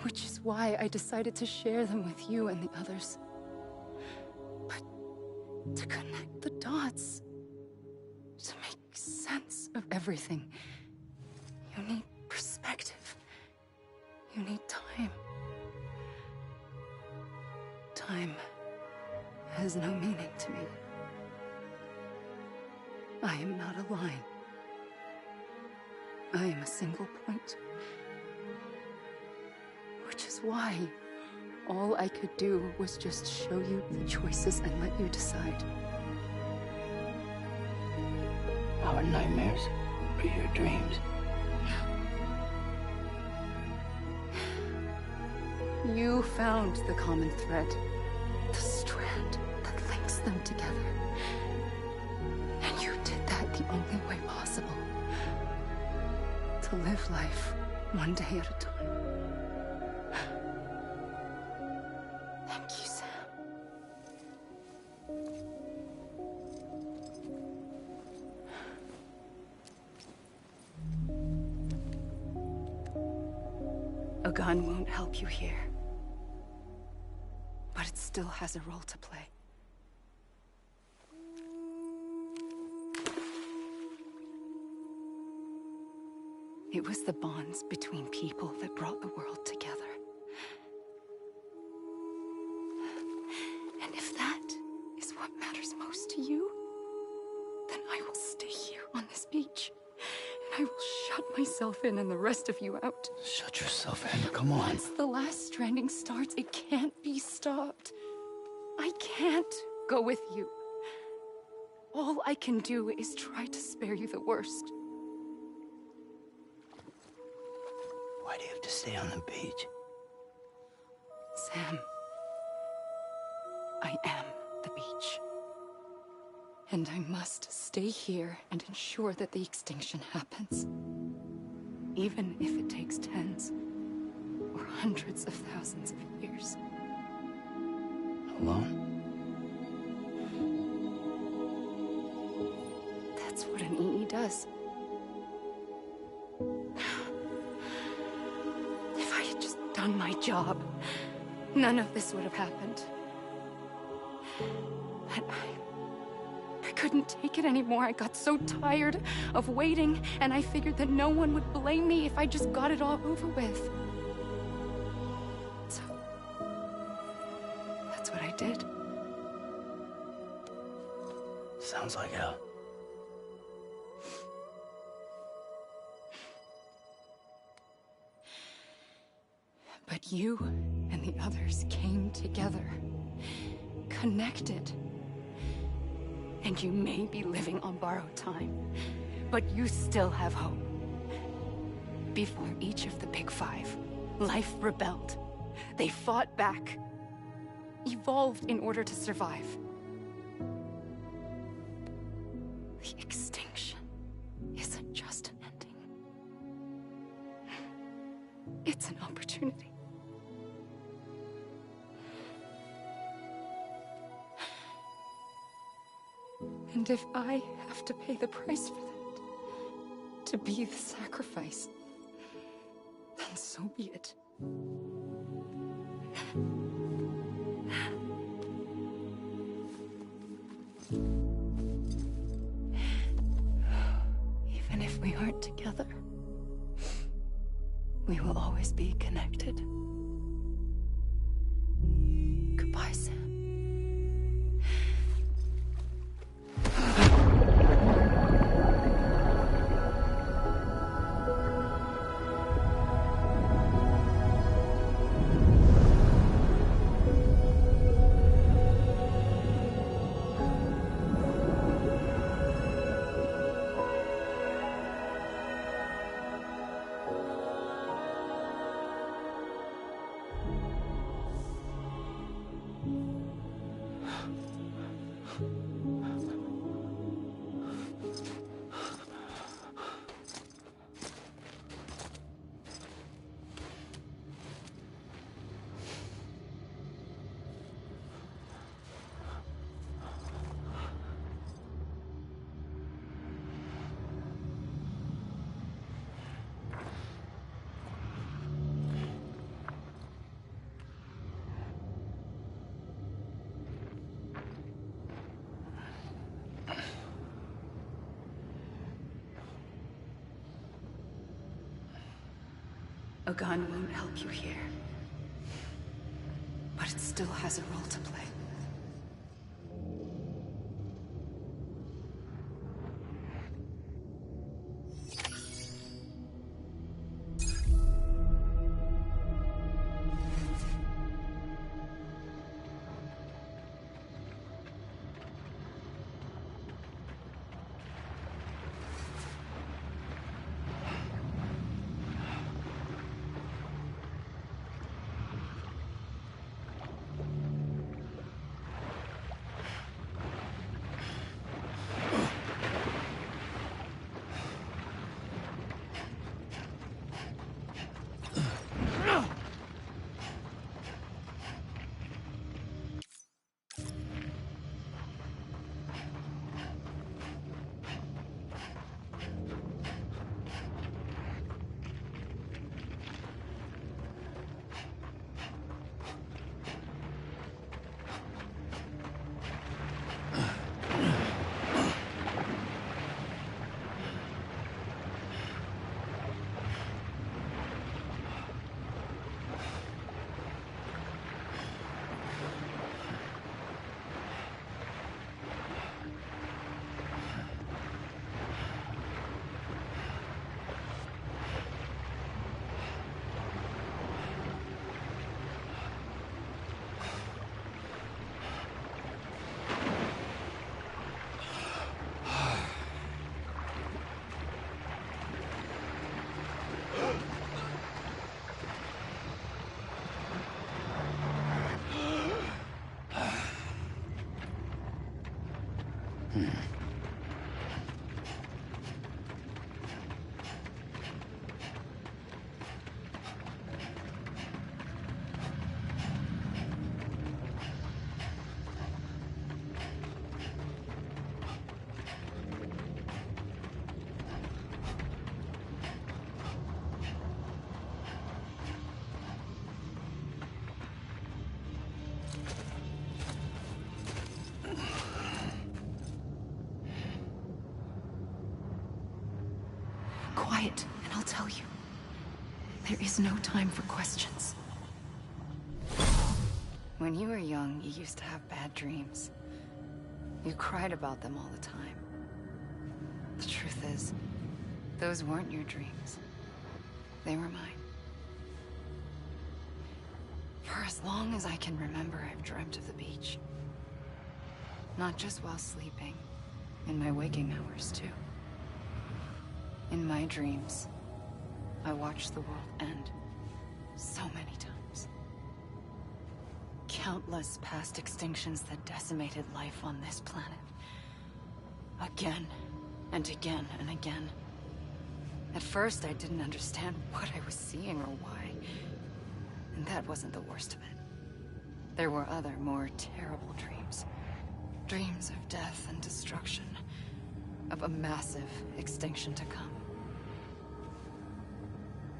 E: Which is why I decided to share them with you and the others. But to connect the dots, to make sense of everything, you need perspective. You need time. Time has no meaning to me. I am not a line. I am a single point. Which is why all I could do was just show you the choices and let you decide.
H: Our nightmares are your dreams.
E: You found the common thread, the strand that links them together. And you did that the only way possible. To live life one day at a time. Thank you, Sam. A gun won't help you here. But it still has a role to play. It was the bonds between people that brought the world together. And if that is what matters most to you, then I will stay here on this beach. And I will shut myself in and the rest of you out.
H: Shut yourself in, come on.
E: Once the last stranding starts, it can't be stopped. I can't go with you. All I can do is try to spare you the worst.
H: Why do you have to stay on the beach?
E: Sam, I am the beach. And I must stay here and ensure that the extinction happens. Even if it takes tens or hundreds of thousands of years.
H: Alone?
E: That's what an EE does. If I had just done my job, none of this would have happened. But I couldn't take it anymore. I got so tired of waiting, and I figured that no one would blame me if I just got it all over with. So, that's what I did.
H: Sounds like hell.
E: But you and the others came together, connected. And you may be living on borrowed time, but you still have hope. Before each of the Big Five, life rebelled. They fought back, evolved in order to survive. The extinction isn't just an ending. It's an opportunity. And if I have to pay the price for that, to be the sacrifice, then so be it. Even if we aren't together, we will always be connected. Goodbye, Sam. A gun won't help you here. But it still has a role to play. Quiet, and I'll tell you. There is no time for questions. When you were young, you used to have bad dreams. You cried about them all the time. The truth is, those weren't your dreams. They were mine. For as long as I can remember, I've dreamt of the beach. Not just while sleeping, in my waking hours too. In my dreams, I watched the world end so many times. Countless past extinctions that decimated life on this planet. Again, and again, and again. At first, I didn't understand what I was seeing or why. And that wasn't the worst of it. There were other, more terrible dreams. Dreams of death and destruction. Of a massive extinction to come.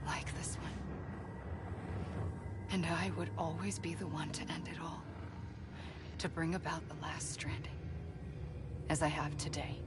E: Like this one. And I would always be the one to end it all. To bring about the last stranding. As I have today.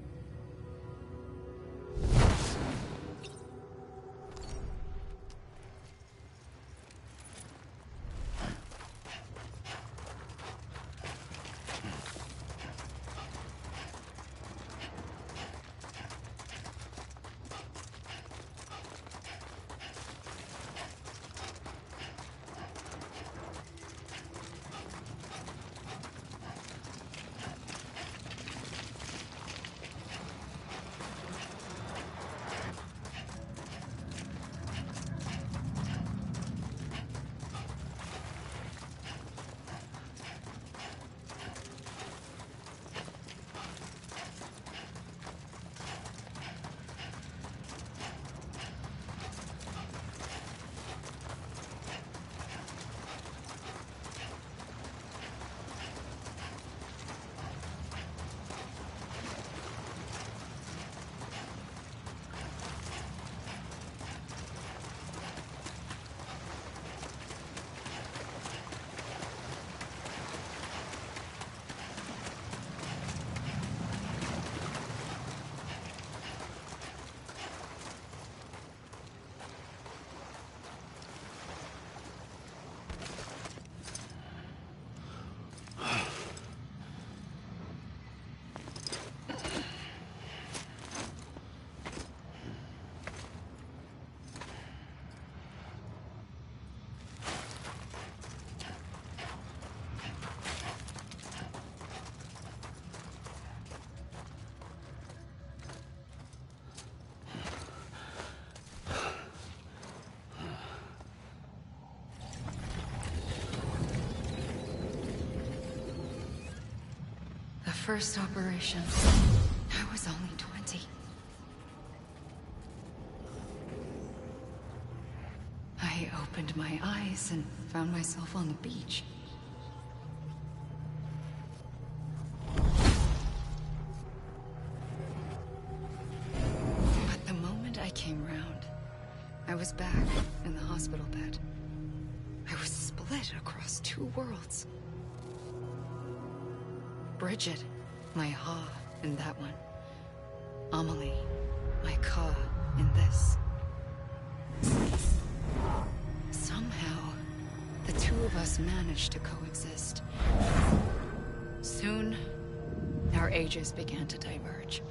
E: first operation, I was only 20. I opened my eyes and found myself on the beach. But the moment I came round, I was back in the hospital bed. I was split across two worlds. Bridget, my Ha in that one. Amelie, my Ka in this. Somehow, the two of us managed to coexist. Soon, our ages began to diverge.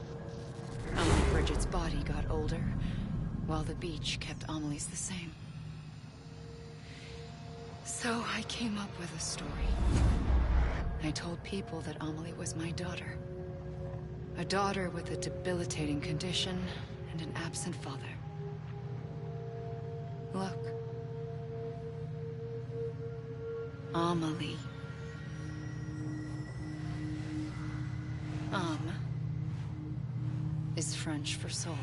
E: Bridget's body got older, while the beach kept Amelie's the same. So I came up with a story. I told people that Amelie was my daughter. A daughter with a debilitating condition and an absent father. Look. Amelie. Is French for soul.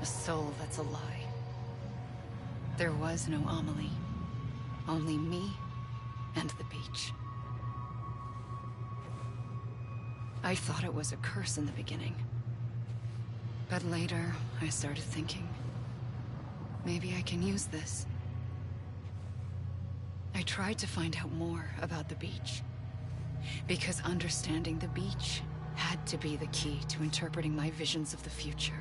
E: A soul that's a lie. There was no Amelie. Only me and the beach. I thought it was a curse in the beginning. But later, I started thinking, maybe I can use this. I tried to find out more about the beach. Because understanding the beach had to be the key to interpreting my visions of the future.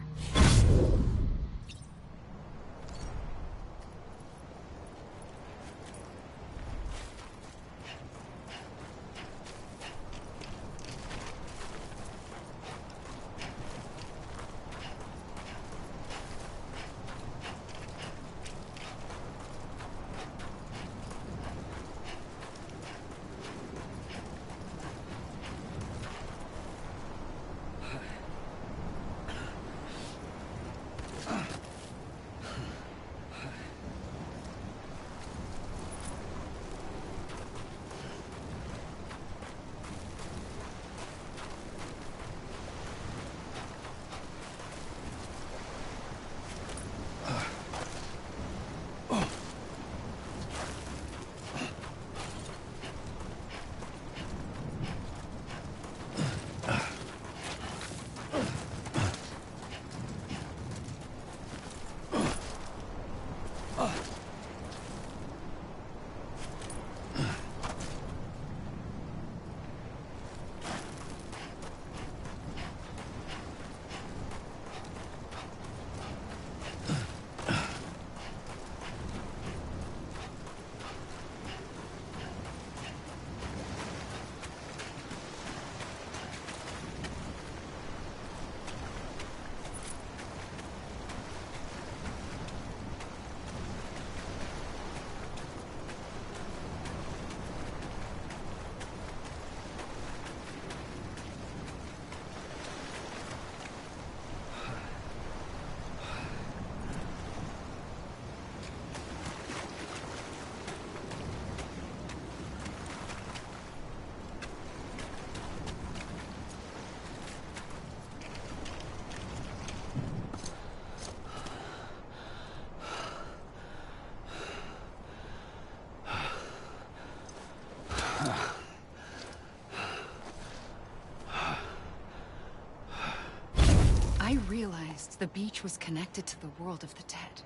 E: I realized the beach was connected to the world of the dead,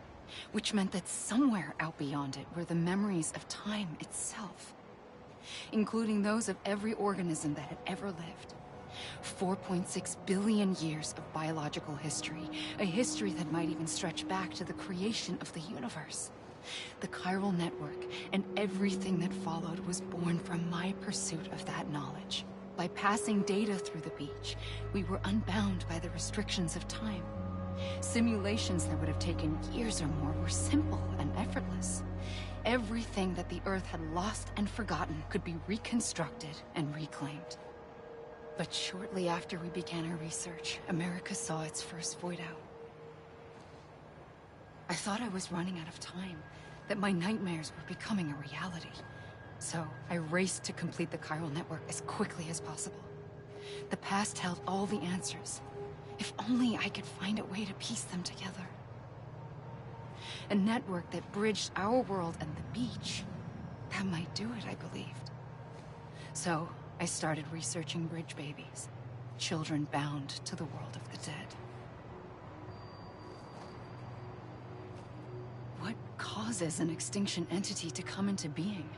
E: which meant that somewhere out beyond it were the memories of time itself, including those of every organism that had ever lived. 4.6 billion years of biological history, a history that might even stretch back to the creation of the universe. The chiral network and everything that followed was born from my pursuit of that knowledge. By passing data through the beach, we were unbound by the restrictions of time. Simulations that would have taken years or more were simple and effortless. Everything that the Earth had lost and forgotten could be reconstructed and reclaimed. But shortly after we began our research, America saw its first void out. I thought I was running out of time, that my nightmares were becoming a reality. So I raced to complete the chiral network as quickly as possible. The past held all the answers. If only I could find a way to piece them together. A network that bridged our world and the beach. That might do it, I believed. So I started researching bridge babies. Children bound to the world of the dead. What causes an extinction entity to come into being?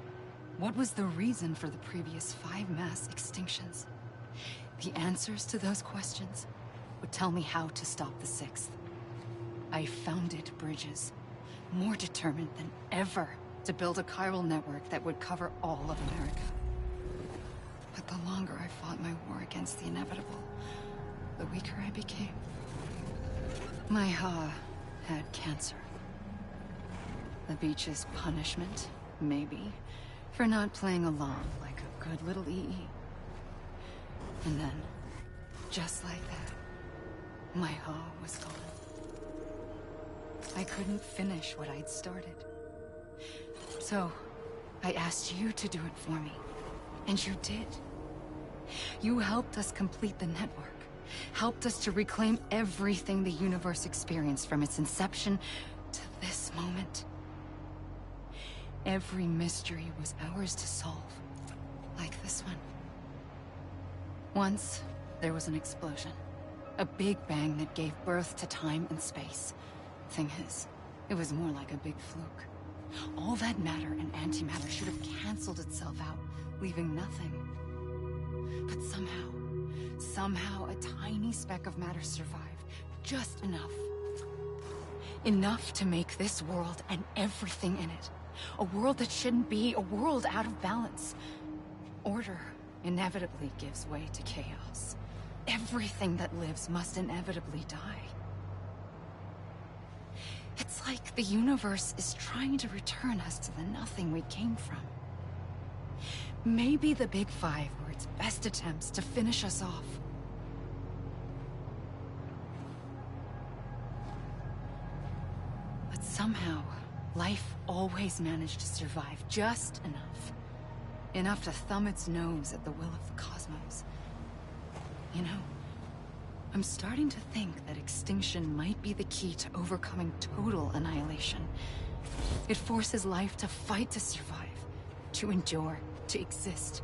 E: What was the reason for the previous 5 mass extinctions? The answers to those questions would tell me how to stop the 6th. I founded bridges, more determined than ever to build a chiral network that would cover all of America. But the longer I fought my war against the inevitable, the weaker I became. My Ha had cancer. The beach's punishment, maybe, for not playing along like a good little EE. And then, just like that, my Ha was gone. I couldn't finish what I'd started. So, I asked you to do it for me. And you did. You helped us complete the network. Helped us to reclaim everything the universe experienced from its inception to this moment. Every mystery was ours to solve. Like this one. Once, there was an explosion. A big bang that gave birth to time and space. Thing is, it was more like a big fluke. All that matter and antimatter should have canceled itself out, leaving nothing. But somehow a tiny speck of matter survived. Just enough. Enough to make this world and everything in it. A world that shouldn't be, a world out of balance. Order inevitably gives way to chaos. Everything that lives must inevitably die. It's like the universe is trying to return us to the nothing we came from. Maybe the Big Five were its best attempts to finish us off. But somehow, life always managed to survive just enough. Enough to thumb its nose at the will of the cosmos. You know, I'm starting to think that extinction might be the key to overcoming total annihilation. It forces life to fight to survive, to endure, to exist.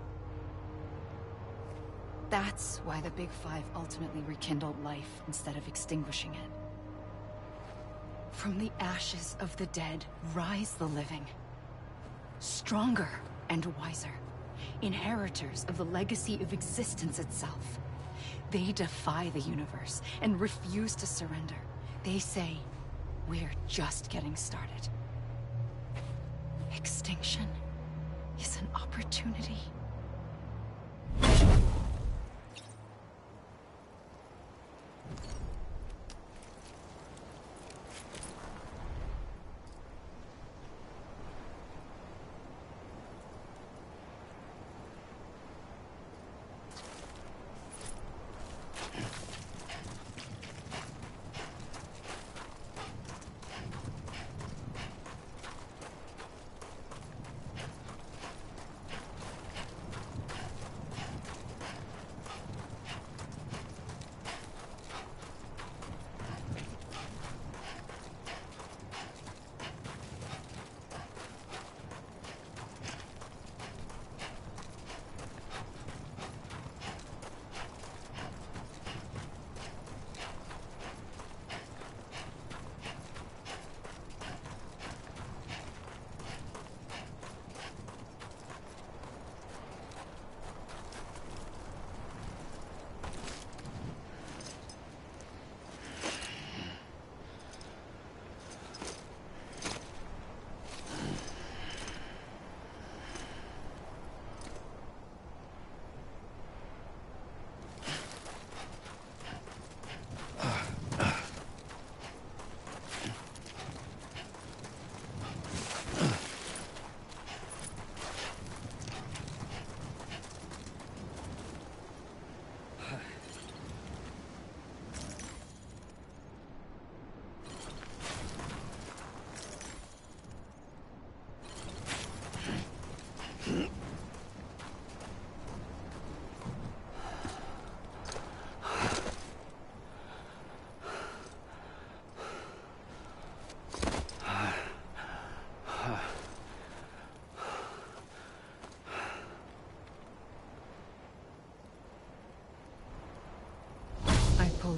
E: That's why the Big Five ultimately rekindled life instead of extinguishing it. From the ashes of the dead rise the living. Stronger and wiser. Inheritors of the legacy of existence itself. They defy the universe and refuse to surrender. They say, we're just getting started. Extinction is an opportunity.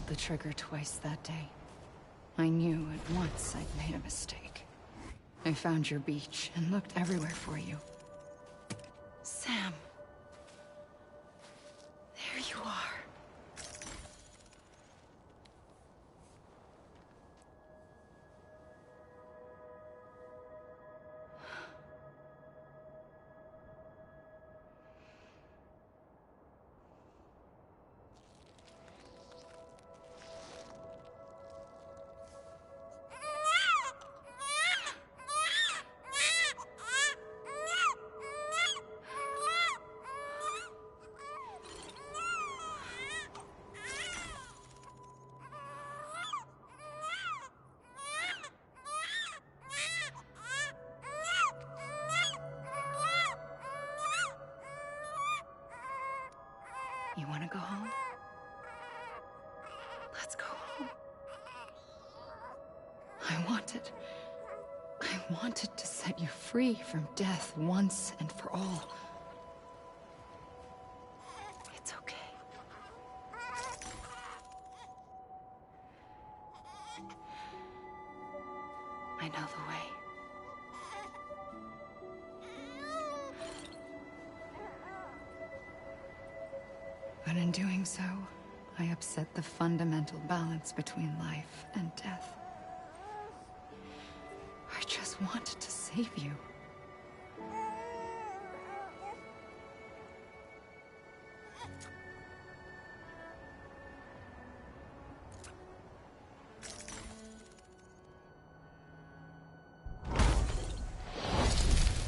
E: pulled the trigger twice that day. I knew at once I'd made a mistake. I found your beach and looked everywhere for you. Sam. There you are. You want to go home? Let's go home. I wanted to set you free from death once and for all. It's okay. I know the way. But in doing so, I upset the fundamental balance between life and death. I just wanted to save you.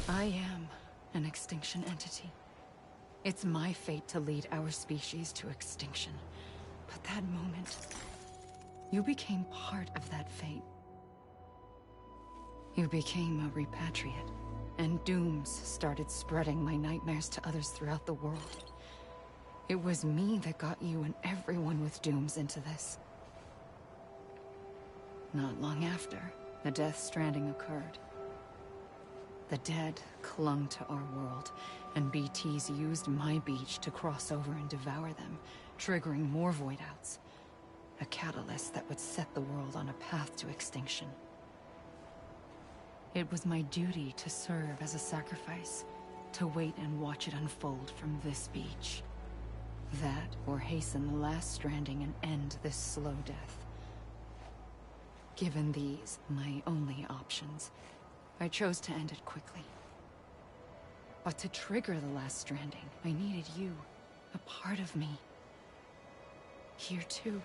E: I am an extinction entity. It's my fate to lead our species to extinction. But that moment, you became part of that fate. You became a repatriate, and dooms started spreading my nightmares to others throughout the world. It was me that got you and everyone with dooms into this. Not long after, the Death Stranding occurred. The dead clung to our world, and BTs used my beach to cross over and devour them, triggering more void-outs. A catalyst that would set the world on a path to extinction. It was my duty to serve as a sacrifice, to wait and watch it unfold from this beach. That, or hasten the last stranding and end this slow death. Given these, my only options, I chose to end it quickly. But to trigger the last stranding, I needed you, a part of me. Here too.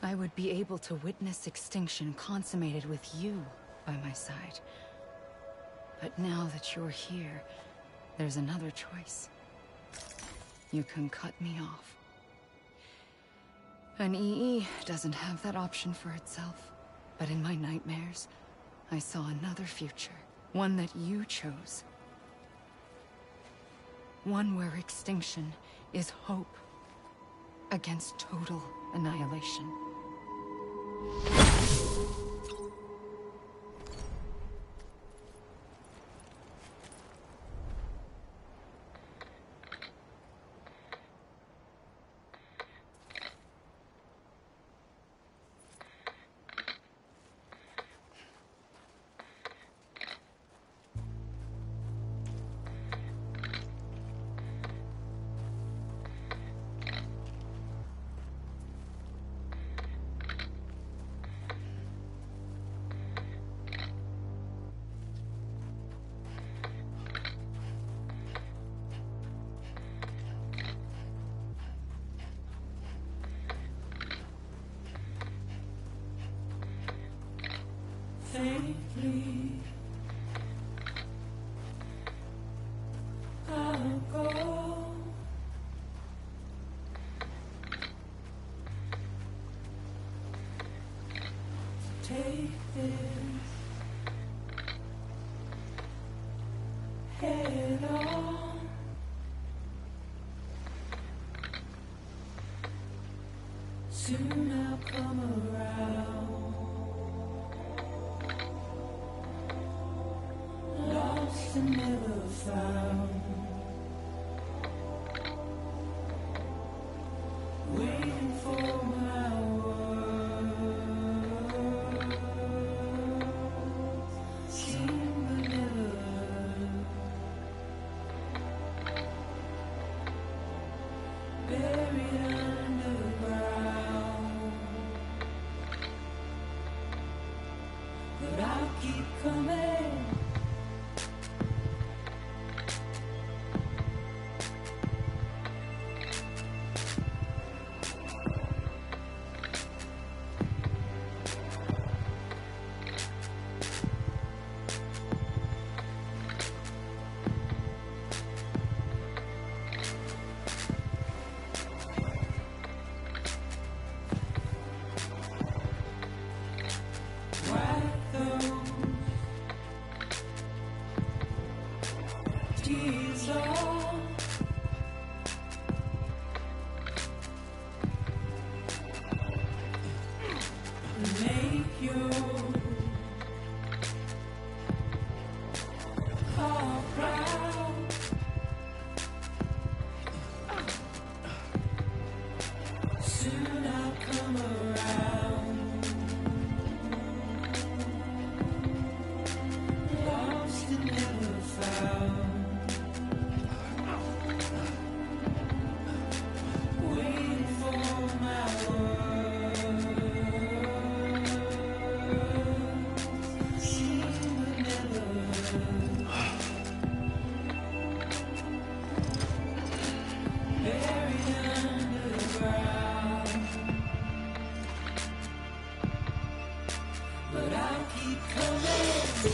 E: I would be able to witness extinction consummated with you by my side. But now that you're here, there's another choice. You can cut me off. An EE doesn't have that option for itself. But in my nightmares, I saw another future. One that you chose. One where extinction is hope against total annihilation.
N: Faintly, I'll go. Take this head on. Soon I'll come around. Lost and never found. Waiting buried underground. But I'll keep coming. Tears all make you all proud. Soon I'll come around. Lost and never found. Waiting for my words, seen but never heard. Buried underground, but I'll keep coming.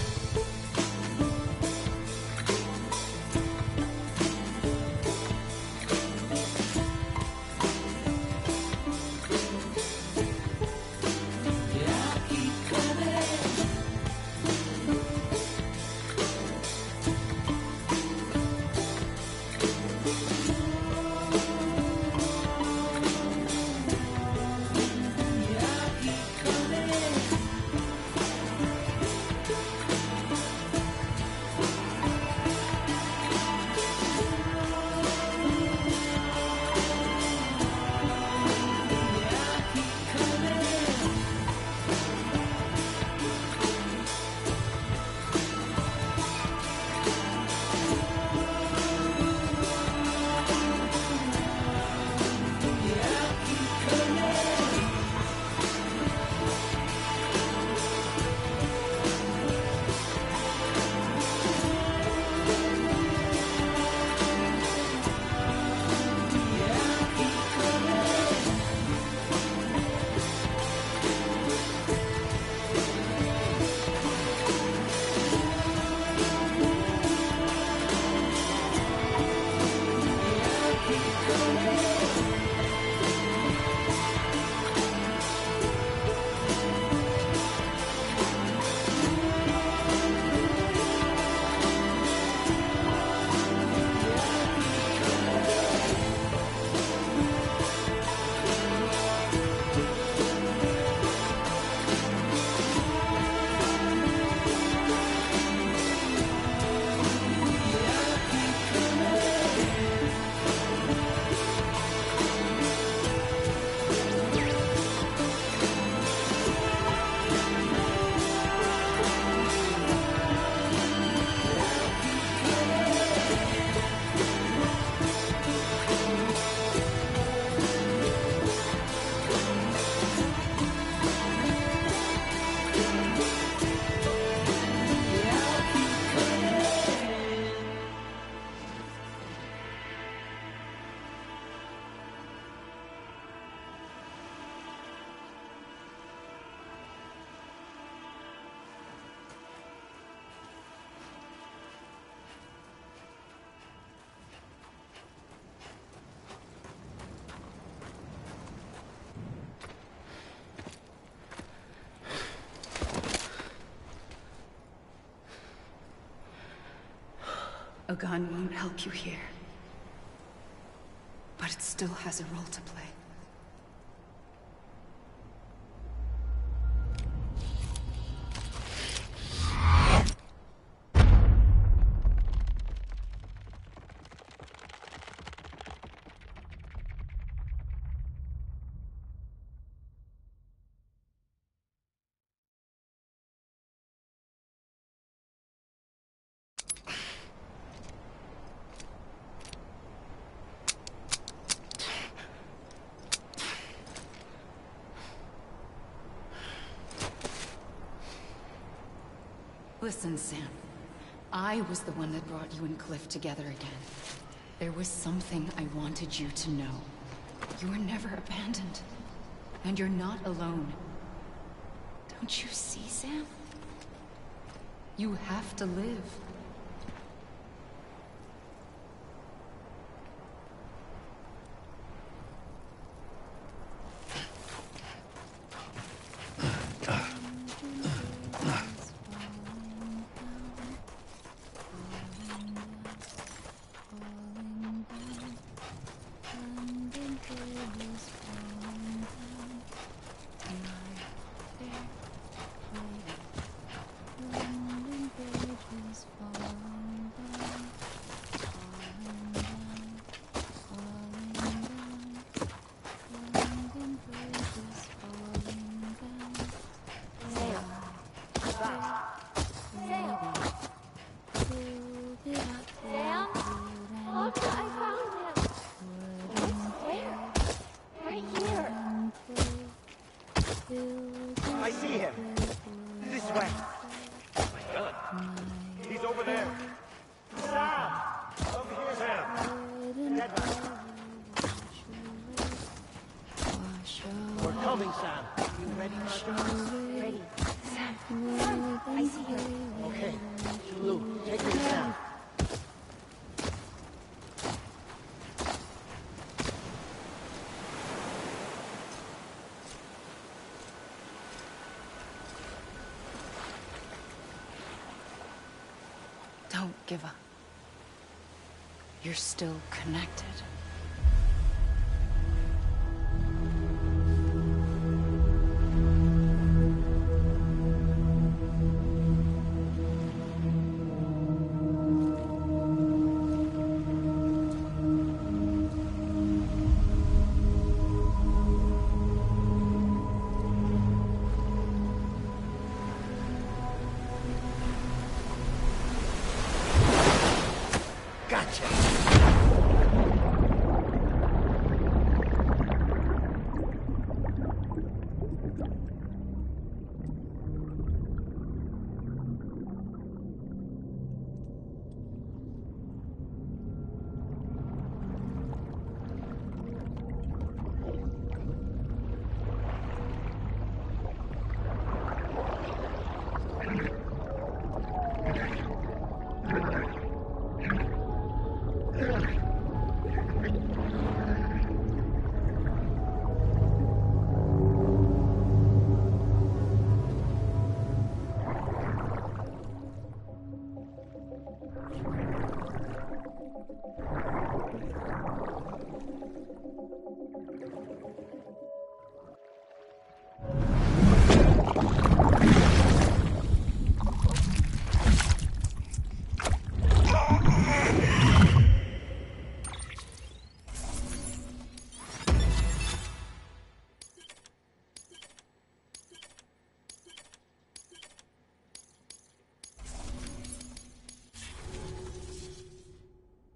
E: A gun won't help you here. But it still has a role to play. Listen, Sam. I was the one that brought you and Cliff together again. There was something I wanted you to know. You were never abandoned. And you're not alone. Don't you see, Sam? You have to live.
T: I see him. This way. Oh my God. He's over there. Sam! Over here, Sam. That way. We're coming, Sam. You ready, Marjorie?
K: Ready. Sam, I see him.
T: Okay. Lou, take me to Sam.
E: Don't give up. You're still connected.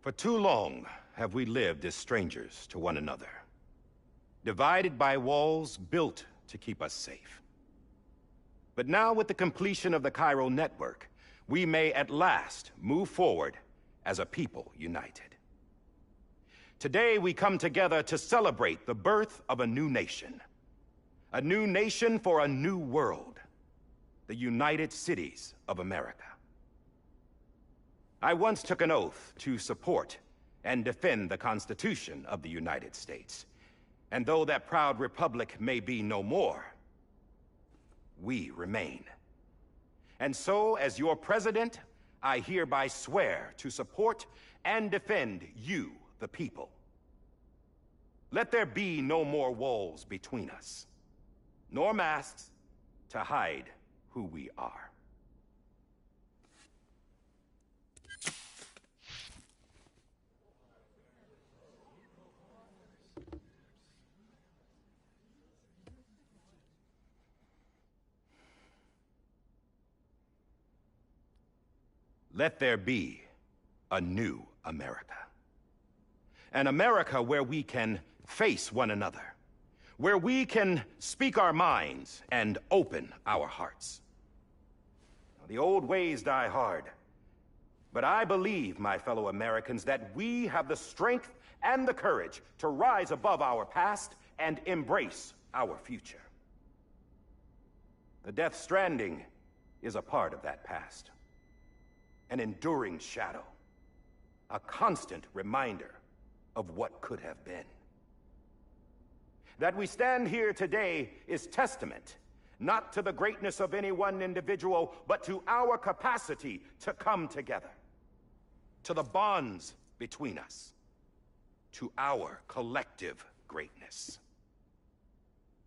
I: For too long have we lived as strangers to one another, divided by walls built to keep us safe. But now, with the completion of the Chiral network, we may at last move forward as a people united. Today, we come together to celebrate the birth of a new nation for a new world, the United Cities of America. I once took an oath to support and defend the Constitution of the United States. And though that proud republic may be no more, we remain. And so, as your president, I hereby swear to support and defend you, the people. Let there be no more walls between us, nor masks to hide who we are. Let there be a new America. An America where we can face one another, where we can speak our minds and open our hearts. The old ways die hard. But I believe, my fellow Americans, that we have the strength and the courage to rise above our past and embrace our future. The Death Stranding is a part of that past. An enduring shadow. A constant reminder of what could have been. That we stand here today is testament, not to the greatness of any one individual, but to our capacity to come together. To the bonds between us. To our collective greatness.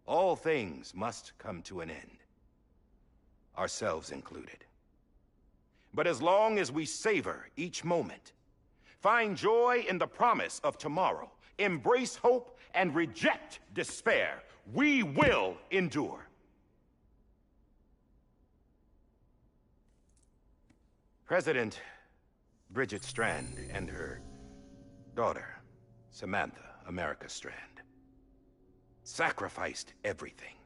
I: All things must come to an end. Ourselves included. But as long as we savor each moment, find joy in the promise of tomorrow, embrace hope, and reject despair, we will endure. President Bridget Strand and her daughter, Samantha America Strand, sacrificed everything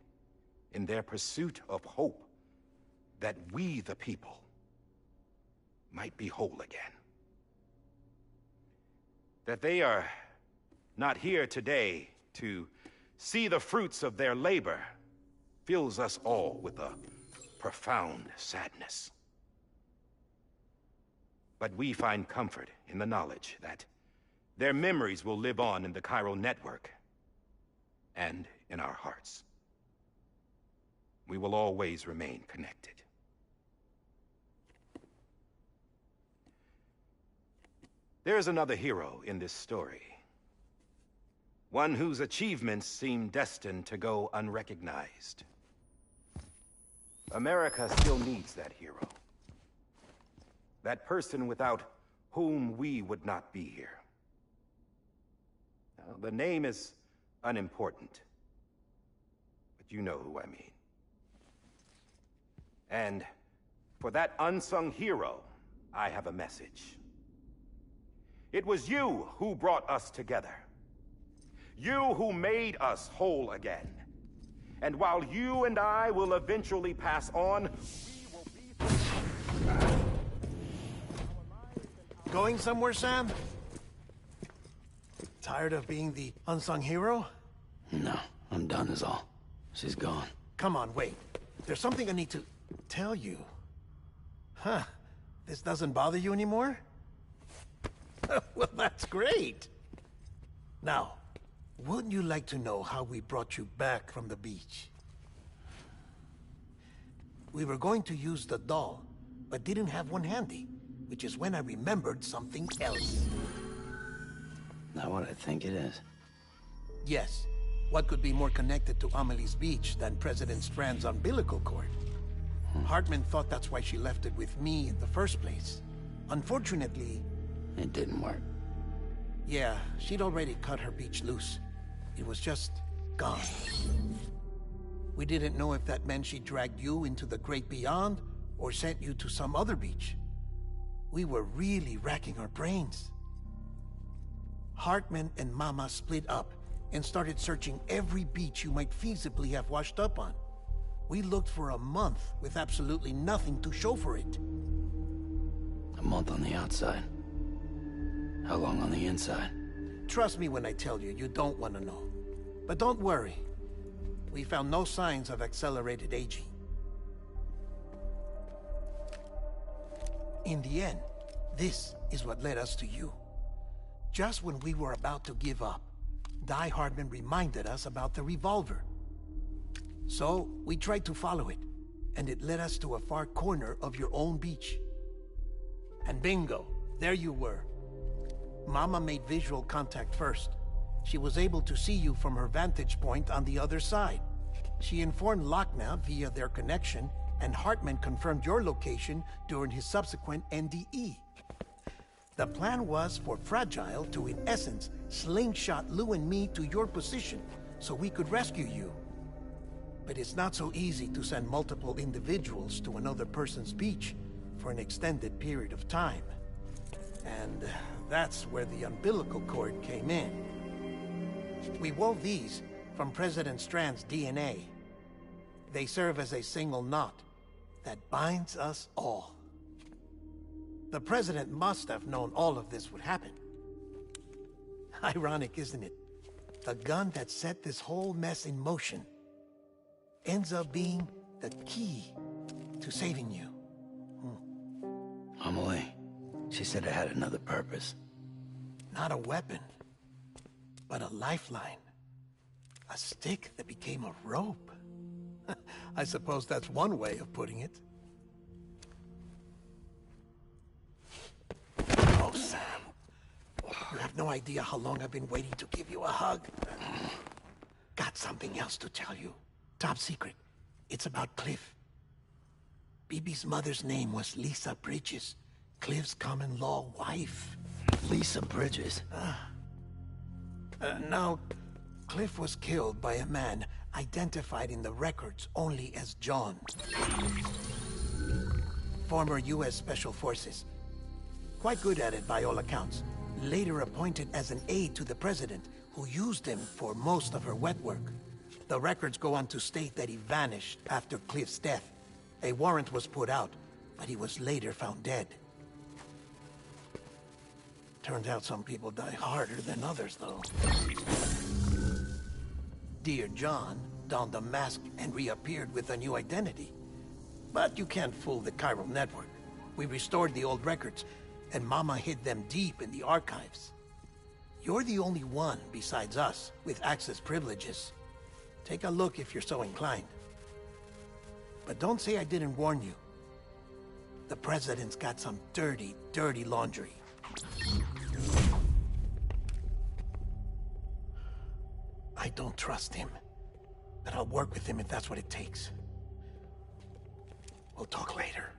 I: in their pursuit of hope that we, the people, might be whole again. That they are not here today to see the fruits of their labor fills us all with a profound sadness. But we find comfort in the knowledge that their memories will live on in the chiral network and in our hearts. We will always remain connected. There is another hero in this story. One whose achievements seem destined to go unrecognized. America still needs that hero. That person without whom we would not be here. Now, the name is unimportant, but you know who I mean. And for that unsung hero, I have a message. It was you who brought us together. You who made us whole again. And while you and I will eventually pass on, we will be...
G: Going somewhere, Sam? Tired of being the unsung hero?
H: No, I'm done is all. She's gone.
G: Come on, wait. There's something I need to tell you. Huh. This doesn't bother you anymore? Well, that's great. Now, wouldn't you like to know how we brought you back from the beach? We were going to use the doll, but didn't have one handy, which is when I remembered something else.
H: Not what I think it is.
G: Yes. What could be more connected to Amelie's beach than President Strand's umbilical cord? Hartman thought that's why she left it with me in the first place. Unfortunately...
H: It didn't work.
G: Yeah, she'd already cut her beach loose. It was just gone. We didn't know if that meant she dragged you into the great beyond, or sent you to some other beach. We were really racking our brains. Hartman and Mama split up and started searching every beach you might feasibly have washed up on. We looked for a month with absolutely nothing to show for it.
H: A month on the outside. How long on the inside?
G: Trust me when I tell you, you don't want to know. But don't worry. We found no signs of accelerated aging. In the end, this is what led us to you. Just when we were about to give up, Die Hardman reminded us about the revolver. So, we tried to follow it, and it led us to a far corner of your own beach. And bingo, there you were. Mama made visual contact first. She was able to see you from her vantage point on the other side. She informed Lochna via their connection, and Hartman confirmed your location during his subsequent NDE. The plan was for Fragile to, in essence, slingshot Lou and me to your position, so we could rescue you. But it's not so easy to send multiple individuals to another person's beach for an extended period of time. And that's where the umbilical cord came in. We wove these from President Strand's DNA. They serve as a single knot, that binds us all. The President must have known all of this would happen. Ironic, isn't it? The gun that set this whole mess in motion ends up being the key to saving you.
H: Amelie, she said it had another purpose.
G: Not a weapon, but a lifeline. A stick that became a rope. I suppose that's one way of putting it. Oh, Sam. You have no idea how long I've been waiting to give you a hug. Got something else to tell you. Top secret. It's about Cliff. Bibi's mother's name was Lisa Bridges, Cliff's common-law wife.
H: Lisa Bridges?
G: Now, Cliff was killed by a man identified in the records only as John. Former U.S. Special Forces. Quite good at it by all accounts. Later appointed as an aide to the President, who used him for most of her wet work. The records go on to state that he vanished after Cliff's death. A warrant was put out, but he was later found dead. Turns out some people die harder than others, though. Dear John donned a mask and reappeared with a new identity. But you can't fool the chiral network. We restored the old records, and Mama hid them deep in the archives. You're the only one, besides us, with access privileges. Take a look if you're so inclined. But don't say I didn't warn you. The President's got some dirty, dirty laundry. I don't trust him, but I'll work with him if that's what it takes. We'll talk later.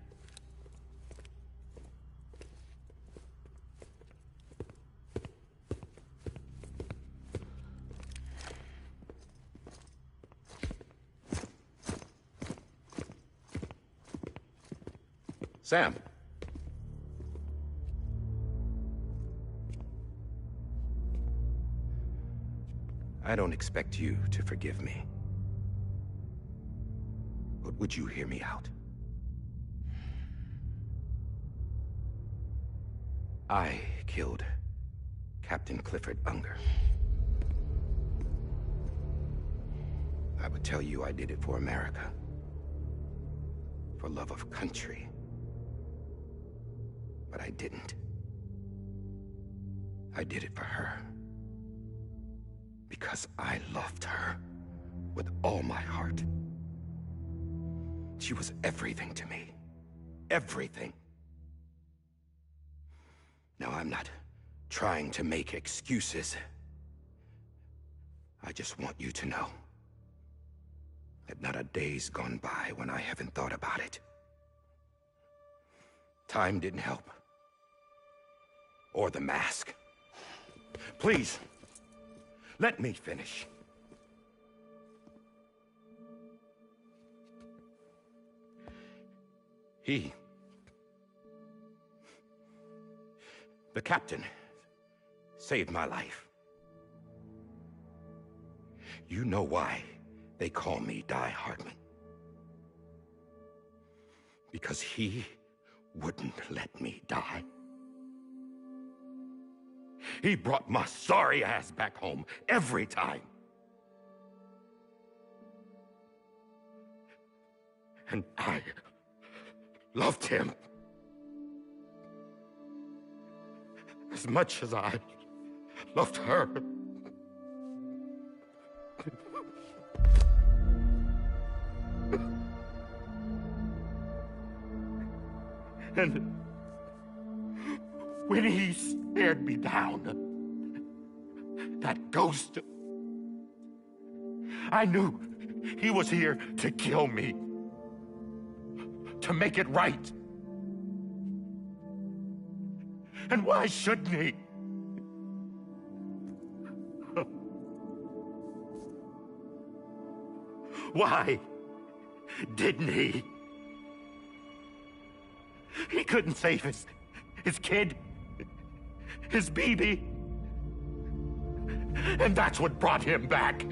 I: Sam. I don't expect you to forgive me. But would you hear me out? I killed Captain Clifford Unger. I would tell you I did it for America. For love of country. But I didn't. I did it for her. Because I loved her with all my heart. She was everything to me. Everything. Now, I'm not trying to make excuses. I just want you to know that not a day's gone by when I haven't thought about it. Time didn't help. Or the mask. Please, let me finish. The captain, saved my life. You know why they call me Die Hardman. Because he wouldn't let me die. He brought my sorry ass back home every time. And I loved him as much as I loved her. And when he stared me down, that ghost, I knew he was here to kill me, to make it right. And why shouldn't he? Why didn't he? He couldn't save his kid, his baby. And that's what brought him back.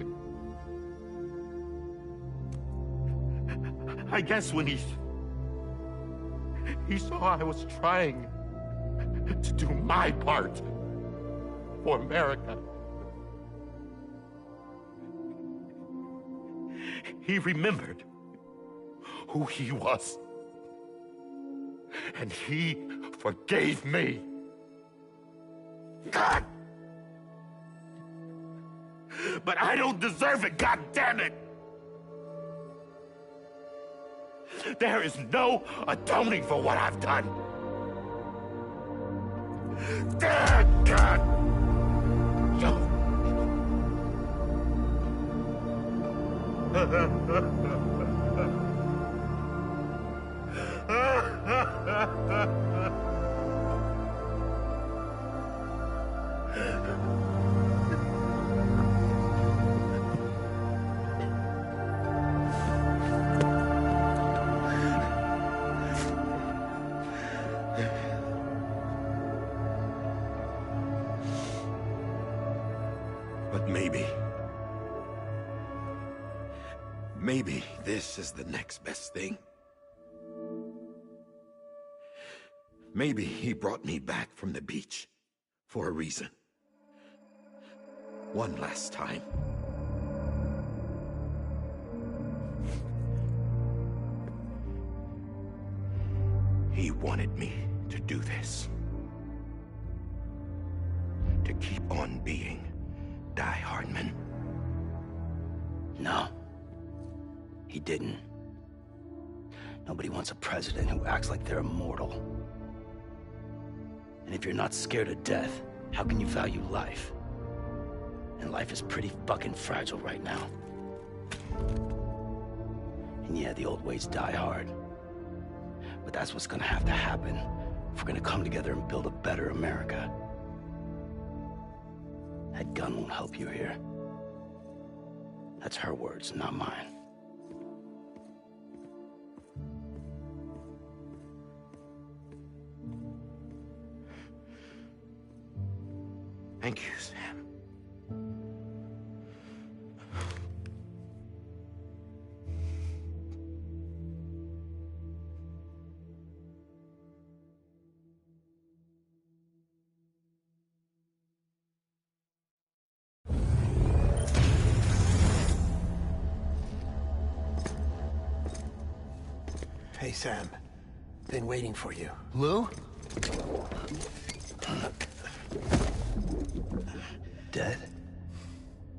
I: I guess when he
Q: He saw I was trying to do my part for America. He remembered who he was. And he forgave me. God! But I don't deserve it, God damn it! There is no atoning for what I've done. God! But maybe this is the next best thing. Maybe he brought me back from the beach for a reason. One last time. He wanted me to do this. To keep on being Die Hardman.
H: No. He didn't. Nobody wants a president who acts like they're immortal. And if you're not scared of death, how can you value life? And life is pretty fucking fragile right now. And yeah, the old ways die hard. But that's what's gonna have to happen if we're gonna come together and build a better America. That gun won't help you here. That's her words, not mine.
I: Thank you, Sam.
G: Hey, Sam. Been waiting for you.
J: Lou?
G: Dead?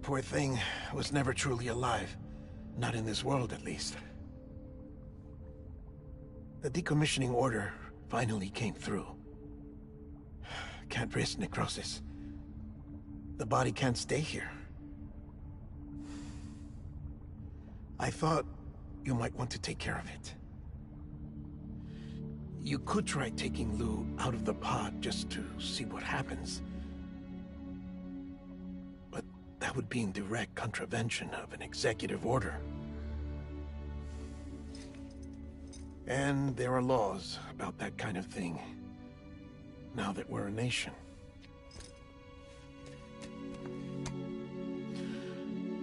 G: Poor thing was never truly alive. Not in this world, at least. The decommissioning order finally came through. Can't risk necrosis. The body can't stay here. I thought you might want to take care of it. You could try taking Lou out of the pod just to see what happens. But that would be in direct contravention of an executive order. And there are laws about that kind of thing, now that we're a nation.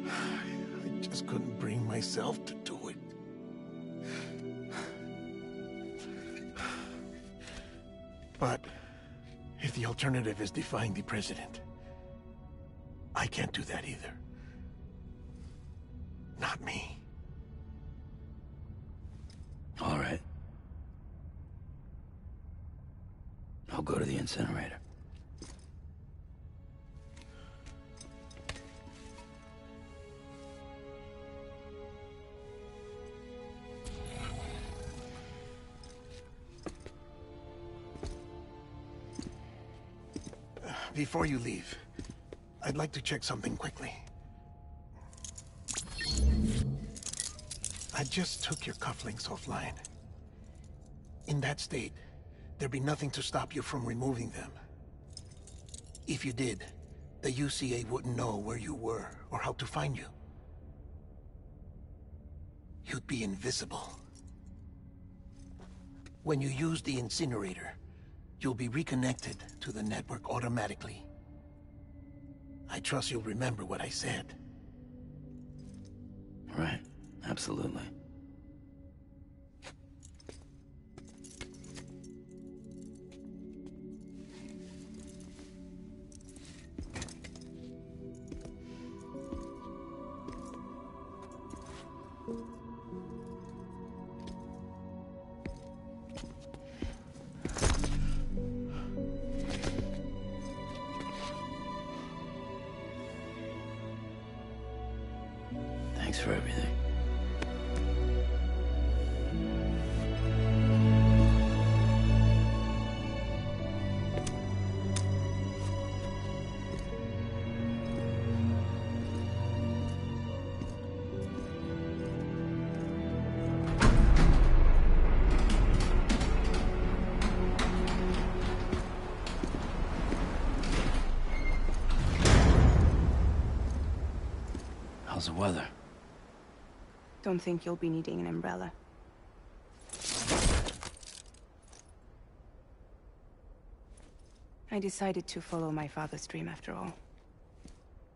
G: I just couldn't bring myself to do it. But if the alternative is defying the president, I can't do that either. Not me.
H: All right. I'll go to the incinerator.
G: Before you leave, I'd like to check something quickly. I just took your cufflinks offline. In that state, there'd be nothing to stop you from removing them. If you did, the UCA wouldn't know where you were or how to find you. You'd be invisible. When you use the incinerator, you'll be reconnected to the network automatically. I trust you'll remember what I said.
H: Right. Absolutely. Thanks for everything. How's the weather?
D: Don't think you'll be needing an umbrella. I decided to follow my father's dream after all.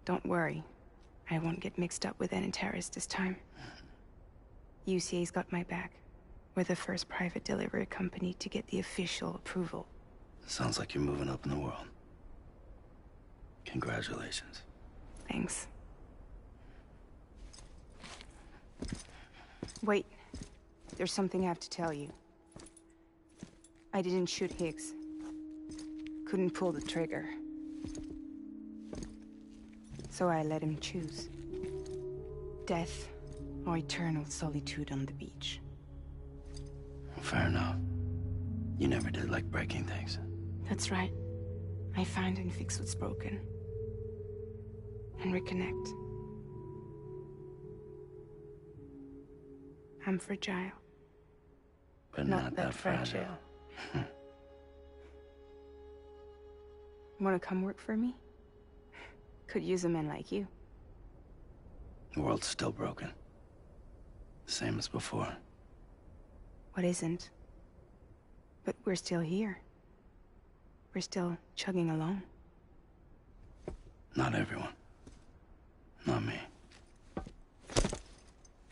D: Don't worry. I won't get mixed up with any terrorists this time. UCA's got my back. We're the first private delivery company to get the official approval.
H: Sounds like you're moving up in the world. Congratulations.
D: Thanks. Wait. There's something I have to tell you. I didn't shoot Higgs. Couldn't pull the trigger. So I let him choose. Death or eternal solitude on the beach.
H: Fair enough. You never did like breaking things.
D: That's right. I find and fix what's broken. And reconnect. I'm fragile.
H: But not that fragile.
D: Wanna come work for me? Could use a man like you.
H: The world's still broken. Same as before.
D: What isn't? But we're still here. We're still chugging along.
H: Not everyone. Not me.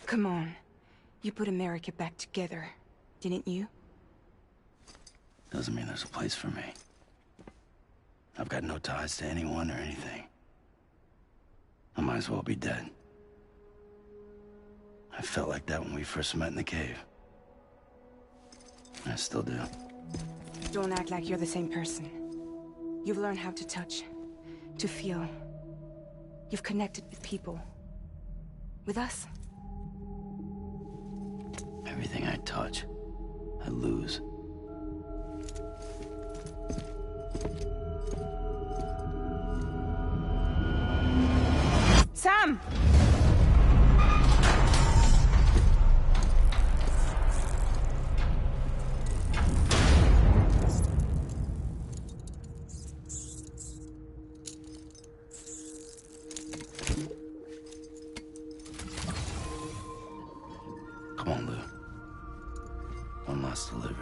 D: Come on. You put America back together, didn't you?
H: Doesn't mean there's a place for me. I've got no ties to anyone or anything. I might as well be dead. I felt like that when we first met in the cave. I still do.
D: Don't act like you're the same person. You've learned how to touch, to feel. You've connected with people. With us.
H: Everything I touch, I lose.
D: Sam!
H: Come on, Lou. One last delivery.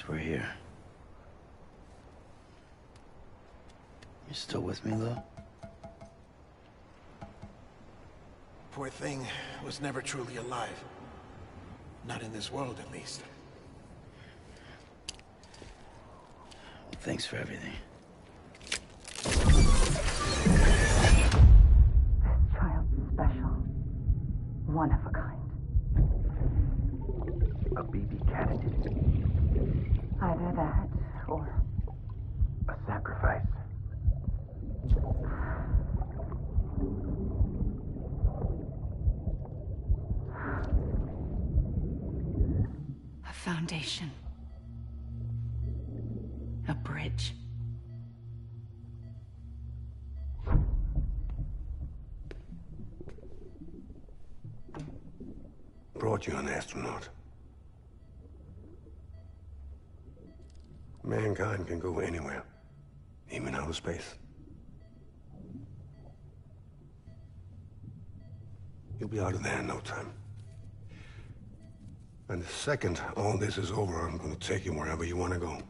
H: guess we're here. You still with me, though?
G: Poor thing was never truly alive. Not in this world, at least.
H: Thanks for everything.
P: Child special. One of a kind.
O: A BB candidate.
P: Either that, or...
O: A sacrifice.
E: A foundation. A bridge.
Q: Brought you an astronaut. Mankind can go anywhere, even outer space. You'll be out of there in no time. And the second all this is over, I'm gonna take you wherever you want to go.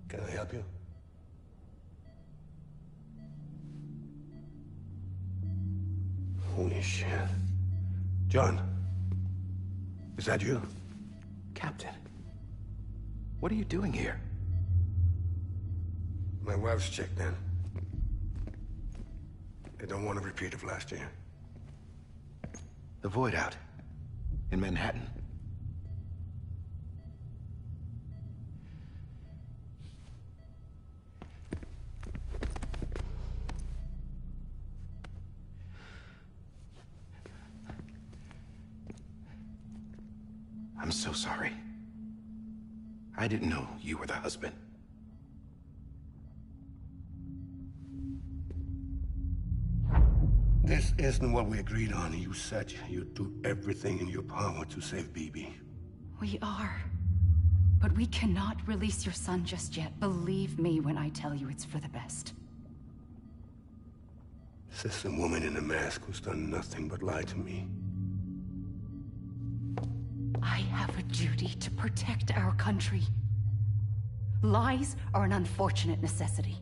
Q: Can I help you? Holy shit. John, is that you?
I: Captain, what are you doing here?
Q: My wife's checked in. They don't want a repeat of last year.
I: The Void out in Manhattan. I'm so sorry. I didn't know you were the husband.
Q: This isn't what we agreed on. You said you'd do everything in your power to save BB.
E: We are. But we cannot release your son just yet. Believe me when I tell you it's for the best.
Q: This is a woman in a mask who's done nothing but lie to me.
E: I have a duty to protect our country. Lies are an unfortunate necessity.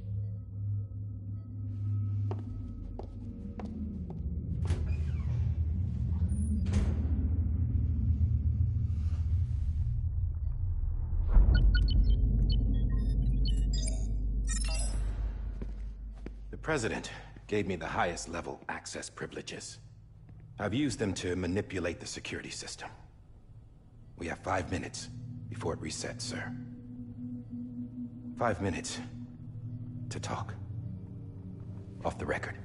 I: The President gave me the highest level access privileges. I've used them to manipulate the security system. We have 5 minutes before it resets, sir. 5 minutes to talk. Off the record.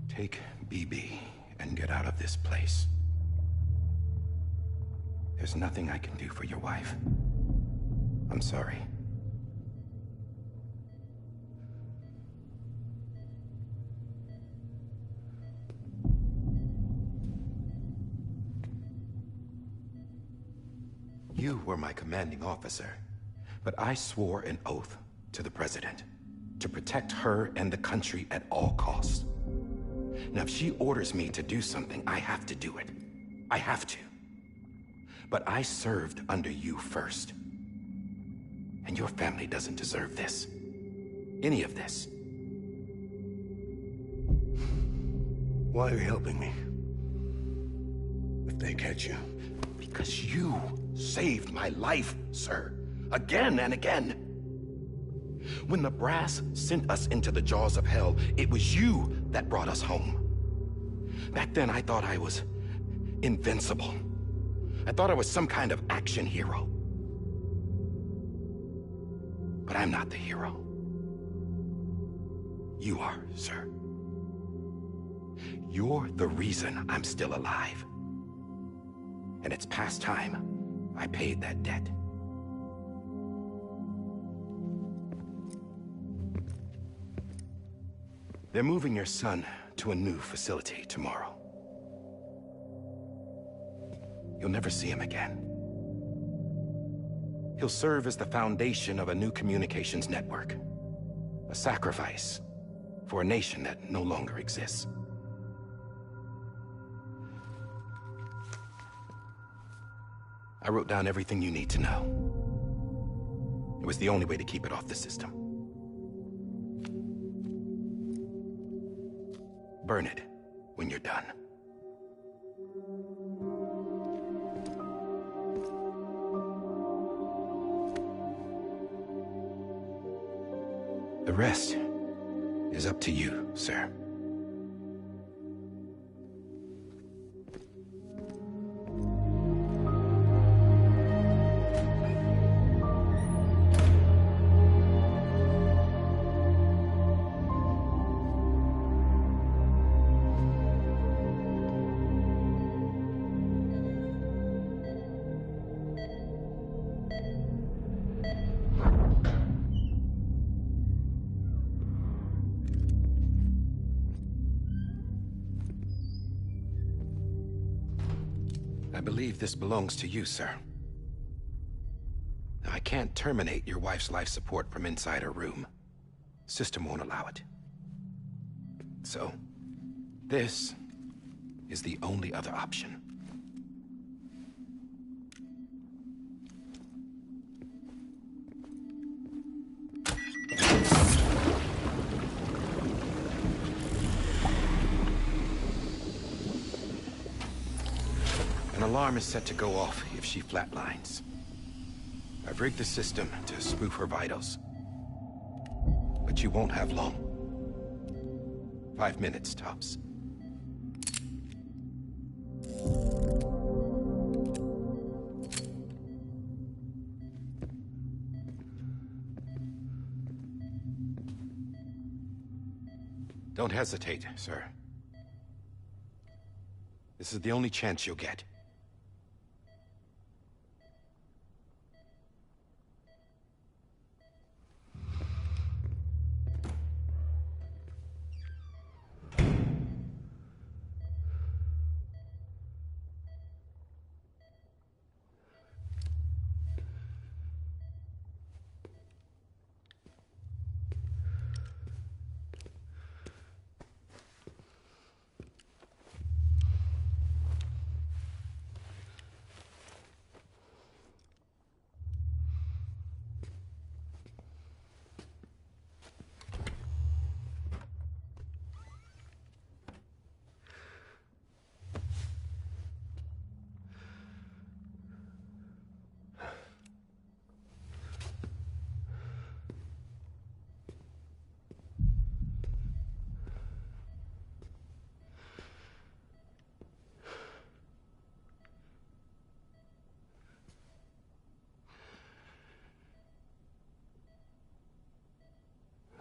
I: Take BB and get out of this place. There's nothing I can do for your wife. I'm sorry. You were my commanding officer, but I swore an oath to the President to protect her and the country at all costs. Now, if she orders me to do something, I have to do it. I have to. But I served under you first. And your family doesn't deserve this. Any of this.
Q: Why are you helping me? If they catch you.
I: Because you saved my life, sir. Again and again. When the brass sent us into the jaws of hell, it was you that brought us home. Back then, I thought I was invincible. I thought I was some kind of action hero. But I'm not the hero. You are, sir. You're the reason I'm still alive. And it's past time I paid that debt. They're moving your son to a new facility tomorrow. You'll never see him again. He'll serve as the foundation of a new communications network. A sacrifice for a nation that no longer exists. I wrote down everything you need to know. It was the only way to keep it off the system. Burn it when you're done. The rest is up to you, sir. I believe this belongs to you, sir. I can't terminate your wife's life support from inside her room. System won't allow it. So, this is the only other option. An alarm is set to go off if she flatlines. I've rigged the system to spoof her vitals. But you won't have long. 5 minutes, tops. Don't hesitate, sir. This is the only chance you'll get.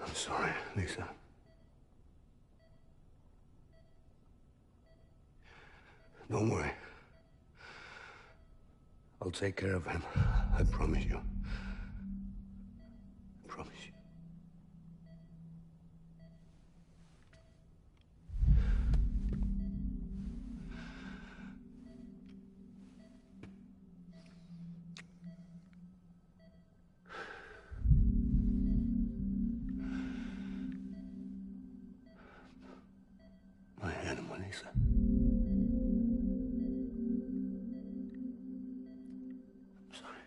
Q: I'm sorry, Lisa. Don't worry. I'll take care of him. I promise you. I promise you. My animal, Lisa. I'm sorry.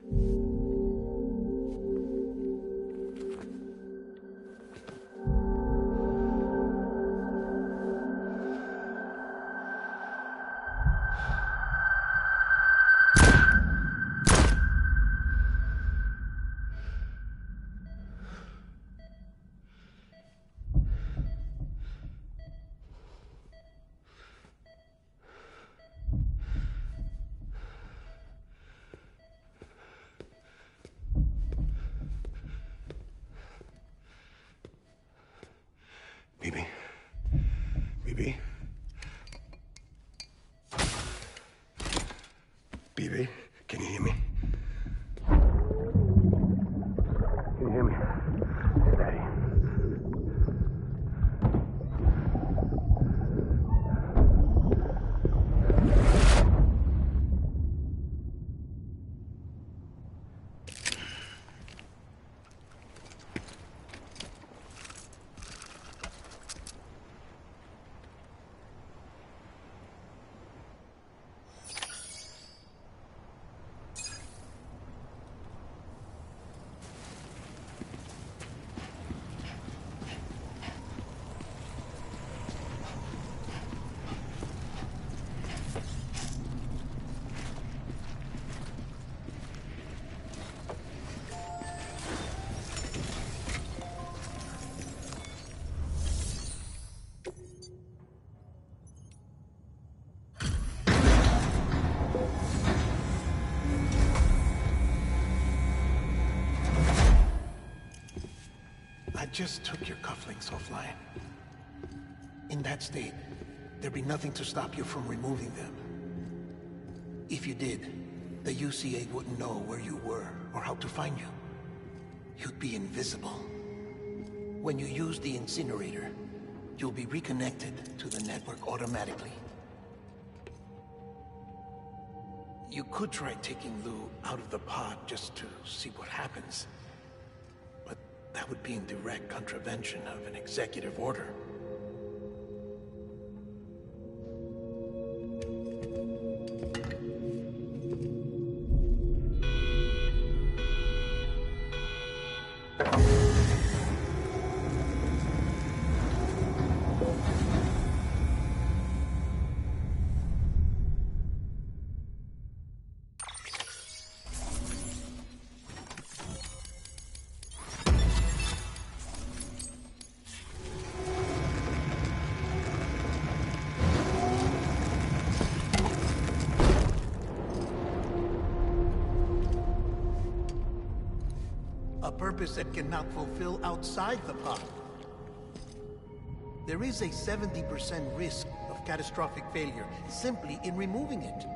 G: just took your cufflinks offline. In that state, there'd be nothing to stop you from removing them. If you did, the UCA wouldn't know where you were or how to find you. You'd be invisible. When you use the incinerator, you'll be reconnected to the network automatically. You could try taking Lou out of the pod just to see what happens. But that would be in direct contravention of an executive order. A purpose that cannot fulfill outside the pod. There is a 70% risk of catastrophic failure simply in removing it.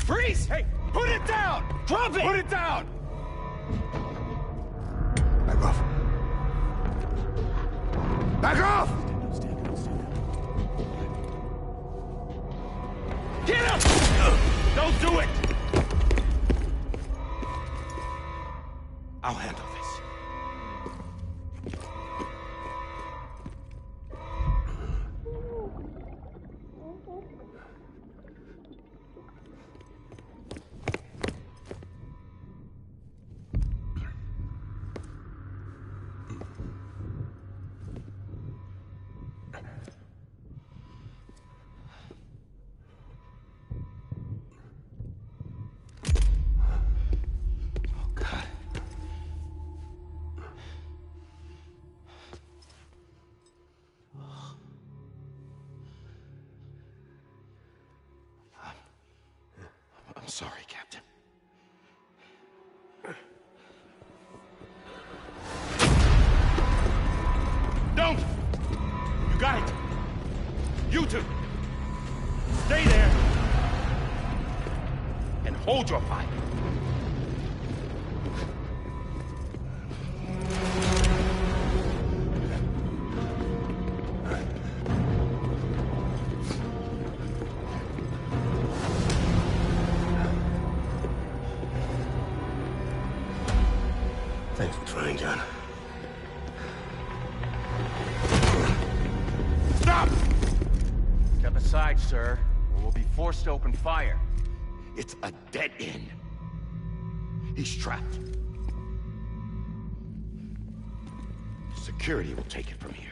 T: Freeze! Hey, put it down! Drop it! Put it down!
F: Back off. Back off!
T: Get him! Don't do it!
F: I'll handle this. I'm sorry, Captain.
T: Don't! You got it! You two! Stay there! And hold your fire!
Q: Thanks for trying, John.
T: Stop! Step aside, sir, or we'll be forced to open fire.
I: It's a dead end. He's trapped. Security will take it from here.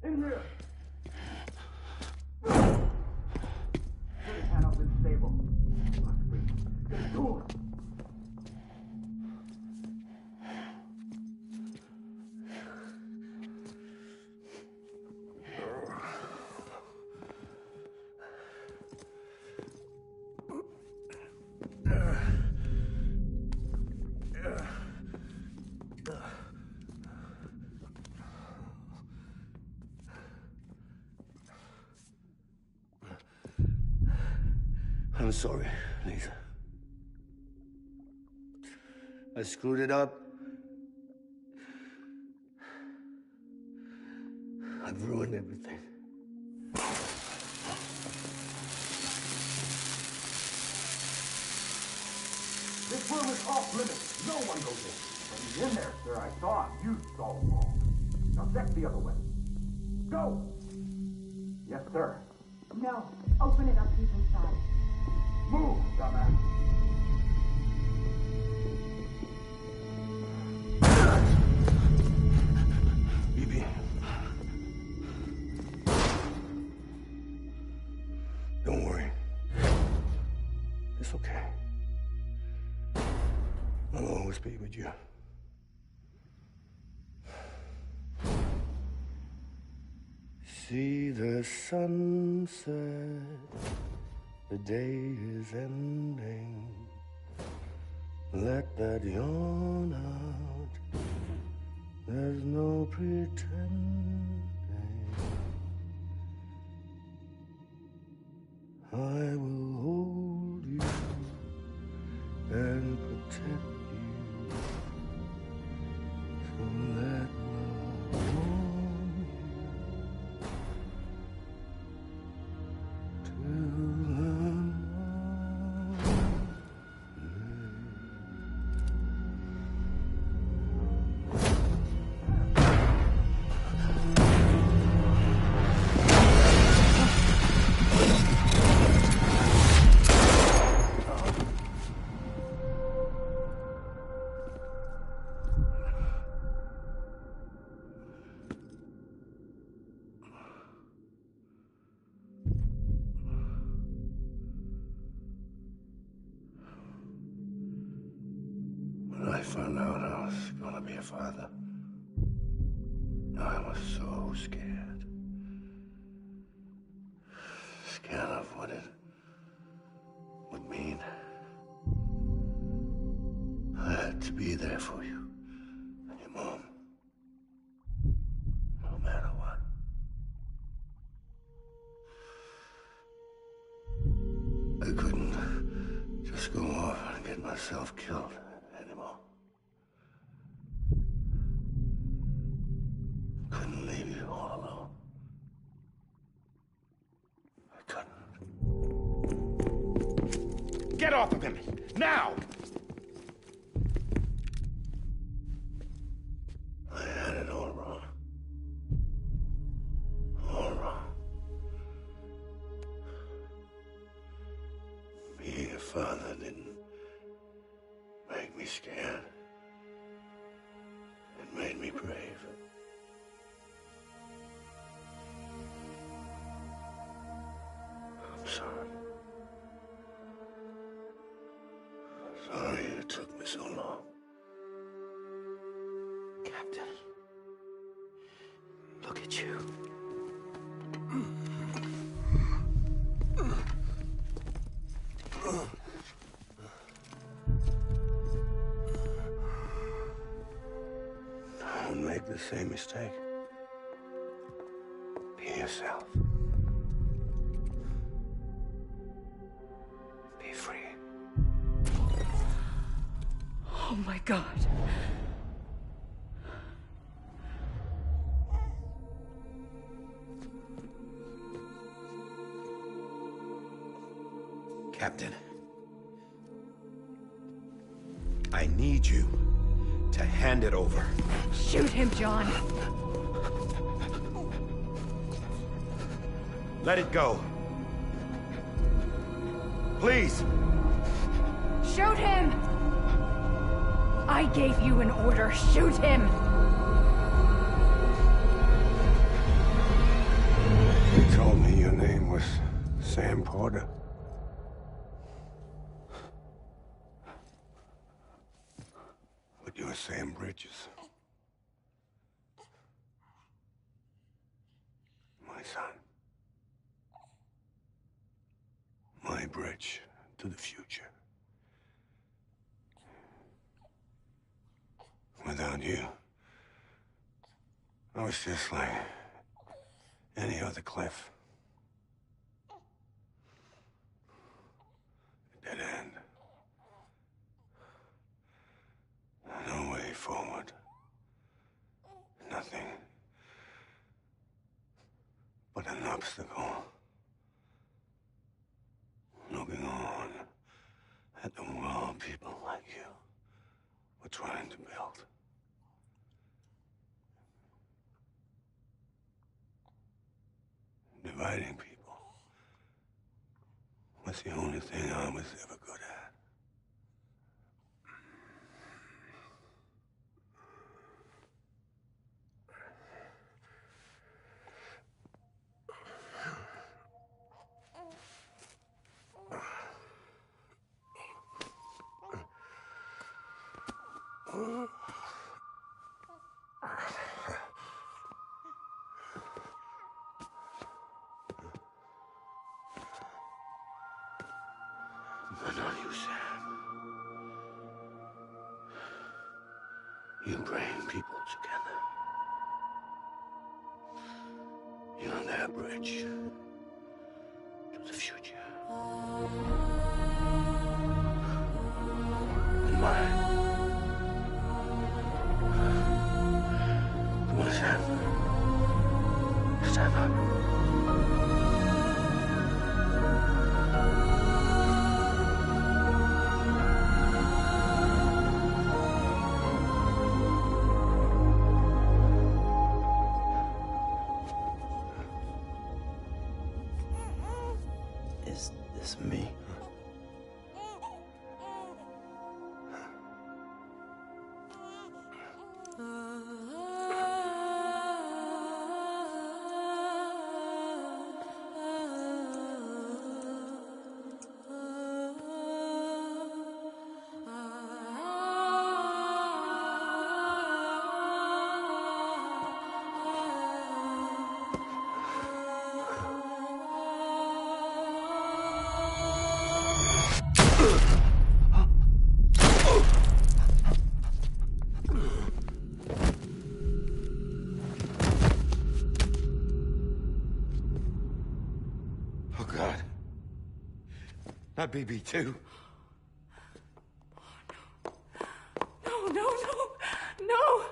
Q: In here! Get his hand up in the stable. Get to him!
H: I'm sorry, Lisa. I screwed it up. I've ruined everything.
Q: This room is off limits. No one goes in. But he's in there, sir. I saw him. You saw him all. Now check the other way. Go! Yes, sir.
P: No. Open it up. He's inside.
Q: Move, dumbass.
H: Evie. Don't worry. It's okay. I'll always be with you. See the sunset. The day is ending. Let that yawn out. There's no pretending. I will hold you and protect you. So let love warm you till When I found out I was gonna be a father, I was so scared. Scared of what it would mean. I had to be there for you and your mom. No matter what. I couldn't just go off and get myself killed anymore. Couldn't leave you all alone. I couldn't.
I: Get off of him! Now!
H: I had it all wrong. All wrong. Look at you.
F: Don't make the same mistake. Be yourself. Be free.
P: Oh my God.
I: Captain, I need you to hand it over.
P: Shoot him, John.
I: Let it go. Please.
P: Shoot him! I gave you an order. Shoot him!
F: You told me your name was Sam Porter. But you're Sam Bridges. My son. My bridge to the future. Without you, I was just like any other Cliff. A dead end. No way forward. Nothing but an obstacle. Looking on at the world people like you were trying to build. Dividing people was the only thing I was ever good at. But not you, Sam. You bring people together. You're their bridge to the future. And mine. Come on, Sam. Stand up.
H: Is this me?
I: Oh, God. Not BB2.
P: No, no, no, no!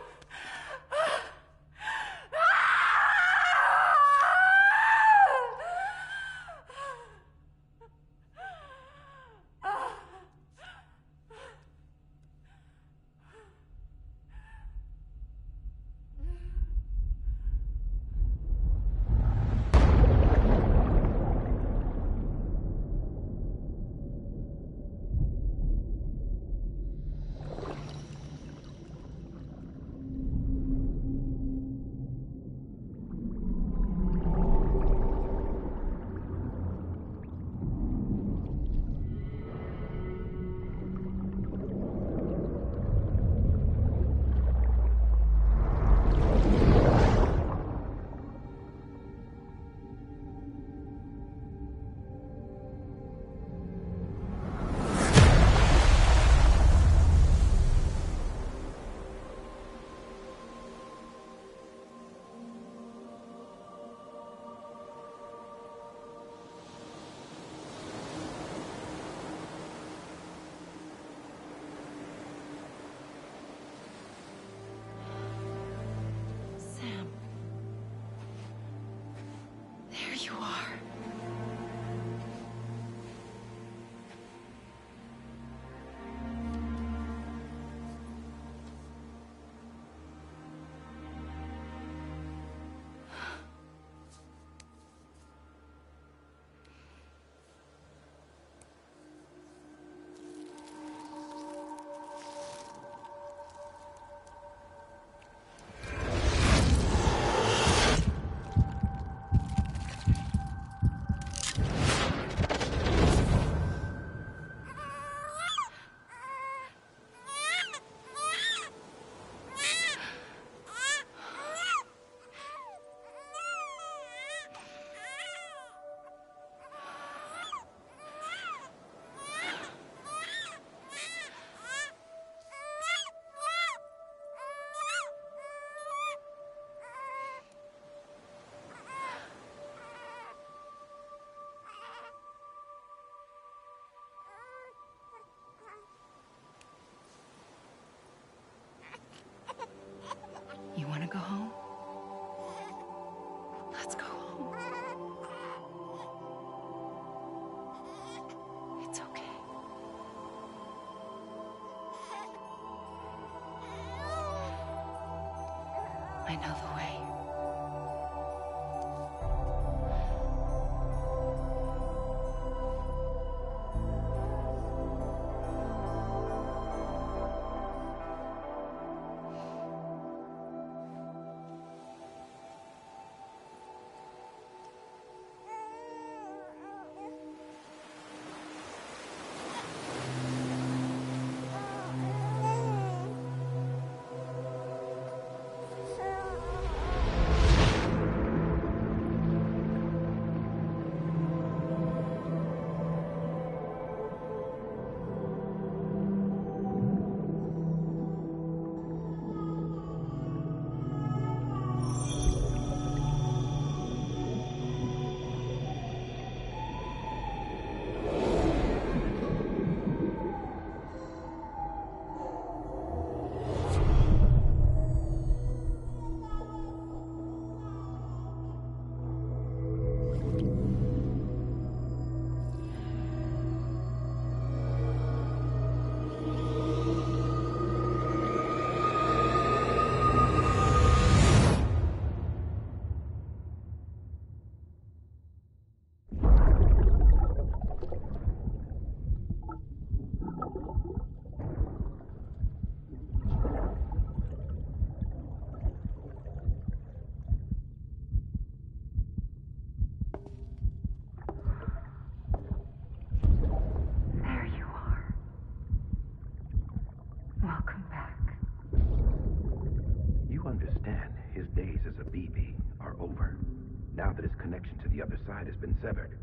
O: now that his connection to the other side has been severed.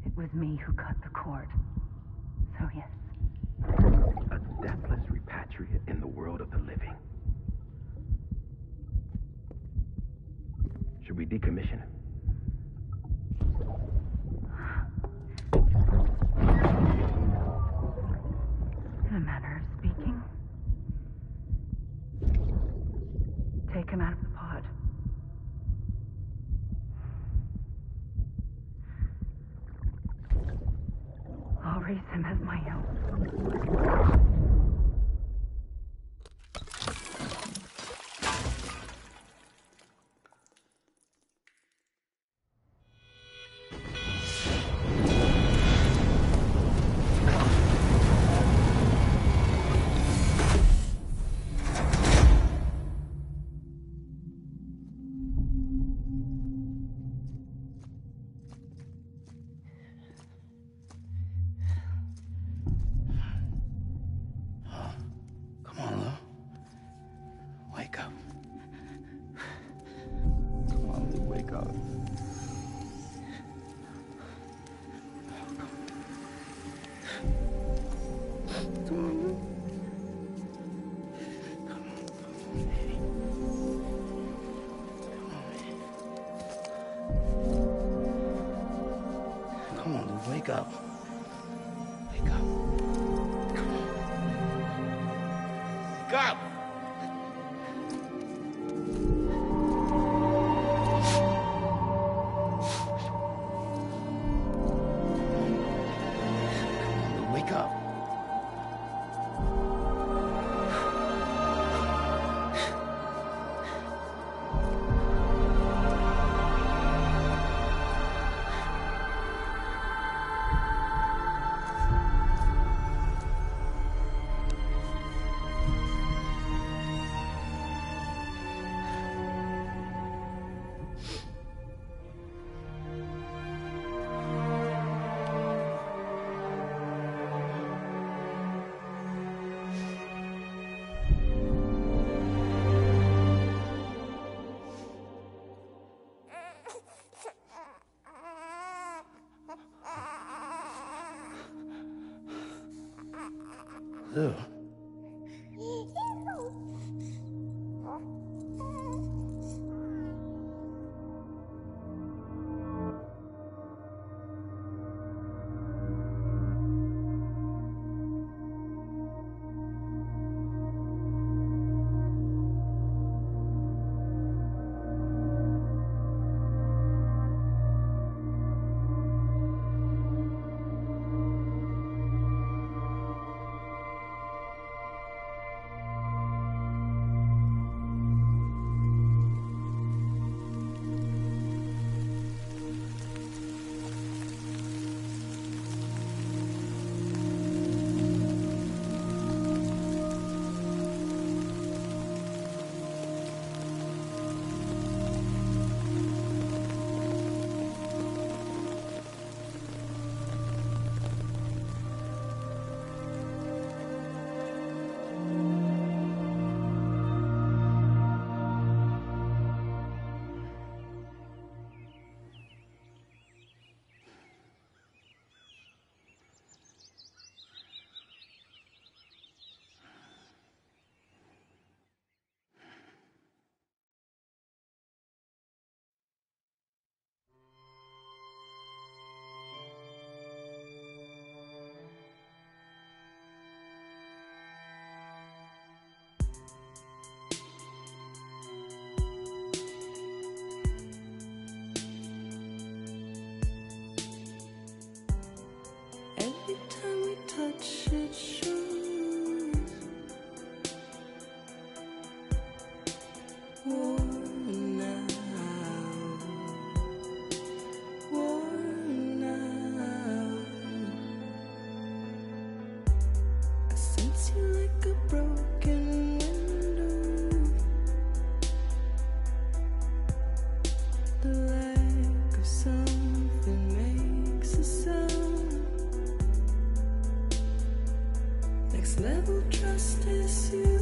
P: It was me who cut the cord. So yes.
O: A deathless repatriate in the world of the living. Should we decommission him?
P: In a manner of speaking. Take him out of the pod. I'll raise him as my own.
H: Come on, dude, wake up. Wake up. Come on. Wake up! Wake up. Ew.
N: Every time we touch it shows. Worn out, worn out. I sense you like a broken window. The lack of something makes a sound. Next level trust is you.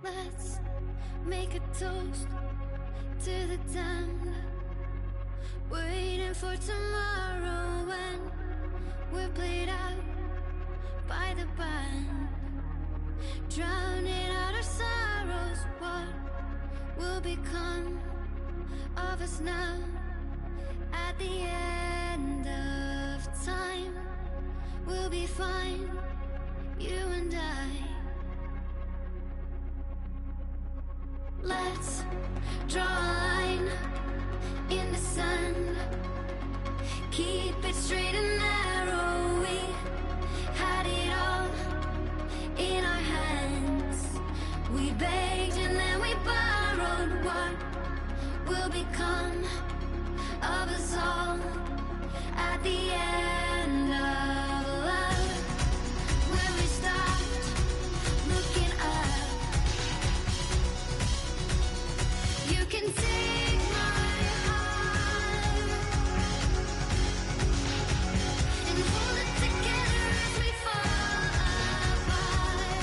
N: Let's make a toast to the damned, waiting for tomorrow when we're played out by the band, drowning out our sorrows. What will become of us now at the end of time? We'll be fine, you and I. Let's draw a line in the sand, keep it straight and narrow. We had it all in our hands. We begged and then we borrowed. What will become of us all at the end of love? When we stopped looking up, you can take my heart and hold it together as we fall apart.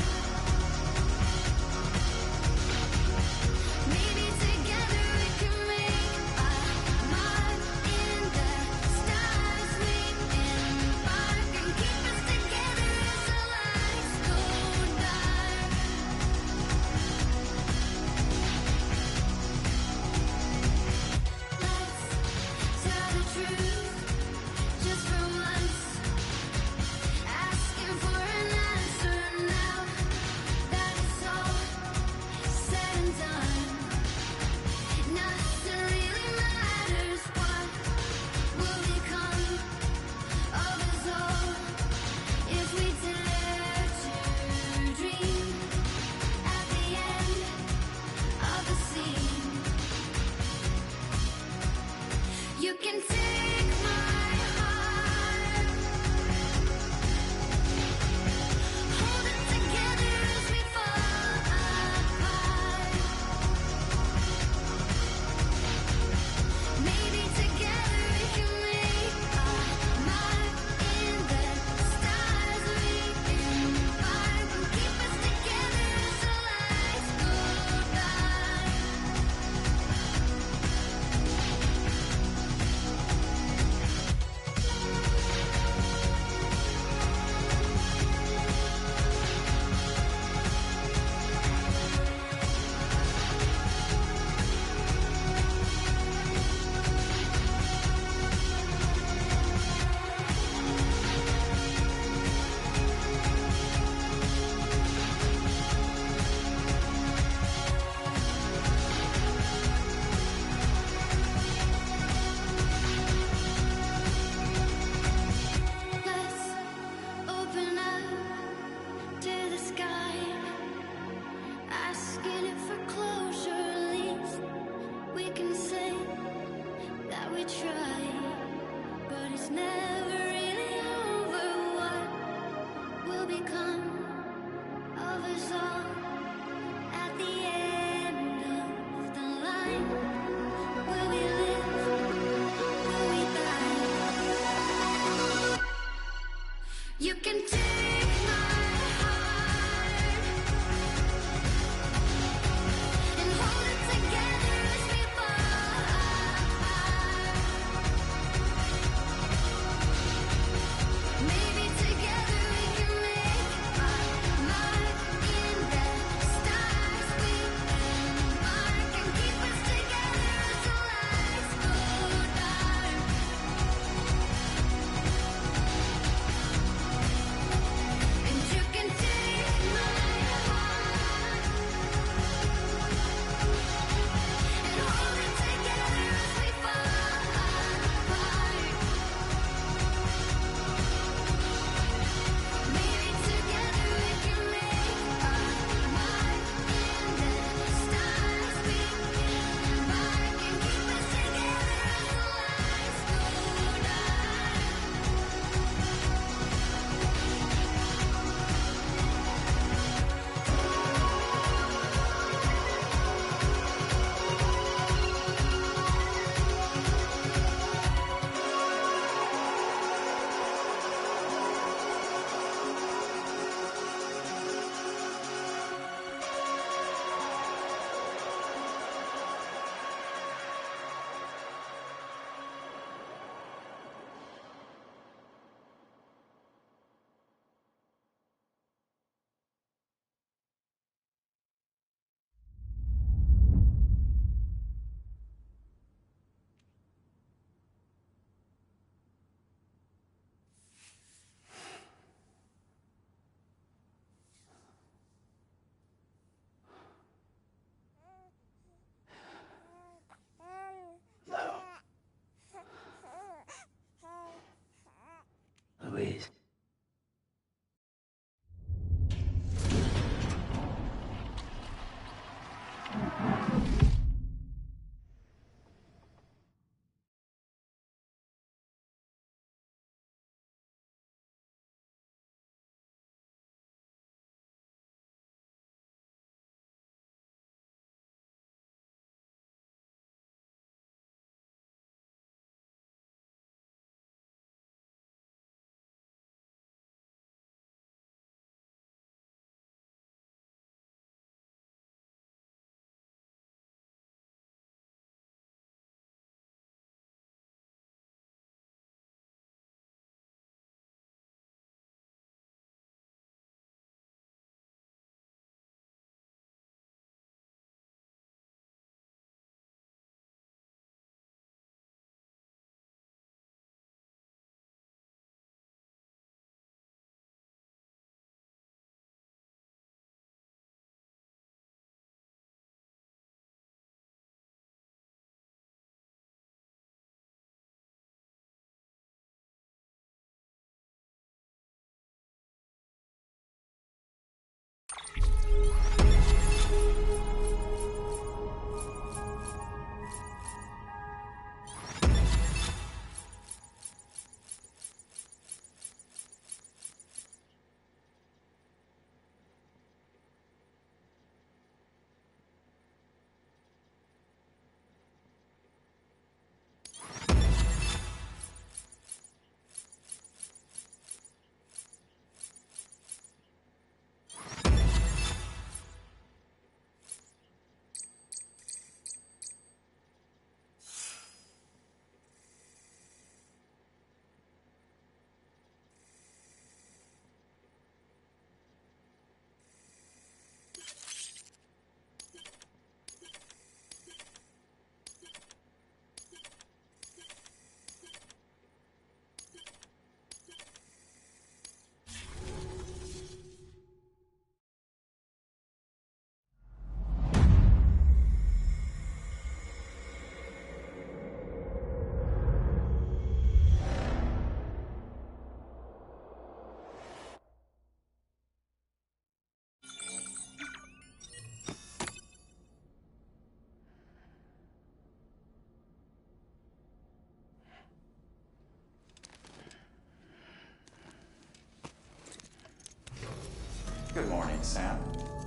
C: Sam.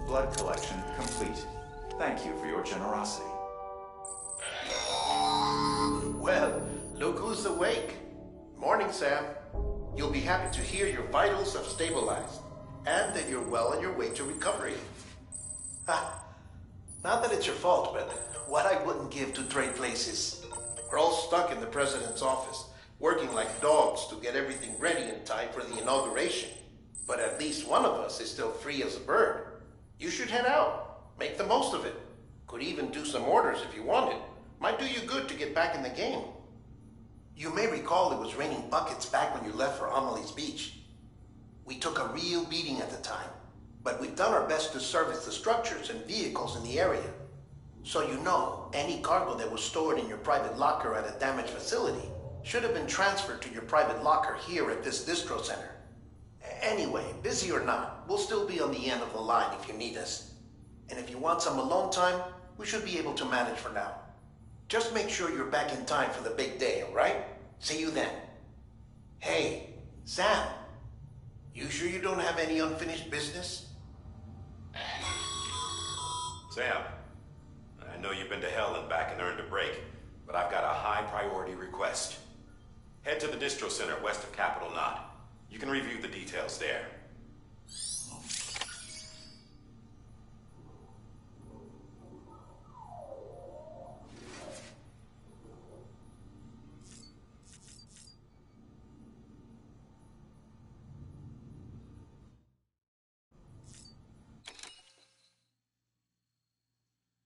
C: Blood collection complete. Thank you for your generosity.
R: Well, look who's awake. Morning, Sam. You'll be happy to hear your vitals have stabilized, and that you're well on your way to recovery. Not that it's your fault, but what I wouldn't give to trade places. We're all stuck in the president's office, working like dogs to get everything ready in time for the inauguration. But at least one of us is still free as a bird. You should head out. Make the most of it. Could even do some orders if you wanted. Might do you good to get back in the game. You may recall it was raining buckets back when you left for Amelie's Beach. We took a real beating at the time, but we've done our best to service the structures and vehicles in the area. So you know, any cargo that was stored in your private locker at a damaged facility should have been transferred to your private locker here at this distro center. Anyway, busy or not, we'll still be on the end of the line if you need us. And if you want some alone time, we should be able to manage for now. Just make sure you're back in time for the big day, all right? See you then. Hey, Sam, you sure you don't have any unfinished business?
I: Sam, I know you've been to hell and back and earned a break, but I've got a high priority request. Head to the distro center west of Capitol Knot. You can review the details there.